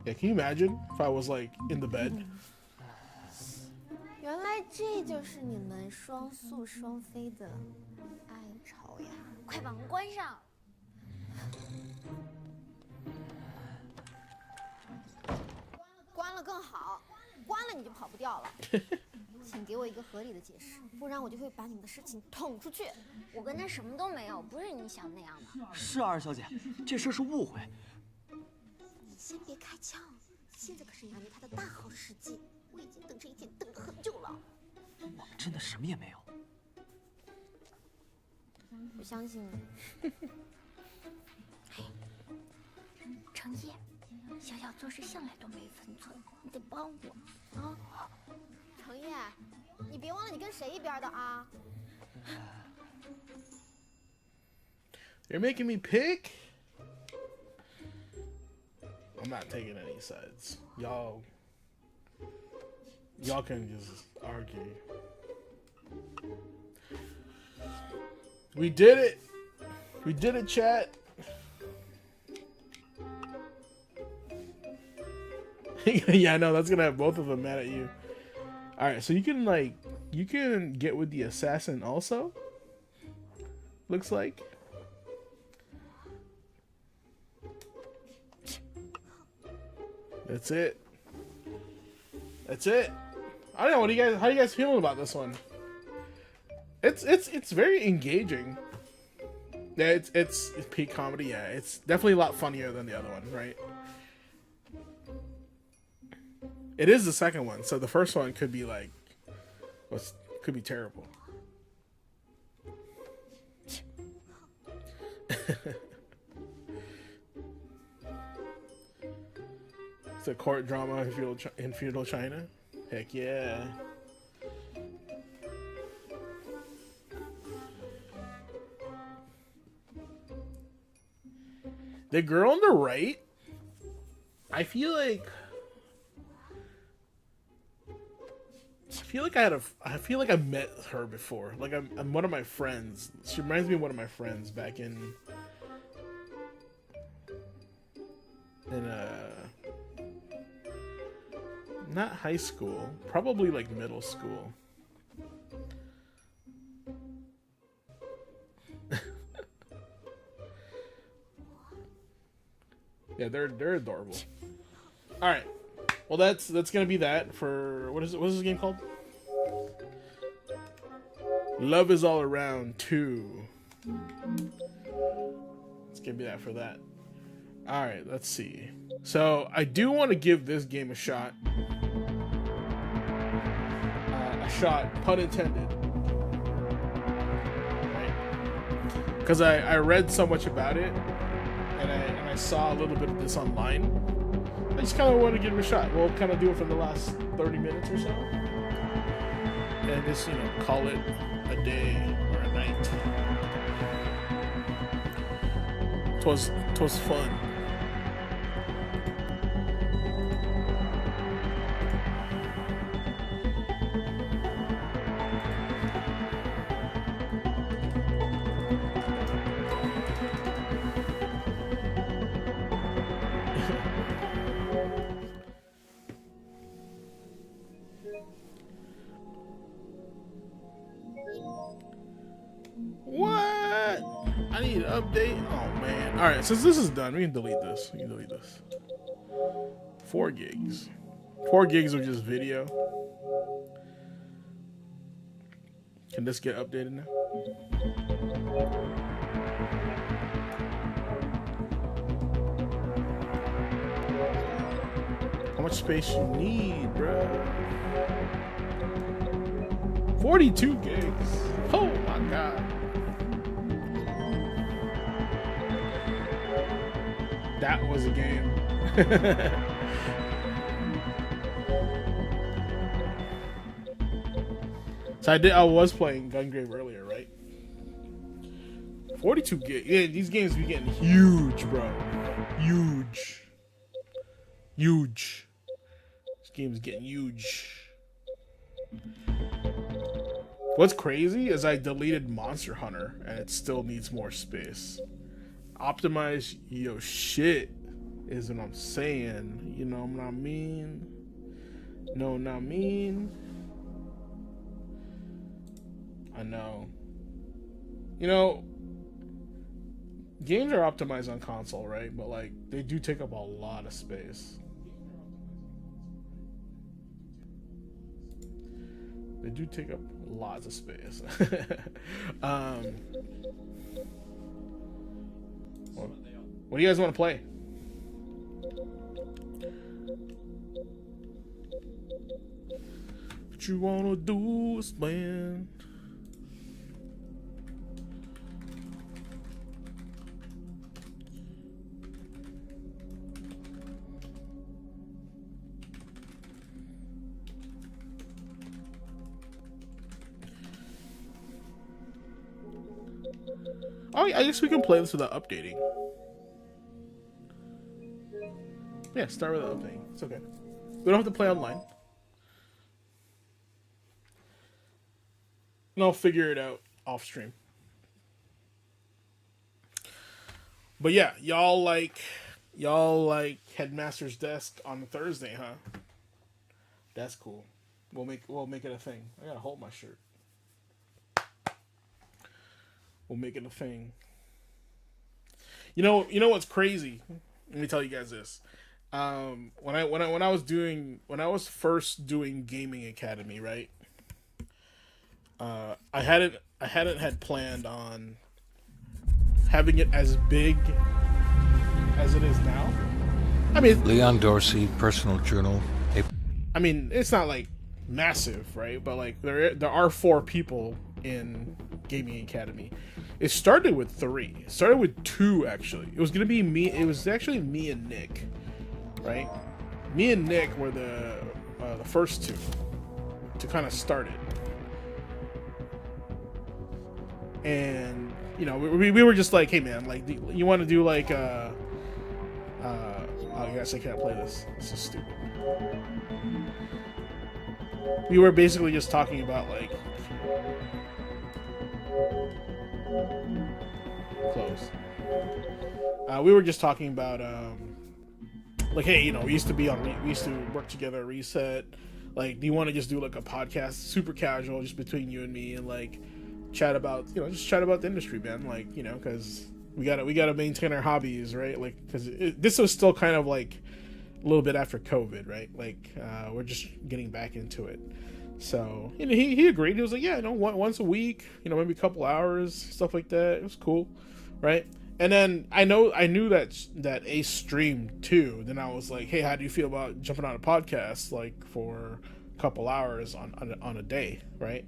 Yeah, can you imagine if I was like in the bed?
原来这就是你们双宿双飞的爱巢呀！
快把门关上。
关了更好，关了你就跑不掉了。请给我一个合理的解释，不然我就会把你们的事情捅出去。
我跟他什么都没有，不是你想那样的。
是二小姐，这事是误会。
你先别开枪，现在可是拿捏他的大好时机，我已经等这一天等了很久了。
我们真的什么也没有。
不相信你。
程烨，小小做事向来都没分寸，你得帮我啊！
程烨，你别忘了你跟谁一边的啊！
You're making me pick? I'm not taking any sides. Y'all can just argue. We did it! We did it, chat! Yeah, I know, that's gonna have both of them mad at you. Alright, so you can get with the assassin also? Looks like. That's it. That's it. I don't know. How do you guys feeling about this one? It's very engaging. Yeah, it's peak comedy. Yeah, it's definitely a lot funnier than the other one, right? It is the second one, so the first one could be like, could be terrible. It's a court drama in feudal China. Heck yeah. The girl on the right, I feel like I met her before. Like I'm one of my friends. She reminds me of one of my friends back in not high school, probably like middle school. Yeah, they're adorable. All right, well that's gonna be that for what is this game called? Love is All Around 2. It's gonna be that for that. All right, let's see. So I do want to give this game a shot. Pun intended. Right? Because I read so much about it, and I saw a little bit of this online. I just kind of want to give it a shot. We'll kind of do it for the last 30 minutes or so, and just call it a day or a night. Twas fun. What? I need an update. Oh man. All right, since this is done, we can delete this. 4 gigs. 4 gigs of just video. Can this get updated now? How much space you need, bro? 42 gigs. Oh my god. That was a game. So I was playing Gungrave earlier, right? 42 gigs. Yeah, these games be getting huge, bro. Huge. This game's getting huge. What's crazy is I deleted Monster Hunter and it still needs more space. Optimize your shit is what I'm saying. You know what I mean? No, not mean. I know. Games are optimized on console, right? But like they do take up a lot of space. They do take up lots of space. What do you guys want to play? What you wanna do, man? Oh, I guess we can play this without updating. Yeah, start with the updating. It's okay. We don't have to play online. And I'll figure it out off stream. But yeah, y'all like Headmaster's Desk on Thursday, huh? That's cool. We'll make it a thing. I gotta hold my shirt. We'll make it a thing. You know what's crazy? Let me tell you guys this. when I was first doing Gaming Academy, right? I hadn't had planned on having it as big as it is now. I mean,
Leon Dorsey, personal journal.
I mean, it's not like massive, right? But like there are 4 people in Gaming Academy. It started with 3. It started with 2 actually. It was gonna be me. It was actually me and Nick, right? Me and Nick were the first 2 to kind of start it. And you know, we were just like, hey man, like, you want to do like oh yes, I can't play this. This is stupid. We were basically just talking about like close. We were just talking about like, hey, you know, we used to work together at Reset. Like, do you want to just do like a podcast, super casual, just between you and me, and like chat about, you know, just chat about the industry, man. Like, you know, because we gotta maintain our hobbies, right? Like, because this was still kind of like a little bit after COVID, right? Like, we're just getting back into it. So, you know, he agreed. He was like, yeah, you know, once a week, you know, maybe a couple hours, stuff like that. It was cool, right? And then I knew that Ace streamed too. Then I was like, hey, how do you feel about jumping on a podcast like for a couple hours on a day, right?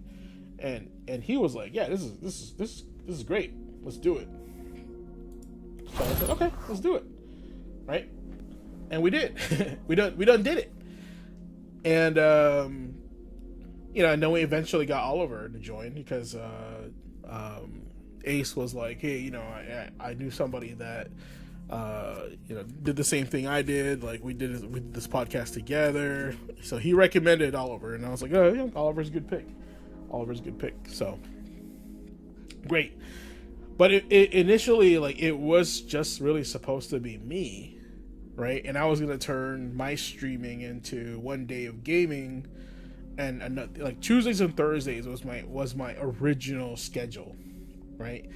And he was like, yeah, this is great. Let's do it. So I said, okay, let's do it, right? And we did. we done did it. And you know, I know we eventually got Oliver to join because Ace was like, hey, you know, I knew somebody that you know, did the same thing I did. Like, we did this podcast together. So he recommended Oliver, and I was like, oh yeah, Oliver's a good pick. So great. But it initially, like, it was just really supposed to be me, right? And I was gonna turn my streaming into one day of gaming, and like Tuesdays and Thursdays was my original schedule, right?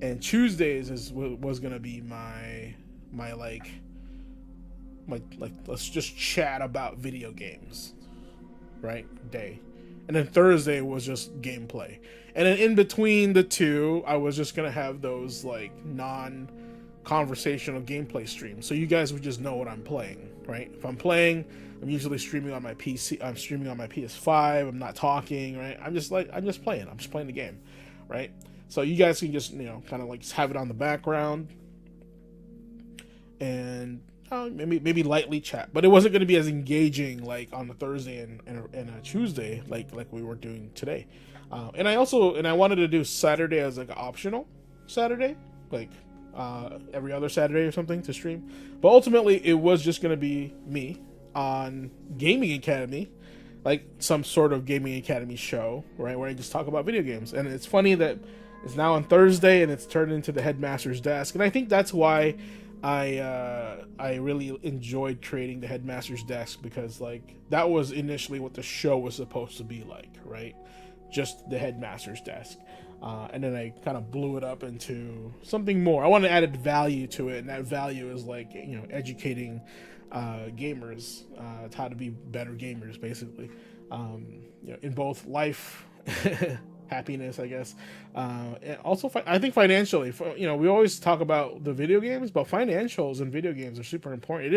And Tuesdays was gonna be my let's just chat about video games, right? Day. And then Thursday was just gameplay. And then in between the two, I was just going to have those like non-conversational gameplay streams. So you guys would just know what I'm playing, right? If I'm playing, I'm usually streaming on my PC. I'm streaming on my PS5. I'm not talking, right? I'm just playing. I'm just playing the game, right? So you guys can just, you know, kind of like have it on the background and maybe lightly chat, but it wasn't going to be as engaging like on a Thursday and a Tuesday like we were doing today. And I wanted to do Saturday as like an optional Saturday, like every other Saturday or something to stream. But ultimately, it was just going to be me on Gaming Academy, like some sort of Gaming Academy show, right, where I just talk about video games. And it's funny that it's now on Thursday and it's turned into the Headmaster's Desk, and I think that's why I really enjoyed creating the Headmaster's Desk, because like that was initially what the show was supposed to be like, right? Just the Headmaster's Desk. And then I kind of blew it up into something more. I wanted to add value to it, and that value is like, you know, educating gamers how to be better gamers, basically. You know, in both life, happiness, I guess, and also I think financially. You know, we always talk about the video games, but financials in video games are super important.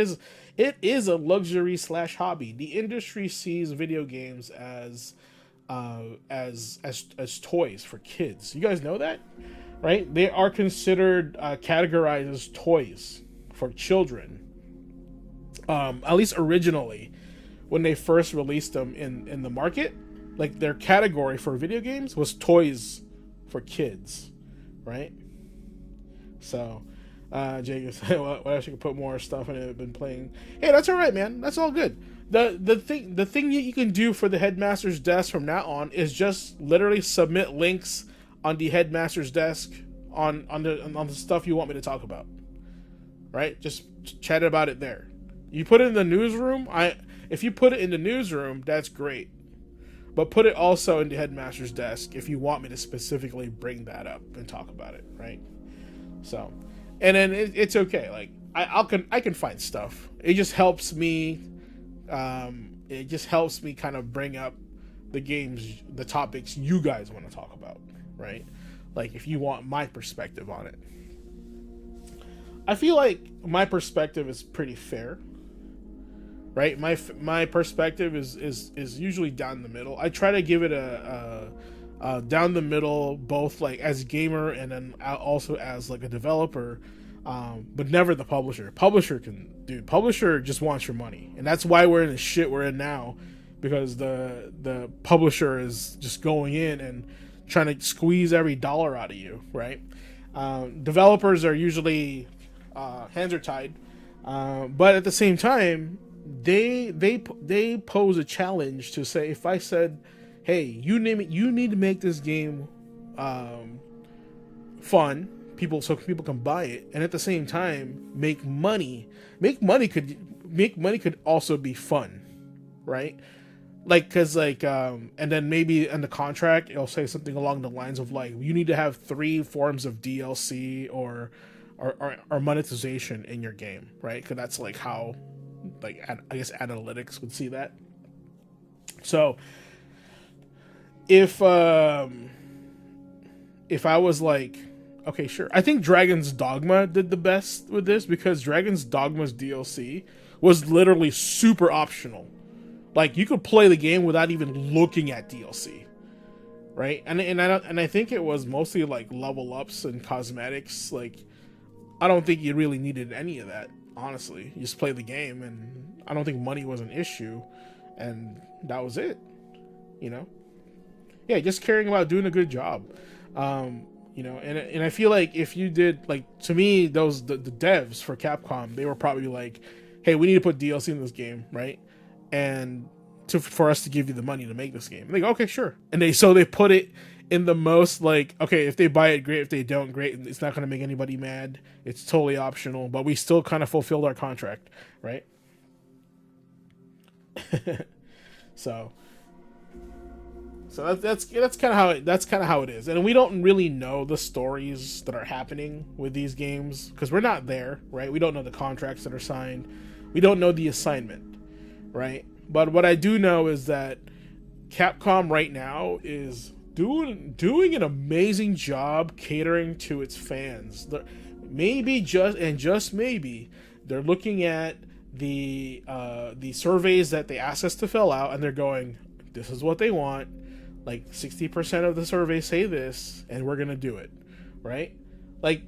It is a luxury / hobby. The industry sees video games as toys for kids. You guys know that, right? They are considered categorized as toys for children. At least originally, when they first released them in the market, like their category for video games was toys for kids, right? So, Jake said, well, I should put more stuff in it. I've been playing. Hey, that's all right, man. That's all good. The thing that you can do for the Headmaster's Desk from now on is just literally submit links on the Headmaster's Desk on the stuff you want me to talk about, right? Just chat about it there. You put it in the newsroom. If you put it in the newsroom, that's great. But put it also in the Headmaster's Desk if you want me to specifically bring that up and talk about it, right? So, and then it's okay. Like, I can find stuff. It just helps me. It just helps me kind of bring up the topics you guys want to talk about, right? Like if you want my perspective on it. I feel like my perspective is pretty fair, right? My perspective is usually down the middle. I try to give it a down the middle, both like as a gamer and then also as like a developer, but never the publisher. Publisher just wants your money, and that's why we're in the shit we're in now, because the publisher is just going in and trying to squeeze every dollar out of you, right? Developers are usually hands are tied, but at the same time, they pose a challenge to say, if I said, hey, you need to make this game fun, so people can buy it, and at the same time make money. Make money could also be fun, right? Like, cause like, and then maybe in the contract it'll say something along the lines of like, you need to have 3 forms of DLC or monetization in your game, right? Because that's like how, like, I guess analytics would see that. So if I was like, okay, sure, I think Dragon's Dogma did the best with this, because Dragon's Dogma's DLC was literally super optional. Like, you could play the game without even looking at DLC, right? And I think it was mostly like level ups and cosmetics. Like, I don't think you really needed any of that, honestly. You just play the game, and I don't think money was an issue, and that was it, you know? Yeah, just caring about doing a good job. You know, and I feel like if you did, like, to me, the devs for Capcom, they were probably like, hey, we need to put DLC in this game, right? And for us to give you the money to make this game. Like, okay, sure. And they put it in the most, like, okay, if they buy it, great. If they don't, great. It's not going to make anybody mad. It's totally optional, but we still kind of fulfilled our contract, right? So that's kind of how it is. And we don't really know the stories that are happening with these games because we're not there, right? We don't know the contracts that are signed. We don't know the assignment, right? But what I do know is that Capcom right now is doing an amazing job catering to its fans. Maybe just maybe they're looking at the surveys that they asked us to fill out, and they're going, this is what they want. Like 60% of the surveys say this, and we're gonna do it, right? Like,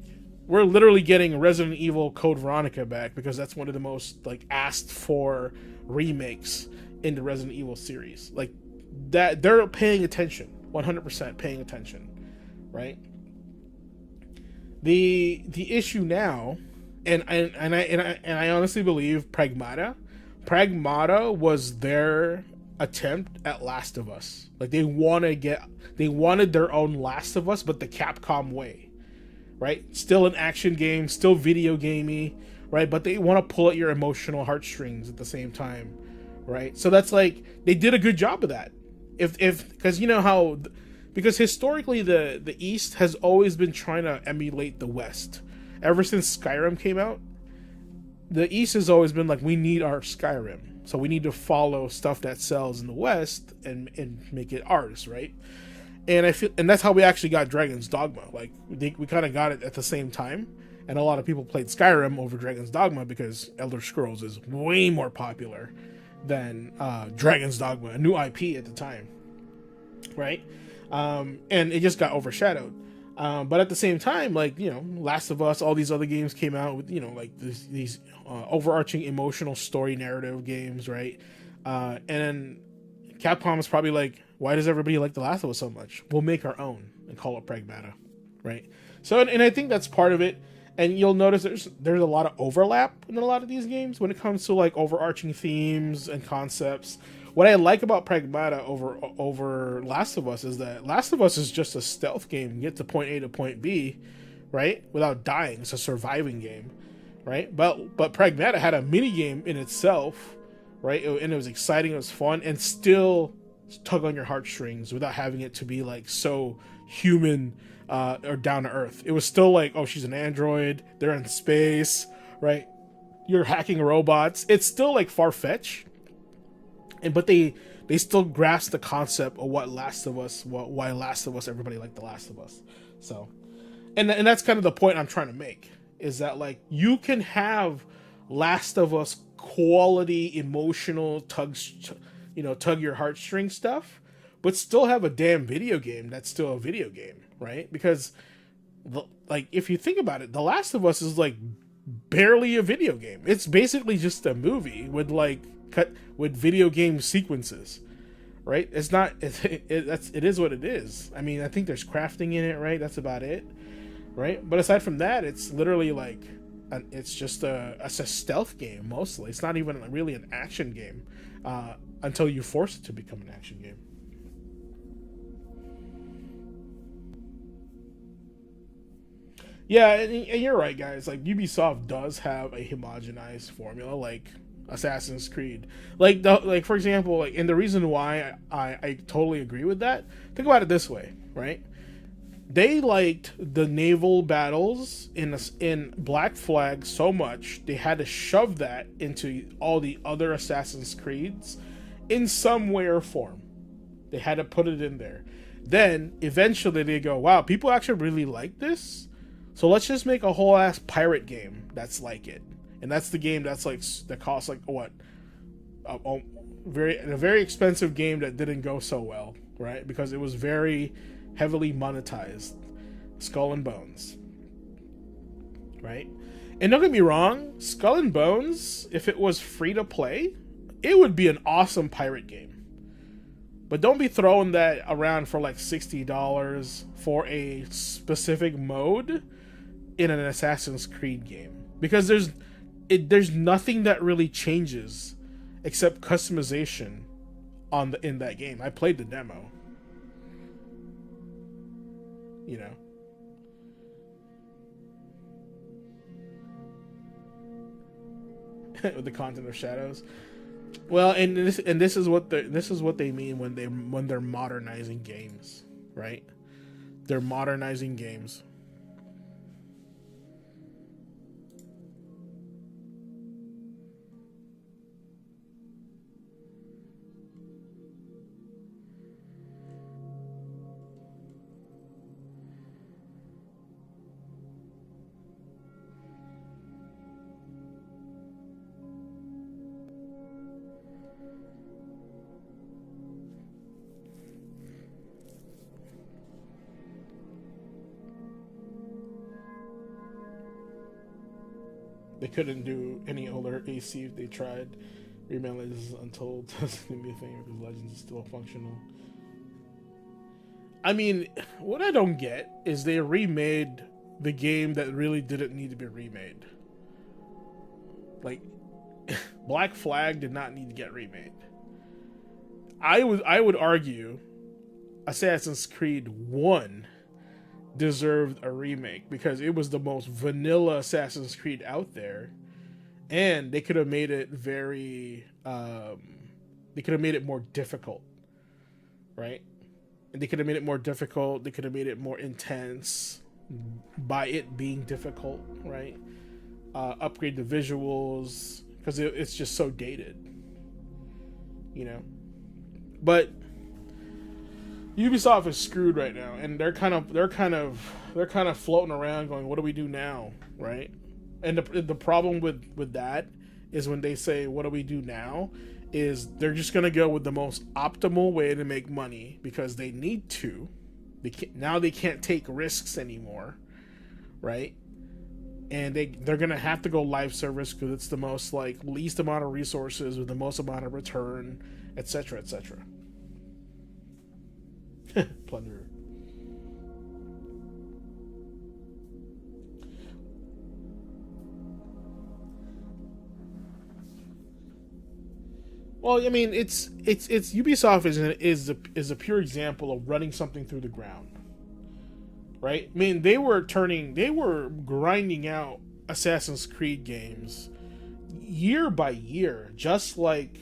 we're literally getting Resident Evil Code Veronica back because that's one of the most like asked for remakes in the Resident Evil series. Like, that they're paying attention, 100% paying attention, right? The issue now, and I honestly believe Pragmata was their attempt at Last of Us. Like, they wanted their own Last of Us, but the Capcom way, right? Still an action game, still video gamey, right? But they want to pull at your emotional heartstrings at the same time, right? So that's like, they did a good job of that. Because you know how, because historically the East has always been trying to emulate the West. Ever since Skyrim came out, the East has always been like, we need our Skyrim. So we need to follow stuff that sells in the West and make it ours, right? And I feel, and that's how we actually got Dragon's Dogma. Like, we kind of got it at the same time, and a lot of people played Skyrim over Dragon's Dogma because Elder Scrolls is way more popular than Dragon's Dogma, a new IP at the time, right? And it just got overshadowed. But at the same time, like, you know, Last of Us, all these other games came out with, you know, like these overarching emotional story narrative games, right? And then Capcom is probably like, why does everybody like The Last of Us so much? We'll make our own and call it Pragmata, right? So, and I think that's part of it. And you'll notice there's a lot of overlap in a lot of these games when it comes to like overarching themes and concepts. What I like about Pragmata over Last of Us is that Last of Us is just a stealth game. You get to point A to point B, right? Without dying. It's a surviving game, right? But Pragmata had a mini game in itself, right? And it was exciting, it was fun, and still tug on your heartstrings without having it to be like so human or down to earth. It was still like, oh, she's an android, they're in space, right? You're hacking robots. It's still like far-fetched, but they still grasp the concept of what Last of Us, why Last of Us, everybody liked The Last of Us. So, and that's kind of the point I'm trying to make, is that like you can have Last of Us quality emotional tug your heartstring stuff, but still have a damn video game that's still a video game, right? Because like if you think about it, The Last of Us is like barely a video game. It's basically just a movie with like with video game sequences, right? It's not. It is what it is. I mean, I think there's crafting in it, right? That's about it, right? But aside from that, it's literally like it's just a stealth game mostly. It's not even really an action game until you force it to become an action game. Yeah, and you're right, guys. Like, Ubisoft does have a homogenized formula, like Assassin's Creed. Like for example, like, and the reason why I totally agree with that. Think about it this way, right? They liked the naval battles in Black Flag so much they had to shove that into all the other Assassin's Creeds in some way or form. They had to put it in there. Then eventually they go, wow, people actually really like this. So let's just make a whole ass pirate game that's like it, and that's the game that costs like what, a very expensive game that didn't go so well, right? Because it was very heavily monetized, Skull and Bones, right? And don't get me wrong, Skull and Bones, if it was free to play, it would be an awesome pirate game. But don't be throwing that around for like $60 for a specific mode in an Assassin's Creed game, because there's nothing that really changes except customization in that game. I played the demo, you know. With the content of Shadows. Well, and this is what they mean when they're modernizing games, right? They're modernizing games. They couldn't do any older AC if they tried. Remain Legends Untold doesn't be a thing because Legends is still functional. I mean, what I don't get is they remade the game that really didn't need to be remade. Like, Black Flag did not need to get remade. I would argue Assassin's Creed 1 deserved a remake because it was the most vanilla Assassin's Creed out there, and they could have made it they could have made it more difficult, right? And they could have made it more difficult. They could have made it more intense by it being difficult, right? Upgrade the visuals because it's just so dated, you know. But Ubisoft is screwed right now, and they're kind of floating around, going, "What do we do now?" Right? And the problem with that is when they say, "What do we do now?" is they're just gonna go with the most optimal way to make money because they need to. They can't take risks anymore, right? And they're gonna have to go live service because it's the most least amount of resources with the most amount of return, etc., etc. Plunderer. Well, I mean, it's Ubisoft is a pure example of running something through the ground, right? I mean, they were grinding out Assassin's Creed games year by year, just like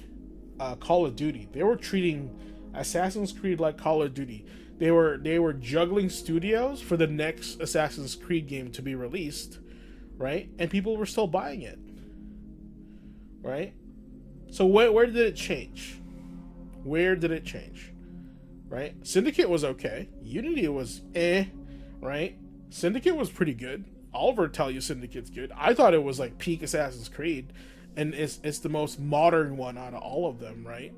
Call of Duty. They were treating Assassin's Creed like Call of Duty. They were juggling studios for the next Assassin's Creed game to be released, right? And people were still buying it, right? So where did it change? Where did it change? Right? Syndicate was okay. Unity was right? Syndicate was pretty good. Oliver tell you Syndicate's good. I thought it was like peak Assassin's Creed, and it's the most modern one out of all of them, right?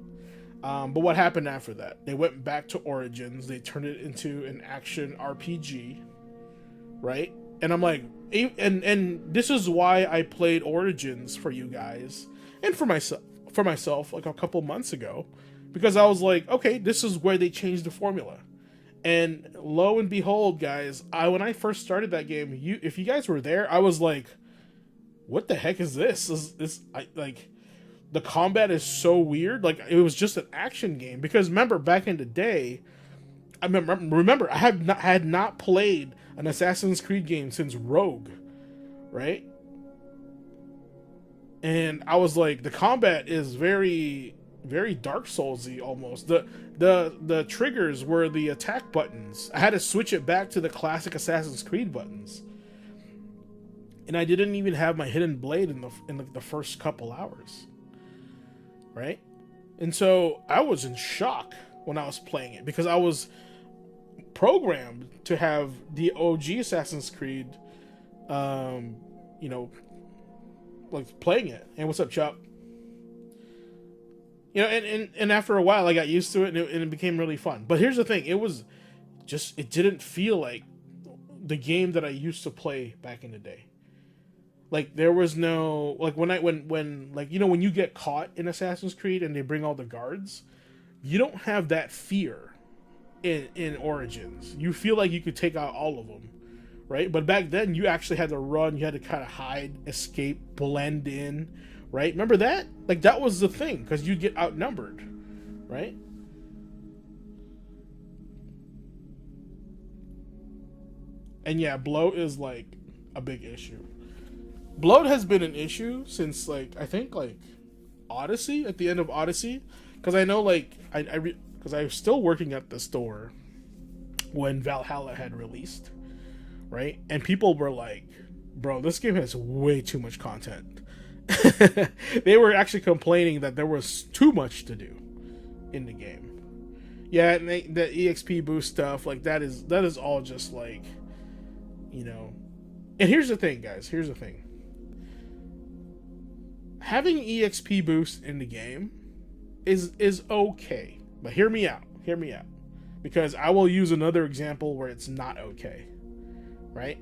But what happened after that? They went back to Origins. They turned it into an action RPG, right? And I'm like, and this is why I played Origins for you guys and for myself like a couple months ago, because I was like, okay, this is where they changed the formula. And lo and behold, guys, when I first started that game, if you guys were there, I was like, what the heck is this? The combat is so weird. Like, it was just an action game. Because remember, back in the day, I remember I had not played an Assassin's Creed game since Rogue, right? And I was like, the combat is very, very Dark Souls-y almost. The triggers were the attack buttons. I had to switch it back to the classic Assassin's Creed buttons. And I didn't even have my hidden blade in the first couple hours. Right? And so I was in shock when I was playing it, because I was programmed to have the OG Assassin's Creed, like playing it. And what's up, Chop? You know, and after a while I got used to it, and it became really fun. But here's the thing, it didn't feel like the game that I used to play back in the day. Like, there was no, like, when you get caught in Assassin's Creed and they bring all the guards, you don't have that fear in Origins. You feel like you could take out all of them, right? But back then, you actually had to run, you had to kind of hide, escape, blend in, right? Remember that? Like, that was the thing, because you'd get outnumbered, right? And yeah, bloat is, like, a big issue. Bloat has been an issue since, like, I think, like, Odyssey, at the end of Odyssey. Because I know, like, because I was still working at the store when Valhalla had released, right? And people were like, bro, this game has way too much content. They were actually complaining that there was too much to do in the game. Yeah, and the EXP boost stuff, like, that is all just, like, you know. And here's the thing, guys. Here's the thing. Having EXP boost in the game is okay. But hear me out. Hear me out. Because I will use another example where it's not okay. Right?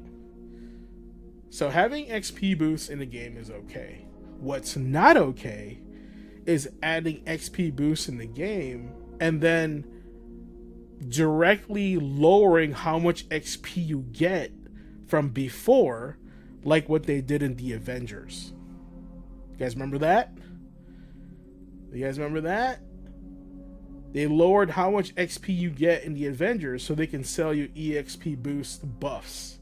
So having XP boost in the game is okay. What's not okay is adding XP boost in the game and then directly lowering how much XP you get from before, like what they did in the Avengers. You guys remember that? You guys remember that? They lowered how much XP you get in the Avengers so they can sell you EXP boost buffs.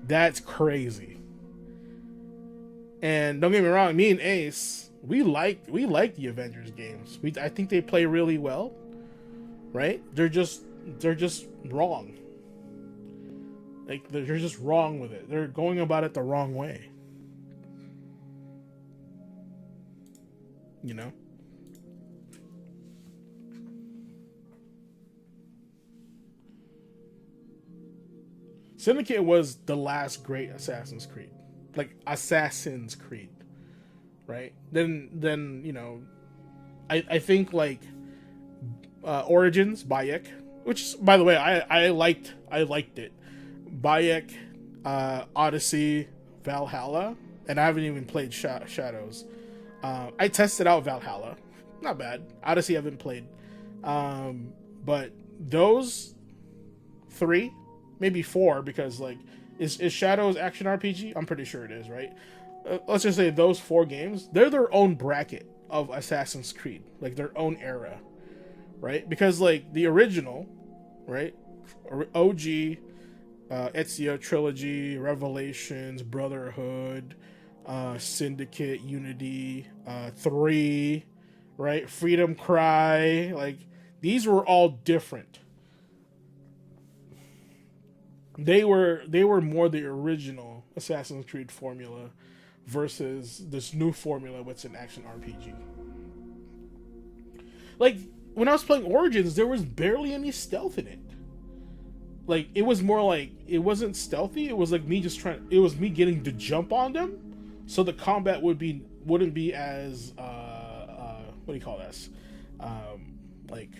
That's crazy. And don't get me wrong, me and Ace, we like the Avengers games. I think they play really well, right? They're just wrong. Like, they're just wrong with it. They're going about it the wrong way. You know? Syndicate was the last great Assassin's Creed. Like, Assassin's Creed. Right? Then you know, I think, like, Origins, Bayek, which, by the way, I liked it. Bayek, Odyssey, Valhalla, and I haven't even played Shadows. I tested out Valhalla, not bad. Odyssey I haven't played, but those 3, maybe 4, because, like, is Shadows action RPG? I'm pretty sure it is, right? Let's just say those 4 games, they're their own bracket of Assassin's Creed, like their own era, right? Because, like, the original, right, OG, Ezio Trilogy, Revelations, Brotherhood, Syndicate, Unity, 3, right, Freedom Cry, like, these were all different. they were more the original Assassin's Creed formula versus this new formula, which is an action RPG. Like, when I was playing Origins, there was barely any stealth in it. Like, it was more like, it wasn't stealthy, it was like me just it was me getting to jump on them, so the combat wouldn't be as, what do you call this? Like,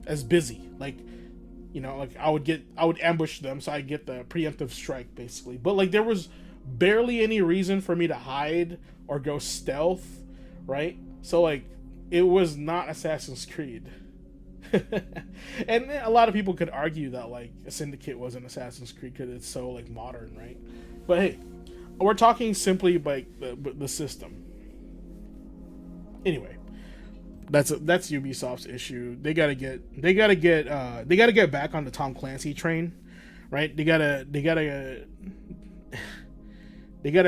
as busy. Like, you know, like I would ambush them, so I get the preemptive strike, basically. But like, there was barely any reason for me to hide or go stealth, right? So like, it was not Assassin's Creed. And a lot of people could argue that like a Syndicate was an Assassin's Creed because it's so like modern, right? But hey, we're talking simply like the system. Anyway, that's Ubisoft's issue. They gotta get back on the Tom Clancy train, right? They gotta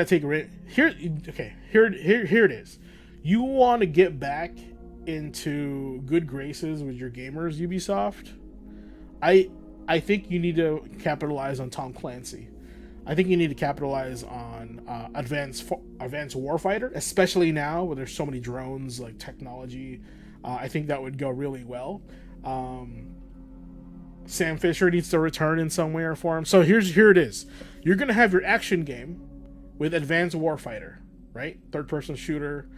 take here. Okay, here it is. You want to get back into good graces with your gamers, Ubisoft? I think you need to capitalize on Tom Clancy. I think you need to capitalize on Advanced Warfighter, especially now where there's so many drones, like technology. I think that would go really well. Sam Fisher needs to return in some way or form. So here it is. You're gonna have your action game with Advanced Warfighter, right? Third-person shooter,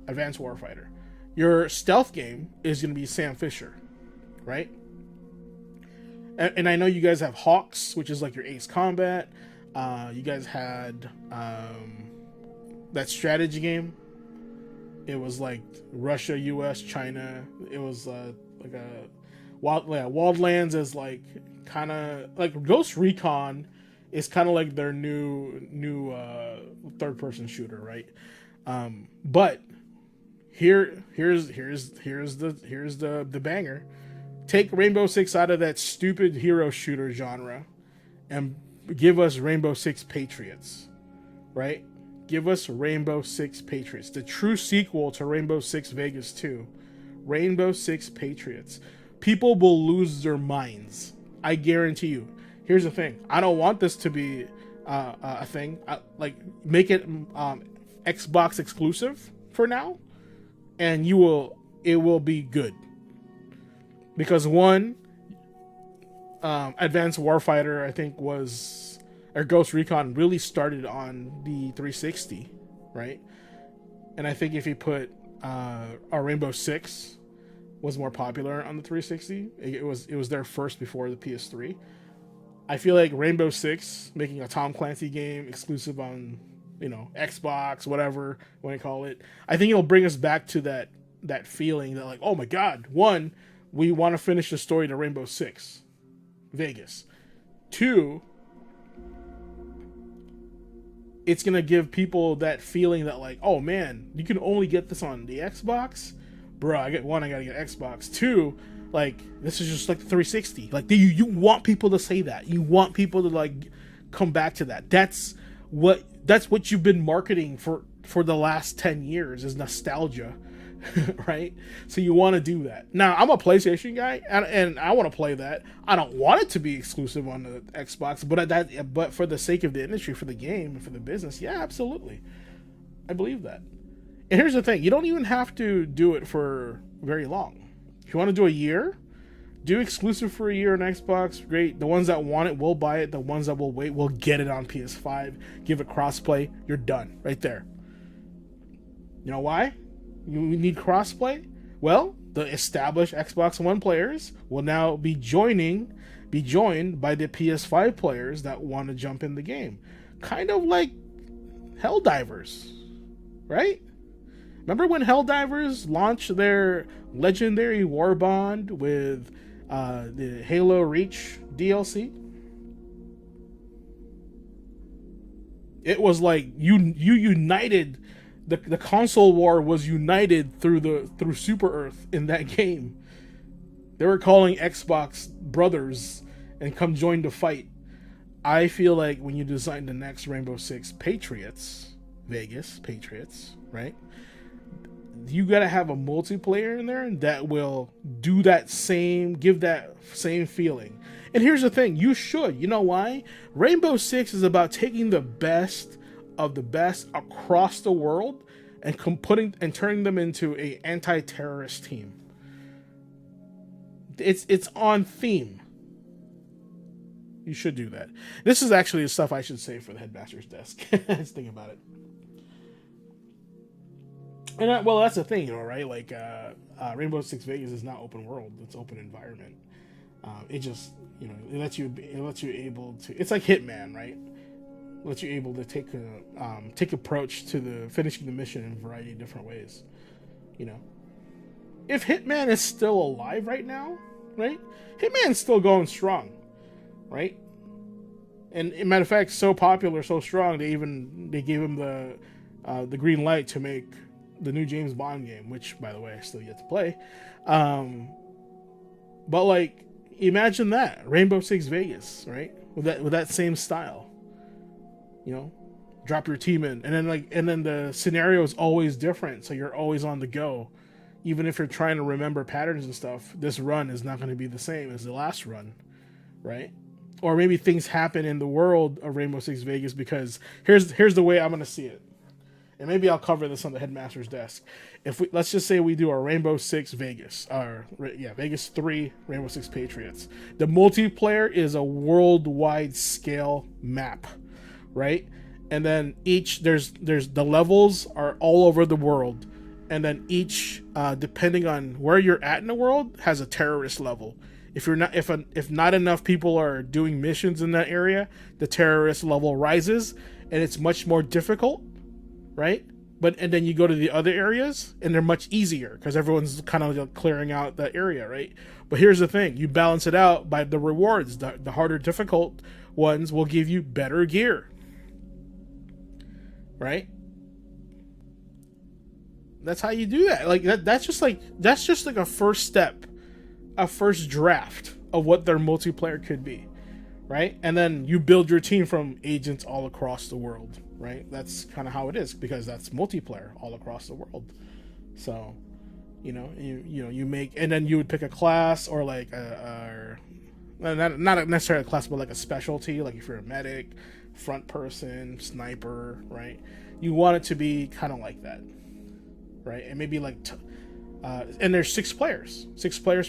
Advanced Warfighter. Your stealth game is gonna be Sam Fisher, right? And I know you guys have Hawks, which is like your Ace Combat. You guys had that strategy game. It was like Russia, US, China. It was like a Wildlands is like kind of like Ghost Recon is kind of like their new third-person shooter, right? But here's the banger. Take Rainbow Six out of that stupid hero shooter genre and give us Rainbow Six Patriots, right? Give us Rainbow Six Patriots, the true sequel to Rainbow Six Vegas 2. Rainbow Six Patriots. People will lose their minds. I guarantee you. Here's the thing. I don't want this to be a thing. Like, make it Xbox exclusive for now, and it will be good. Because one, Advanced Warfighter, I think or Ghost Recon really started on the 360, right? And I think if you put our Rainbow Six was more popular on the 360, it was there first before the PS3. I feel like Rainbow Six making a Tom Clancy game exclusive on, you know, Xbox, whatever you want to call it, I think it'll bring us back to that feeling that like, oh my god, one, we want to finish the story to Rainbow Six Vegas. Two, it's going to give people that feeling that like, oh man, you can only get this on the Xbox? Bro, I gotta get Xbox. Two, like, this is just like the 360. Like, you want people to say that. You want people to like come back to that. That's what you've been marketing for the last 10 years is nostalgia. Right? So you want to do that. Now, I'm a PlayStation guy, and I want to play that. I don't want it to be exclusive on the Xbox, but for the sake of the industry, for the game, and for the business, yeah, absolutely. I believe that. And here's the thing. You don't even have to do it for very long. If you want to do a year, do exclusive for a year on Xbox, great. The ones that want it will buy it. The ones that will wait will get it on PS5. Give it crossplay. You're done. Right there. You know why? You need crossplay? Well, the established Xbox One players will now be joined by the PS5 players that want to jump in the game. Kind of like Helldivers, right? Remember when Helldivers launched their legendary war bond with the Halo Reach DLC? It was like you united. The console war was united through Super Earth in that game. They were calling Xbox brothers and come join the fight. I feel like when you design the next Rainbow Six Patriots, Vegas Patriots, right? You gotta have a multiplayer in there that will give that same feeling. And here's the thing, you should. You know why? Rainbow Six is about taking the best of the best across the world and turning them into a anti-terrorist team. It's on theme. You should do that. This is actually the stuff I should say for the headmaster's desk. Let's think about it. And well, that's the thing, you know, right? Like Rainbow Six Vegas is not open world; it's open environment. It just, you know, it lets you able to. It's like Hitman, right? It lets you able to take approach to the finishing the mission in a variety of different ways. You know, if Hitman is still alive right now, right? Hitman's still going strong, right? And as a matter of fact, so popular, so strong, they gave him the green light to make the new James Bond game, which, by the way, I still yet to play. But like, imagine that Rainbow Six Vegas, right? With that same style, you know, drop your team in, and then the scenario is always different, so you're always on the go. Even if you're trying to remember patterns and stuff, this run is not going to be the same as the last run, right? Or maybe things happen in the world of Rainbow Six Vegas because here's the way I'm going to see it. And maybe I'll cover this on the headmaster's desk. Let's just say we do a Rainbow Six Vegas, Vegas 3 Rainbow Six Patriots. The multiplayer is a worldwide scale map, right? And then there's the levels are all over the world, and then each depending on where you're at in the world has a terrorist level. If not enough people are doing missions in that area, the terrorist level rises, and it's much more difficult. Right? And then you go to the other areas and they're much easier because everyone's kind of clearing out that area, right? But here's the thing, you balance it out by the rewards. The harder difficult ones will give you better gear. Right? That's how you do that. Like that's just like a first step, a first draft of what their multiplayer could be. Right? And then you build your team from agents all across the world. Right, that's kind of how it is because that's multiplayer all across the world. So, you know, you make, and then you would pick a class or like not necessarily a class, but like a specialty. Like if you're a medic, front person, sniper, right? You want it to be kind of like that, right? And maybe like, and there's 6 players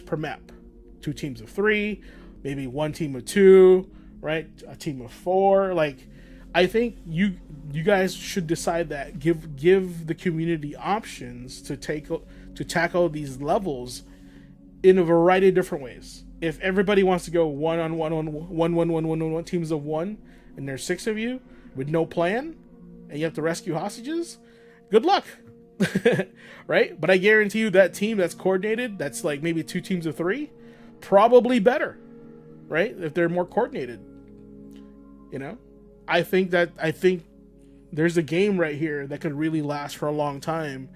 per map, 2 teams of 3, maybe 1 team of 2, right? A team of 4, like. I think you guys should decide that. Give the community options to tackle these levels in a variety of different ways. If everybody wants to go one teams of 1, and there's 6 of you with no plan, and you have to rescue hostages, good luck, right? But I guarantee you that team that's coordinated, that's like maybe 2 teams of 3, probably better, right? If they're more coordinated, you know. I think there's a game right here that could really last for a long time,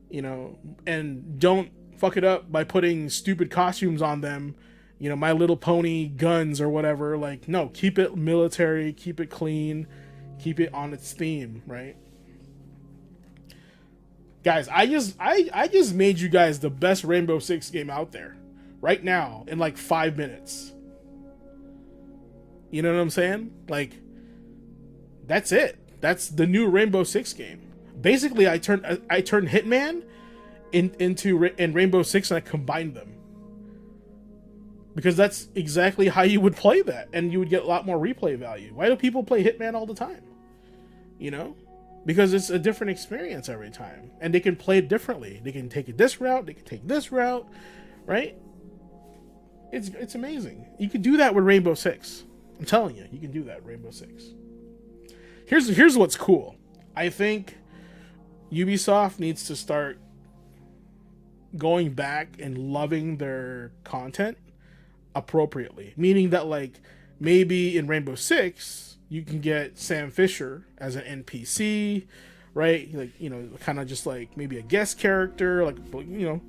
you know, and don't fuck it up by putting stupid costumes on them, you know, My Little Pony guns or whatever. Like, no, keep it military, keep it clean, keep it on its theme, right? Guys, I just made you guys the best Rainbow Six game out there right now in like 5 minutes. You know what I'm saying? Like, that's it. That's the new Rainbow Six game. Basically, I turned Hitman into Rainbow Six, and I combined them because that's exactly how you would play that, and you would get a lot more replay value. Why do people play Hitman all the time? You know, because it's a different experience every time, and they can play it differently. They can take it this route. They can take this route, right? It's amazing. You can do that with Rainbow Six. I'm telling you, you can do that with Rainbow Six. Here's what's cool. I think Ubisoft needs to start going back and loving their content appropriately. Meaning that, like, maybe in Rainbow Six, you can get Sam Fisher as an NPC, right? Like, you know, kind of just like maybe a guest character, like, you know,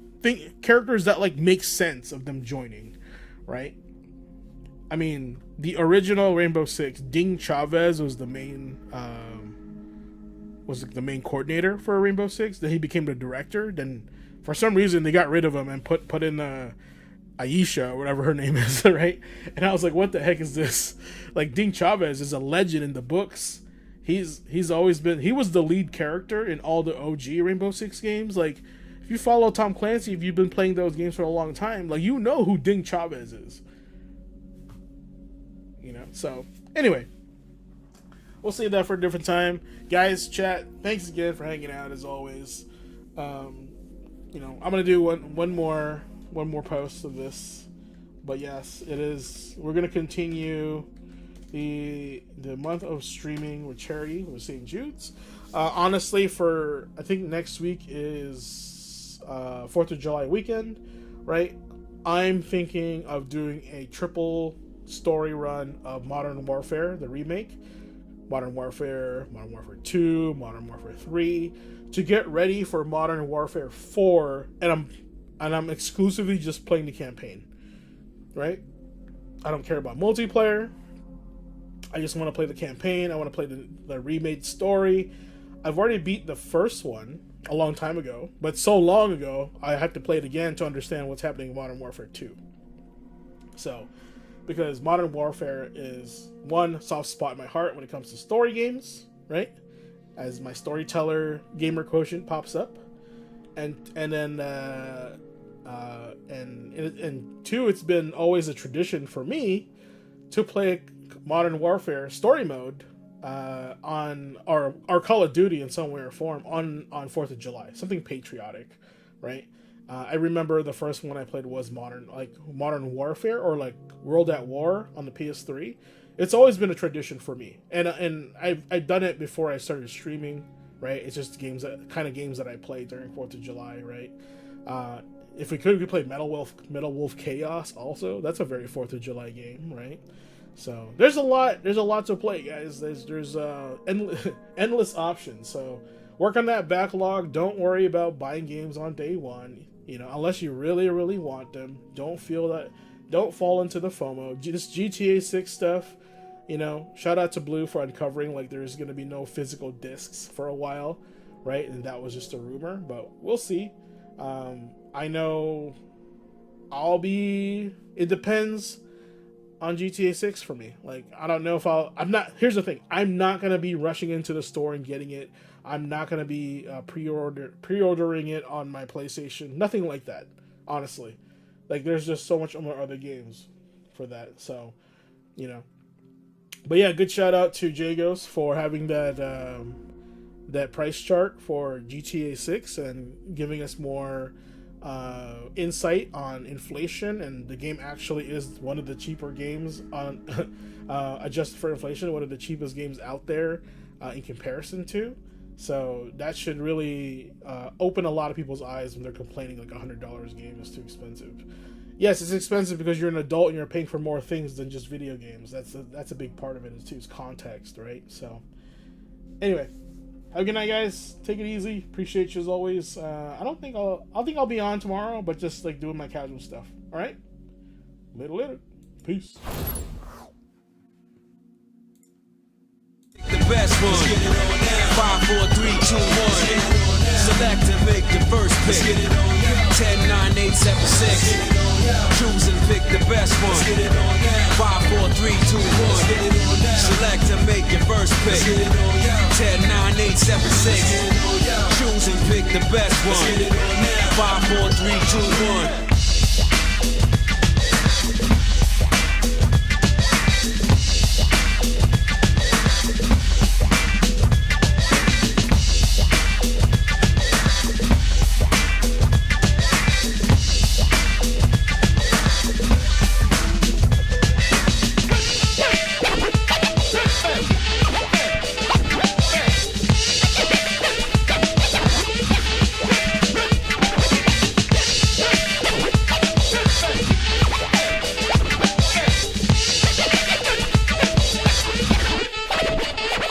characters that like make sense of them joining, right? I mean, the original Rainbow Six, Ding Chavez was the main coordinator for Rainbow Six. Then he became the director. Then, for some reason, they got rid of him and put in Aisha or whatever her name is, right? And I was like, what the heck is this? Like, Ding Chavez is a legend in the books. He's always been, he was the lead character in all the OG Rainbow Six games. Like, if you follow Tom Clancy, if you've been playing those games for a long time, like, you know who Ding Chavez is. You know, so anyway, we'll save that for a different time. Guys, chat, thanks again for hanging out as always. You know, I'm gonna do one more post of this, but yes, it is. We're gonna continue the month of streaming with charity with St. Jude's. Honestly, I think next week is 4th of July weekend, right? I'm thinking of doing a triple story run of Modern Warfare, the remake, Modern Warfare 2, Modern Warfare 3, to get ready for Modern Warfare 4, and I'm exclusively just playing the campaign, right? I don't care about multiplayer. I just want to play the campaign. I want to play the remade story. I've already beat the first one a long time ago, but so long ago, I have to play it again to understand what's happening in Modern Warfare 2. So, because Modern Warfare is one soft spot in my heart when it comes to story games, right? As my storyteller Gamer Quotient pops up, and two, it's been always a tradition for me to play Modern Warfare story mode on our Call of Duty in some way or form on 4th of July, something patriotic, right? I remember the first one I played was Modern Warfare or like World at War on the PS3. It's always been a tradition for me, and I've done it before I started streaming, right? It's just games that I play during 4th of July, right? If we could play Metal Wolf Chaos also. That's a very 4th of July game, right? So there's a lot to play, guys. There's endless options. So work on that backlog. Don't worry about buying games on day one, you know, unless you really, really want them. Don't fall into the FOMO. This GTA 6 stuff, you know, shout out to Blue for uncovering like there's going to be no physical discs for a while, right? And that was just a rumor, but we'll see. I know it depends on GTA 6 for me. Like, I don't know if here's the thing. I'm not going to be rushing into the store and getting it. I'm not going to be pre-ordering it on my PlayStation. Nothing like that, honestly. Like, there's just so much more other games for that. So, you know. But yeah, good shout out to Jagos for having that price chart for GTA 6 and giving us more insight on inflation, and the game actually is one of the cheaper games on adjusted for inflation, one of the cheapest games out there in comparison to. So that should really open a lot of people's eyes when they're complaining like $100 game is too expensive. Yes, it's expensive because you're an adult and you're paying for more things than just video games. That's a big part of it too, is context, right? So anyway, have a good night, guys. Take it easy. Appreciate you as always. I think I'll be on tomorrow, but just like doing my casual stuff. All right. Later. Peace.
The best one. 5, 4, 3, 2, 1. Select and make the first pick. 10, 9, 8, 7, 6. Choose and pick the best one. 5, 4, 3, 2, 1. Select and make your first pick. 10, 9, 8, 7, 6. Choose and pick the best one. 5, 4, 3, 2, 1.